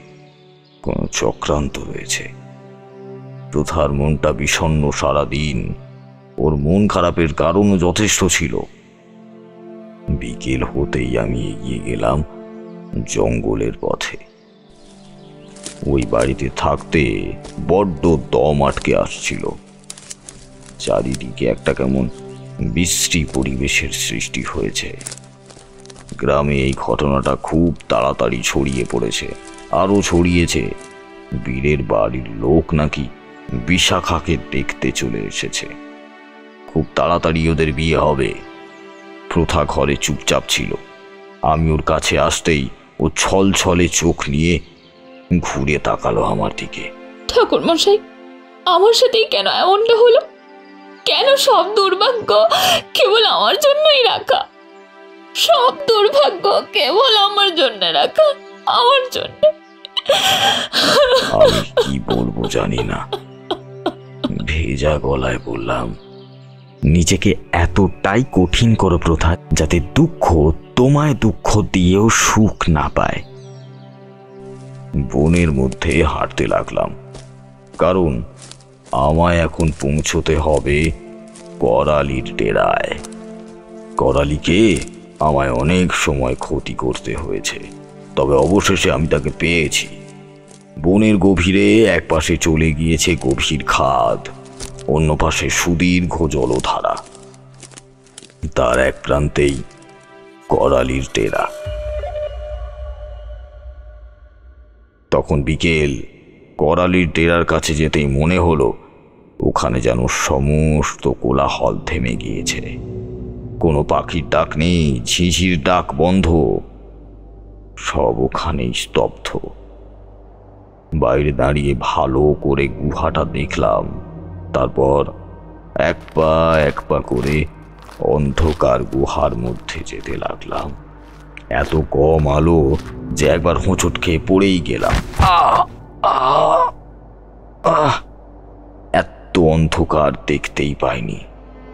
কোনো চক্রান্ত রয়েছে? প্রথার মনটা বিষণ্ণ সারাদিন। ওর মন খারাপের কারণও যথেষ্ট ছিল। বিকেল হতেই আমি এগিয়ে গেলাম জঙ্গলের পথে। ওই বাড়িতে থাকতে বড্ড দম আটকে আসছিল। চারিদিকে একটা কেমন বিশ্রী পরিবেশের সৃষ্টি হয়েছে। গ্রামে এই ঘটনাটা খুব তাড়াতাড়ি ছড়িয়ে পড়েছে। আরও ছড়িয়েছে, বীরের বাড়ির লোক নাকি বিশাখাকে দেখতে চলে এসেছে। খুব তাড়াতাড়ি ওদের বিয়ে হবে। প্রথা ঘরে চুপচাপ ছিল। আমি ওর কাছে আসতেই ও ছল ছলে চোখ নিয়ে ঘুরে তাকালো আমার দিকে। ঠাকুরমশাই, আমার সাথেই কেন এমনটা হলো? কেন সব দুর্ভাগ্য কেবল আমার জন্যই রাখা? সব দুর্ভাগ্য কেবল আমার জন্য রাখা, আমার জন্য। আমি কি বলবো জানি না। ভেজা গলায় বললাম, নিজেকে এতটাই কঠিন করো প্রথা, যাতে দুঃখ তোমায় দুঃখ দিয়েও সুখ না পায়। বনের মধ্যে হাঁটতে লাগলাম, কারণ আমায় এখন পৌঁছতে হবে করালির ডেরায়। করালিকে আমায় অনেক সময় ক্ষতি করতে হয়েছে, তবে অবশেষে আমি তাকে পেয়েছি। বনের গভীরে এক পাশে চলে গিয়েছে গভীর খাদ, অন্য পাশে সুদীর্ঘ জলধারা। তার এক প্রান্তেই করালির ডেরা। তখন বিকেল। করালির ডেরার কাছে যেতেই মনে হলো ওখানে যেন সমস্ত কোলাহল থেমে গিয়েছে। কোনো পাখির ডাক নেই, ঝিঝির ডাক বন্ধ। সব ওখানেই স্তব্ধ। বাইরে দাঁড়িয়ে ভালো করে গুহাটা দেখলাম, তারপর এক পা করে অন্ধকার গুহার মধ্যে যেতে লাগলাম। এত কম আলো যে একবার হোঁচট খেয়ে পড়েই গেলাম। এত অন্ধকার দেখতেই পাইনি,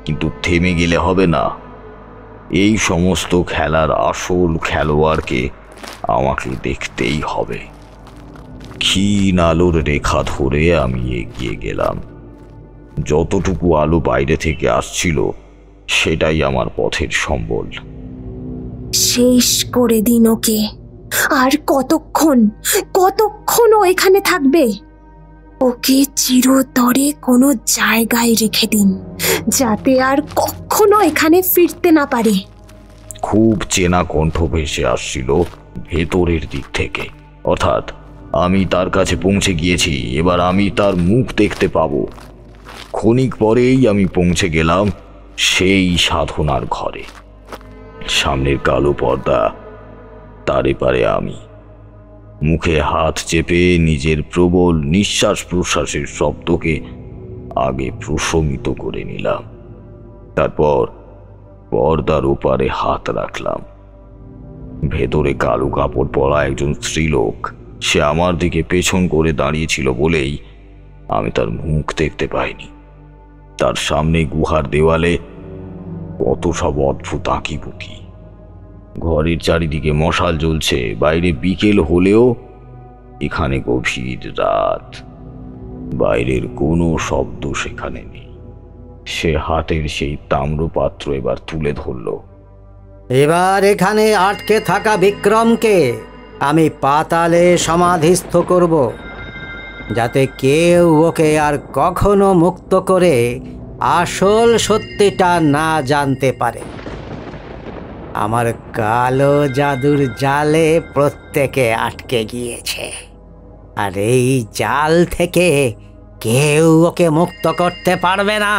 কিন্তু থেমে গেলে হবে না। এই সমস্ত খেলার আসল খেলোয়াড়কে আমাকে দেখতেই হবে। ক্ষীণ আলোর রেখা ধরে আমি এগিয়ে গেলাম। যতটুকু আলো বাইরে থেকে আসছিল সেটাই আমার পথের সম্বল। শেষ করে দিন ওকে। আর কতক্ষণ ও এখানে থাকবে? ওকে চিরতরে কোনো জায়গায় রেখে দিন, যাতে আর কখনো এখানে ফিরতে না পারে। খুব চেনা কণ্ঠ ভেসে আসছিল ভেতরের দিক থেকে। অর্থাৎ আমি তার কাছে পৌঁছে গিয়েছি, এবার আমি তার মুখ দেখতে পাবো। ক্ষণিক পরেই আমি পৌঁছে গেলাম সেই সাধনার ঘরে। সামনের কালো পর্দা, তার এপারে আমি। মুখে হাত চেপে নিজের প্রবল নিঃশ্বাস প্রশ্বাসের শব্দকে আগে প্রশমিত করে নিলাম। তারপর পর্দার ওপারে হাত রাখলাম। ভেতরে কালো কাপড় পরা একজন স্ত্রীলোক। সে আমার দিকে পেছন করে দাঁড়িয়েছিল বলেই আমি তার মুখ দেখতে পাইনি। তার সামনে গুহার দেওয়ালে কত সব অদ্ভুত আঁকিবুকি। ঘরের চারিদিকে মশাল জ্বলছে। বাইরে বিকেল হলেও এখানে গভীর রাত। বাইরের কোনো শব্দ সেখানে নেই। সে হাতের সেই তাম্রপাত্র এবার তুলে ধরল। এবার এখানে আটকে থাকা বিক্রমকে আমি পাতালে সমাধিস্থ করব, যাতে কেউ ওকে আর কখনো মুক্ত করে আসল সত্যিটা না জানতে পারে। আমার কালো জাদুর জালে প্রত্যেকে আটকে গিয়েছে, আর এই জাল থেকে কেউ ওকে মুক্ত করতে পারবে না।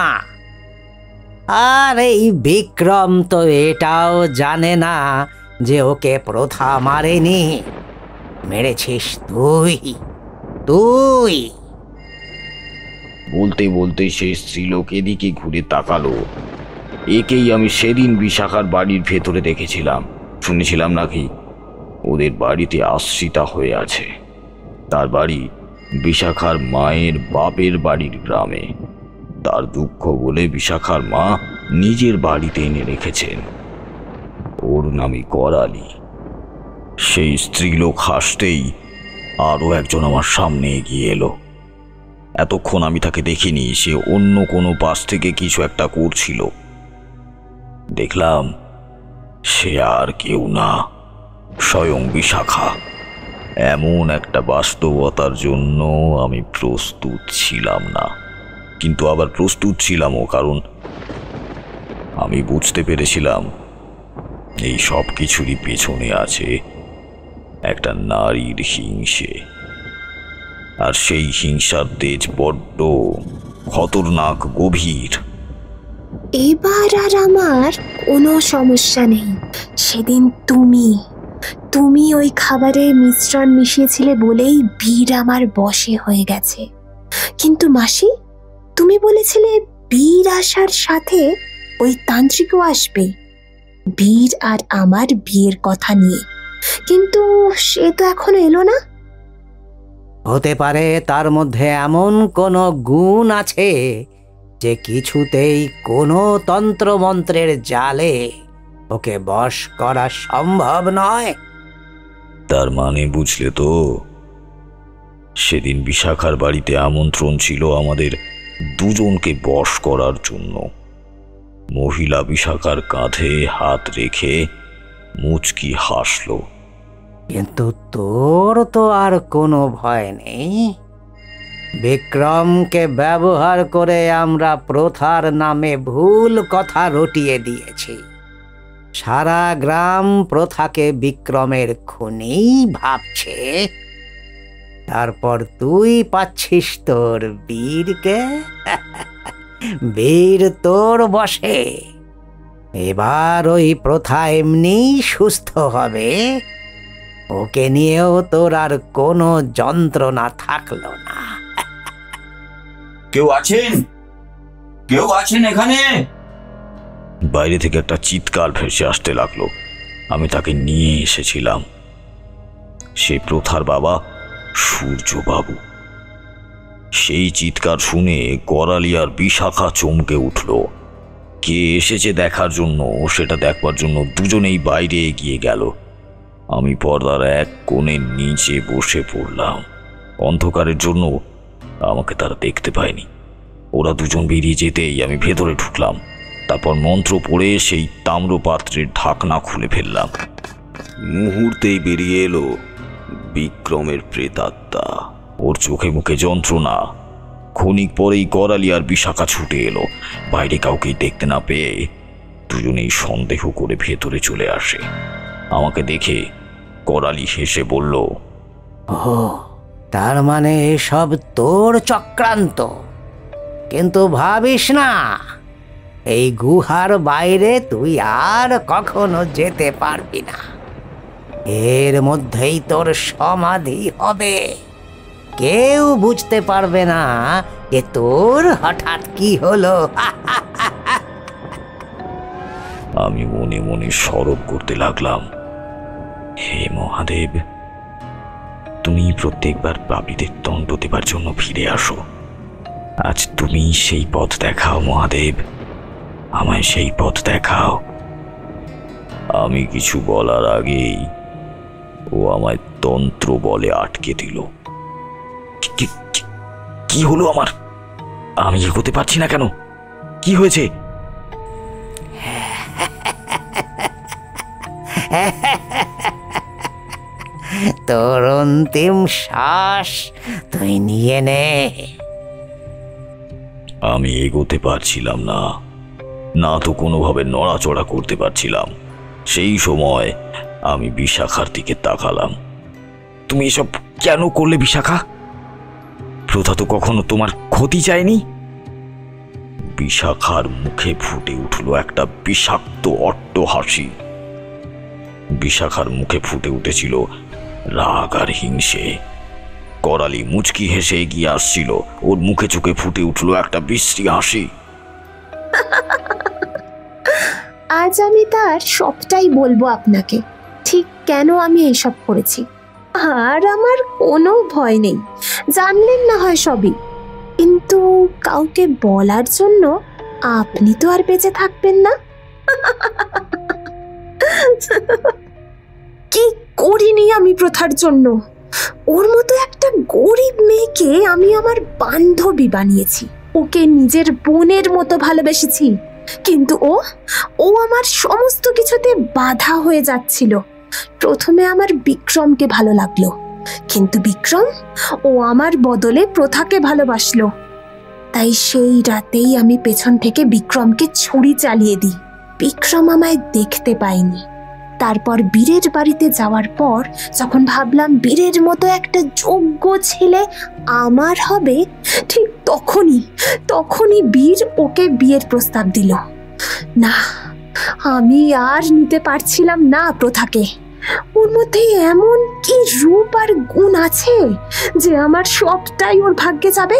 আর এই বিক্রম তো এটাও জানে না যে ওকে প্রথা মারেনি, মেরেছিস তুই। বলতে বলতে সেই স্ত্রীলোক এদিকে ঘুরে তাকালো। একেই আমি সেদিন বিশাখার বাড়ির ভেতরে দেখেছিলাম। শুনেছিলাম নাকি ওদের বাড়িতে আশ্রিতা হয়ে আছে। তার বাড়ি বিশাখার মায়ের বাপের বাড়ির গ্রামে। তার দুঃখ বলে বিশাখার মা নিজের বাড়িতে এনে রেখেছেন। ওর নামই করালি। সেই স্ত্রীলোক হাসতেই আরও একজন আমার সামনে এগিয়ে এলো। এতক্ষণ আমি তাকে দেখিনি। সে অন্য কোনো পাশ থেকে কিছু একটা করছিল। দেখলাম সে আর কেউ না, স্বয়ং বিশাখা। এমন একটা বাস্তবতার জন্য আমি প্রস্তুত ছিলাম না, কিন্তু আবার প্রস্তুত ছিলামও, কারণ আমি বুঝতে পেরেছিলাম এই সব কিছুরই পেছনে আছে একটা নারীর হিংসে। আর সেই হিংসার তেজ বড্ড খতরনাক, গভীর। এবার আর আমার কোনো সমস্যা নেই। সেদিন তুমি ওই খাবারে মিশ্রণ মিশিয়েছিলে বলেই বীর আমার বশে হয়ে গেছে। কিন্তু মাসি, তুমি বলেছিলে বীর আসার সাথে ওই তান্ত্রিকও আসবে, বীর আর আমার বিয়ের কথা নিয়ে। কিন্তু সে তো এখনো এলো না। হতে পারে তার মধ্যে এমন কোনো গুণ আছে যে কিছুতেই কোনো তন্ত্রমন্ত্রের জালে ওকে বশ করা সম্ভব নয়। তার মানে বুঝলে তো, সেদিন বিশাখার বাড়িতে আমন্ত্রণ ছিল আমাদের দুজনকে বশ করার জন্য। মহিলা বিশাখার কাঁধে হাত রেখে মুচকি হাসল। কিন্তু তোর তো আর কোনো ভয় নেই। বিক্রমকে ব্যবহার করে আমরা প্রথার নামে ভুল কথা রটিয়ে দিয়েছি। সারা গ্রাম প্রথাকে বিক্রমের খুনি ভাবছে। তারপর তুই পাচ্ছিস তোর বীরকে, বীর তোর বসে। এবার ওই প্রথা এমনি সুস্থ হবে, ওকে নিয়েও তোর আর কোনো যন্ত্রণা থাকলো না। কেউ আছেন? কেউ আছেন এখানে? বাইরে থেকে একটা চিৎকার ভেসে আসতে লাগলো। আমি তাকে নিয়ে এসেছিলাম। সে প্রথার বাবা সূর্যবাবু। সেই চিৎকার শুনে করালি আর বিশাখা চমকে উঠল। কে এসেছে দেখার জন্য, সেটা দেখবার জন্য দুজনেই বাইরে এগিয়ে গেল। আমি পর্দার এক কোণে নিচে বসে পড়লাম। অন্ধকারের জন্য আমাকে তারা দেখতে পায়নি। ওরা দুজন বেরিয়ে যেতেই আমি ভেতরে ঢুকলাম। তারপর মন্ত্র পড়ে সেই তাম্রপাত্রের ঢাকনা খুলে ফেললাম। মুহূর্তেই বেরিয়ে এলো বিক্রমের প্রেতাত্মা। ওর চোখে মুখে যন্ত্রণা। ক্ষণিক পরেই করালি আর বিশাখা ছুটে এলো। বাইরে কাউকেই দেখতে না পেয়ে দুজনেই সন্দেহ করে ভেতরে চলে আসে। আমাকে দেখে করালি হেসে বলল, ও তার মানে এসব তোর চক্রান্ত। কিন্তু ভাবিস না, এই গুহার বাইরে তুই আর কখনো যেতে পারবি না। এর মধ্যেই তোর সমাধি হবে। কেউ বুঝতে পারবে না যে তোর হঠাৎ কি হলো। আমি মনে মনে সরব করতে লাগলাম, হে মহাদেব, তুমি প্রত্যেকবার পাপীদের দণ্ড দেবার জন্য ফিরে আসো। আজ তুমি সেই পথ দেখাও মহাদেব, আমায় সেই পথ দেখাও। আমি কিছু বলার আগেই ও আমায় তন্ত্র বলে আটকে দিল। কি হলো আমার? আমি এগোতে পারছি না কেন? কি হয়েছে? তোর অন্তিম শ্বাস তুই নিয়ে নে। আমি এগোতে পারছিলাম না, না তো কোনোভাবে নড়াচড়া করতে পারছিলাম। সেই সময় আমি বিশাখার দিকে তাকালাম। তুমি এসব কেন করলে বিশাখা? প্রথা তো কখনো তোমার ক্ষতি চায়নি। বিশাখার মুখে ফুটে উঠল একটা বিষাক্ত অট্ট হাসি। বিশাখার মুখে ফুটে উঠেছিল রাগ আর হিংসে। করালি মুচকি হেসে এগিয়ে আসছিল, ওর মুখে চোখে ফুটে উঠল একটা বিশ্রী হাসি। আজ আমি তার সবটাই বলবো আপনাকে, ঠিক কেন আমি এসব করেছি। আর আমার কোনো ভয় নেই, জানলেন না হয় সবই, কিন্তু কাউকে বলার জন্য আপনি তো আর বেঁচে থাকবেন না। কি করিনি আমি প্রথার জন্য। ওর মতো একটা গরিব মেয়েকে আমি আমার বান্ধবী বানিয়েছি, ওকে নিজের বোনের মতো ভালোবেসেছি, কিন্তু ও আমার সমস্ত কিছুতে বাধা হয়ে যাচ্ছিল। প্রথমে আমার বিক্রমকে ভালো লাগলো, কিন্তু বিক্রম ও আমার বদলে প্রথাকে ভালোবাসলো। তাই সেই রাতেই আমি পেছন থেকে বিক্রমকে ছুরি চালিয়ে দিই। বিক্রম আমায় দেখতে পায়নি। তারপর বীরের বাড়িতে যাওয়ার পর যখন ভাবলাম বীরের মতো একটা যোগ্য ছেলে আমার হবে, ঠিক তখনই বীর ওকে বিয়ের প্রস্তাব দিল। না, আমি আর নিতে পারছিলাম না প্রথাকে। ওর মধ্যে এমন কি রূপ আর গুণ আছে যে আমার সবটাই ওর ভাগ্যে যাবে।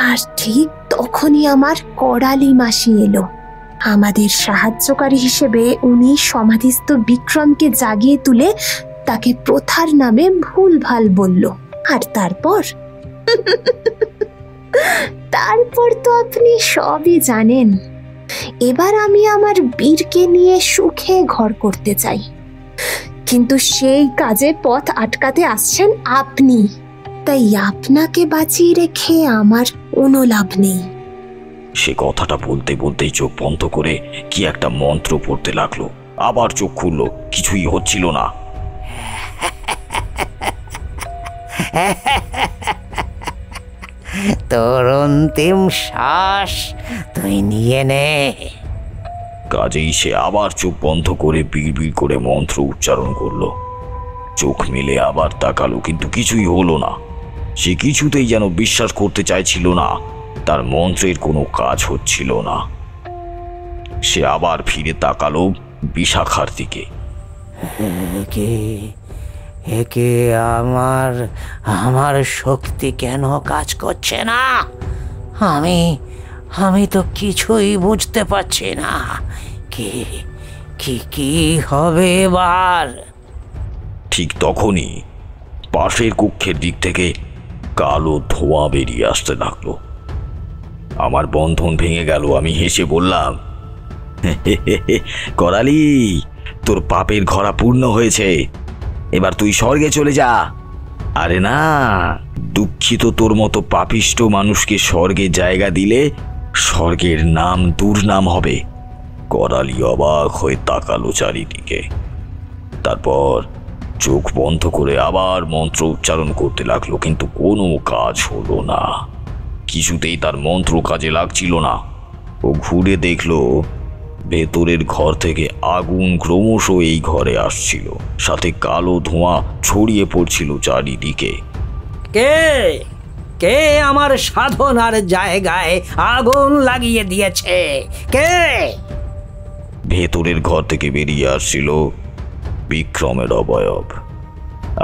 আর ঠিক তখনই আমার করালি মাসি এলো। আমাদের সাহায্যকারী হিসেবে উনি সমাধিস্থ বিক্রমকে জাগিয়ে তুলে তাকে প্রথার নামে ভুলভাল বলল। আর তারপর তো আপনি সবই জানেন। এবার আমি আমার বীরকে নিয়ে সুখে ঘর করতে চাই, কিন্তু সেই কাজে পথ আটকাতে আসছেন আপনি। তাই আপনাকে বাঁচিয়ে রেখে আমার কোনো লাভ নেই। সে কথাটা বলতে বলতেই চোখ বন্ধ করে কি একটা মন্ত্র পড়তে লাগলো। আবার চোখ খুললো, কিছুই হচ্ছিল না। তোর অন্তিম শ্বাস তুই নিয়ে নে। কাজেই সে আবার চোখ বন্ধ করে বিড়বিড় করে মন্ত্র উচ্চারণ করলো। চোখ মেলে আবার তাকালো, কিন্তু কিছুই হলো না। সে কিছুতেই যেন বিশ্বাস করতে চাইছিল না তার মন্ত্রের কোনো কাজ হচ্ছিল না। সে আবার ফিরে তাকালো বিশাখার দিকে। একে আমার শক্তি কেন কাজ করছে না? আমি তো কিছুই বুঝতে পারছি না। কি হবে এবার? ঠিক তখনই পাশের কক্ষের দিক থেকে কালো ধোঁয়া বেরিয়ে আসতে লাগলো। আমার বন্ধন ভেঙে গেল। আমি হেসে বললাম, করালি, তোর পাপের ঘরা পূর্ণ হয়েছে, এবার তুই স্বর্গে চলে যা। আরে না, দুঃখিত তোর মতো পাপিষ্ট মানুষকে স্বর্গে জায়গা দিলে স্বর্গের নাম দুর্নাম হবে। করালি অবাক হয়ে তাকালো চারিদিকে, তারপর চোখ বন্ধ করে আবার মন্ত্র উচ্চারণ করতে লাগলো, কিন্তু কোনো কাজ হলো না। কিছুতেই তার মন্ত্র কাজে লাগছিল না। ও ঘুরে দেখলো ভেতরের ঘর থেকে আগুন ক্রমশ এই ঘরে আসছিল, সাথে কালো ধোঁয়া ছড়িয়ে পড়ছিল চারিদিকে। কে আমার সাধনার জায়গায় আগুন লাগিয়ে দিয়েছে? কে? ভেতরের ঘর থেকে বেরিয়ে আসছিল বিক্রমের অবয়ব।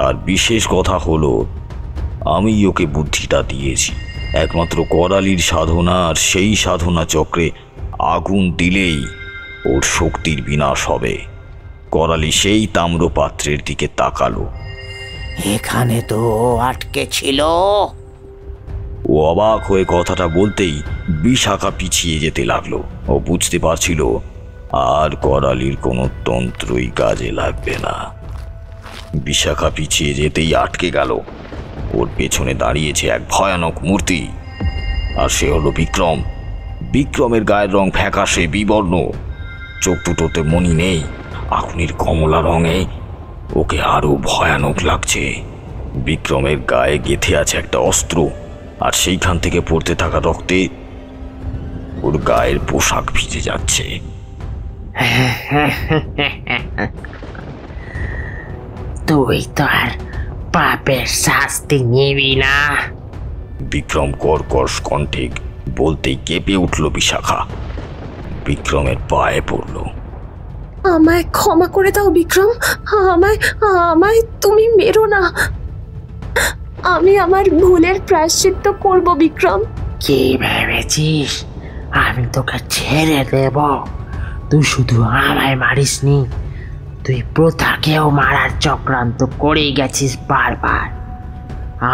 আর বিশেষ কথা হলো, আমি ওকে বুদ্ধিটা দিয়েছি। একমাত্র করালির সাধনা, আর সেই সাধনা চক্রে আগুন দিলেই ওর শক্তির বিনাশ হবে। করালি সেই তাম্রপাত্রের দিকে তাকালো। এখানে তো আটকে ছিল। ও অবাক হয়ে কথাটা বলতেই বিশাখা পিছিয়ে যেতে লাগলো। ও বুঝতে পারছিল আর করালির কোনো তন্ত্রই কাজে লাগবে না। বিশাখা পিছিয়ে যেতেই আটকে গেল। ওর পেছনে দাঁড়িয়েছে এক ভয়ানক মূর্তি, আর সে হলো বিক্রম। বিক্রমের গায়ের রং ফ্যাকাশে বিবর্ণ, চোখ দুটোতে মণি নেই, আগুনের কমলা রঙে ওকে আরো ভয়ানক লাগছে। বিক্রমের গায়ে গেঁথে আছে একটা অস্ত্র, আর সেইখান থেকে পড়তে থাকা রক্তে ওর গায়ের পোশাক ভিজে যাচ্ছে। তুই তো আর পাপের শাস্তি নিবি না। বিক্রম কর্কশ কণ্ঠে বলতেই কেঁপে উঠল বিশাখা। বিক্রমের পায়ে পড়ল। আমায় ক্ষমা করে দাও বিক্রম, আমায় আমায় তুমি মেরো না। আমি আমার ভুলের প্রায়শ্চিত্ত করব বিক্রম। কি ভেবেছিস আমি তোকে ছেড়ে দেব? তুই শুধু আমায় মারিসনি, তুই প্রথাকেও মারার চক্রান্ত করেই গেছিস বারবার।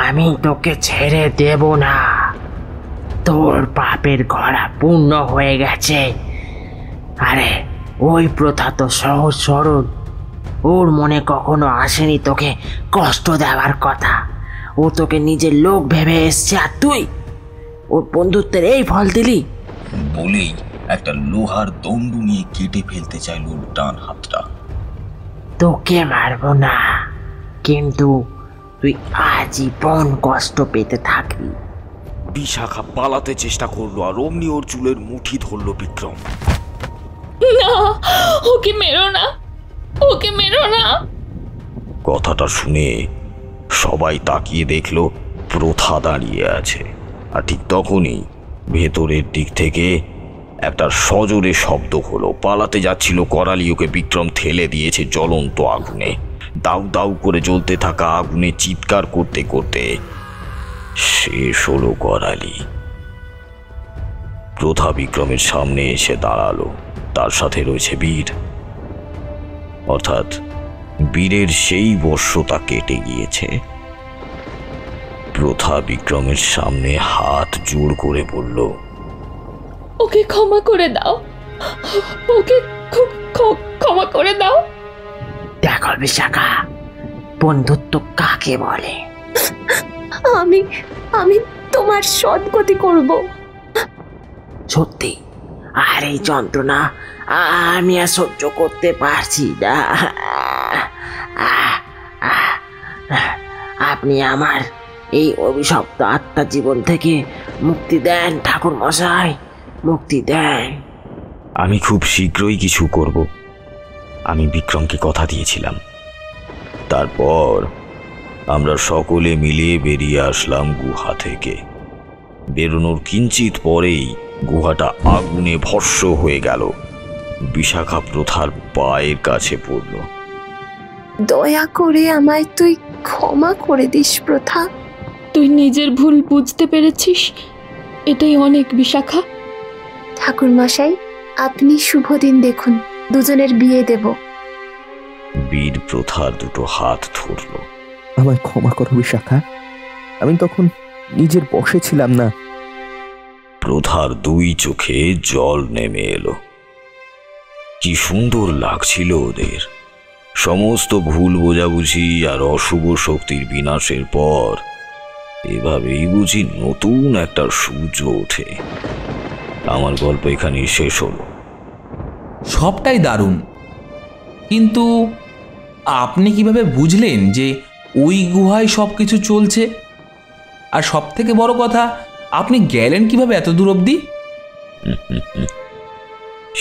আমি তোকে ছেড়ে দেব না। তোর পাপের ঘোড়া পূর্ণ হয়ে গেছে। আরে ওই প্রথা তো সহজ সরল, ওর মনে কখনো আসেনি তোকে কষ্ট দেওয়ার কথা। ও তোকে নিজের লোক ভেবে এসছে, আর তুই ওর বন্ধুত্বের এই ফল দিলি। বলেই একটা লোহার দণ্ড নিয়ে কেটে ফেলতে চাইল ওর ডান হাতটা। তোকে মারবো না, কিন্তু তুই আজীবন কষ্ট পেতে থাকবি। বিশাখা পালাতে চেষ্টা করলো, আর অমনি ওর চুলের মুঠি ধরলো বিক্রম। না, ওকে মেরো না, ওকে মেরো না। কথাটা শুনে সবাই তাকিয়ে দেখলো প্রথা দাঁড়িয়ে আছে, আর ঠিক তখনই ভেতরের দিক থেকে একটা সজোরে শব্দ হলো। পালাতে যাচ্ছিল করালি, ওকে বিক্রম ঠেলে দিয়েছে জ্বলন্ত আগুনে। দাউ দাউ করে জ্বলতে থাকা আগুনে চিৎকার করতে করতে শেষ হলো করালি। প্রথা বিক্রমের সামনে এসে দাঁড়ালো। তার সাথে রয়েছে বীর, অর্থাৎ বীরের সেই বর্ষতা কেটে গিয়েছে। প্রথা বিক্রমের সামনে হাত জোড় করে বলল, ওকে ক্ষমা করে দাও, ওকে ক্ষমা করে দাও। দেখো বিশাখা, বন্ধুত্ব কাকে বলে? আমি আমি তোমার সদ্গতি করব। সত্যি? আর এই যন্ত্রণা আমি আর সহ্য করতে পারছি না। আপনি আমার এই অভিশপ্ত আত্মা জীবন থেকে মুক্তি দেন ঠাকুর মশাই, মুক্তি দেন। আমি খুব শীঘ্রই কিছু করব, আমি বিক্রমকে কথা দিয়েছিলাম। তারপর আমরা সকলে মিলে বেরিয়ে আসলাম গুহা থেকে। বেরোনোর কিঞ্চিত পরেই গুহাটা আগুনে ভস্ম হয়ে গেল। বিশাখা প্রথার পায়ের কাছে পড়ল। দয়া করে আমায় তুই ক্ষমা করে দিস প্রথা। তুই নিজের ভুল বুঝতে পেরেছিস, এটাই অনেক বিশাখা। ঠাকুর মশাই, আপনি শুভ দিন দেখুন, দুজনের বিয়ে দেব। বীর প্রথার দুটো হাত ধরল। আমায় ক্ষমা করো বিশাখা, আমি তখন নিজের বশে ছিলাম না। প্রথার দুই চোখে জল নেমে এলো। কি সুন্দর লাগছিল ওদের। সমস্ত ভুল বোঝাবুঝি আর অশুভ শক্তির বিনাশের পর এভাবেই বুঝি নতুন একটা সূর্য ওঠে। আমার গল্প এখানেই শেষ হলো। সবটাই দারুণ, কিন্তু আপনি কিভাবে বুঝলেন যে ওই গুহায় সব কিছু চলছে? আর সব থেকে বড় কথা, আপনি গেলেন কিভাবে এত দূর অবধি?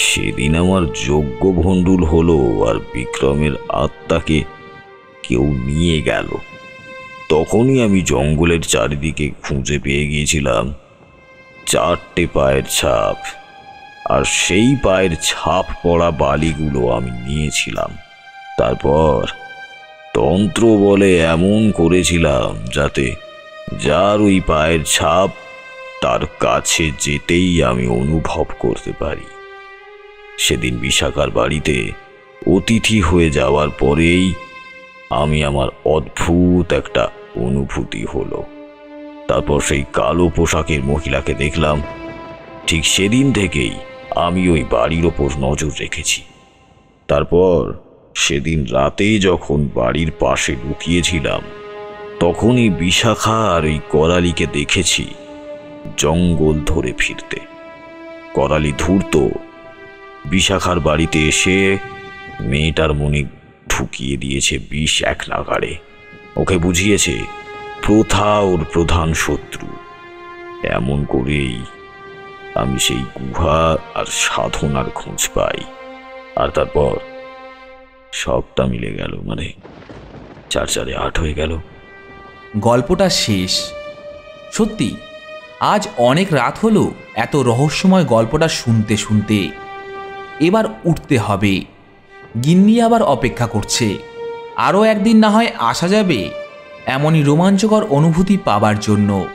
সেদিন আমার যজ্ঞ ভণ্ডুল হলো, আর বিক্রমের আত্মাকে কেউ নিয়ে গেল। তখনই আমি জঙ্গলের চারিদিকে খুঁজে পেয়ে গিয়েছিলাম 4টে পায়ের ছাপ, আর সেই পায়ের ছাপ পড়া বালিগুলো আমি নিয়েছিলাম। তারপর তন্ত্র বলে এমন করেছিলাম যাতে যার ওই পায়ের ছাপ, তার কাছে যেতেই আমি অনুভব করতে পারি। সেদিন বিশাখার বাড়িতে অতিথি হয়ে যাওয়ার পরেই আমি আমার অদ্ভুত একটা অনুভূতি হলো। তারপর সেই কালো পোশাকের মহিলাকে দেখলাম। ঠিক সেদিন থেকেই আমি ওই বাড়ির ওপর নজর রেখেছি। তারপর সেদিন রাতে যখন বাড়ির পাশে লুকিয়েছিলাম, তখনই বিশাখা আর ওই করালিকে দেখেছি জঙ্গল ধরে ফিরতে। করালি ধূর্ত বিশাখার বাড়িতে এসে মেয়েটার মনে ঢুকিয়ে দিয়েছে বিষ এক নাগাড়ে। ওকে বুঝিয়েছে প্রথা ওর প্রধান শত্রু। এমন করেই আমি সেই গুহা আর সাধনার খোঁজ পাই। আর তারপর সবটা মিলে গেল, মানে 4 4 8 হয়ে গেল। গল্পটা শেষ। সত্যি আজ অনেক রাত হলো এত রহস্যময় গল্পটা শুনতে শুনতে। এবার উঠতে হবে। গিন্নি আবার অপেক্ষা করছে। আরও একদিন না হয় আসা যাবে এমনই রোমাঞ্চকর অনুভূতি পাবার জন্য।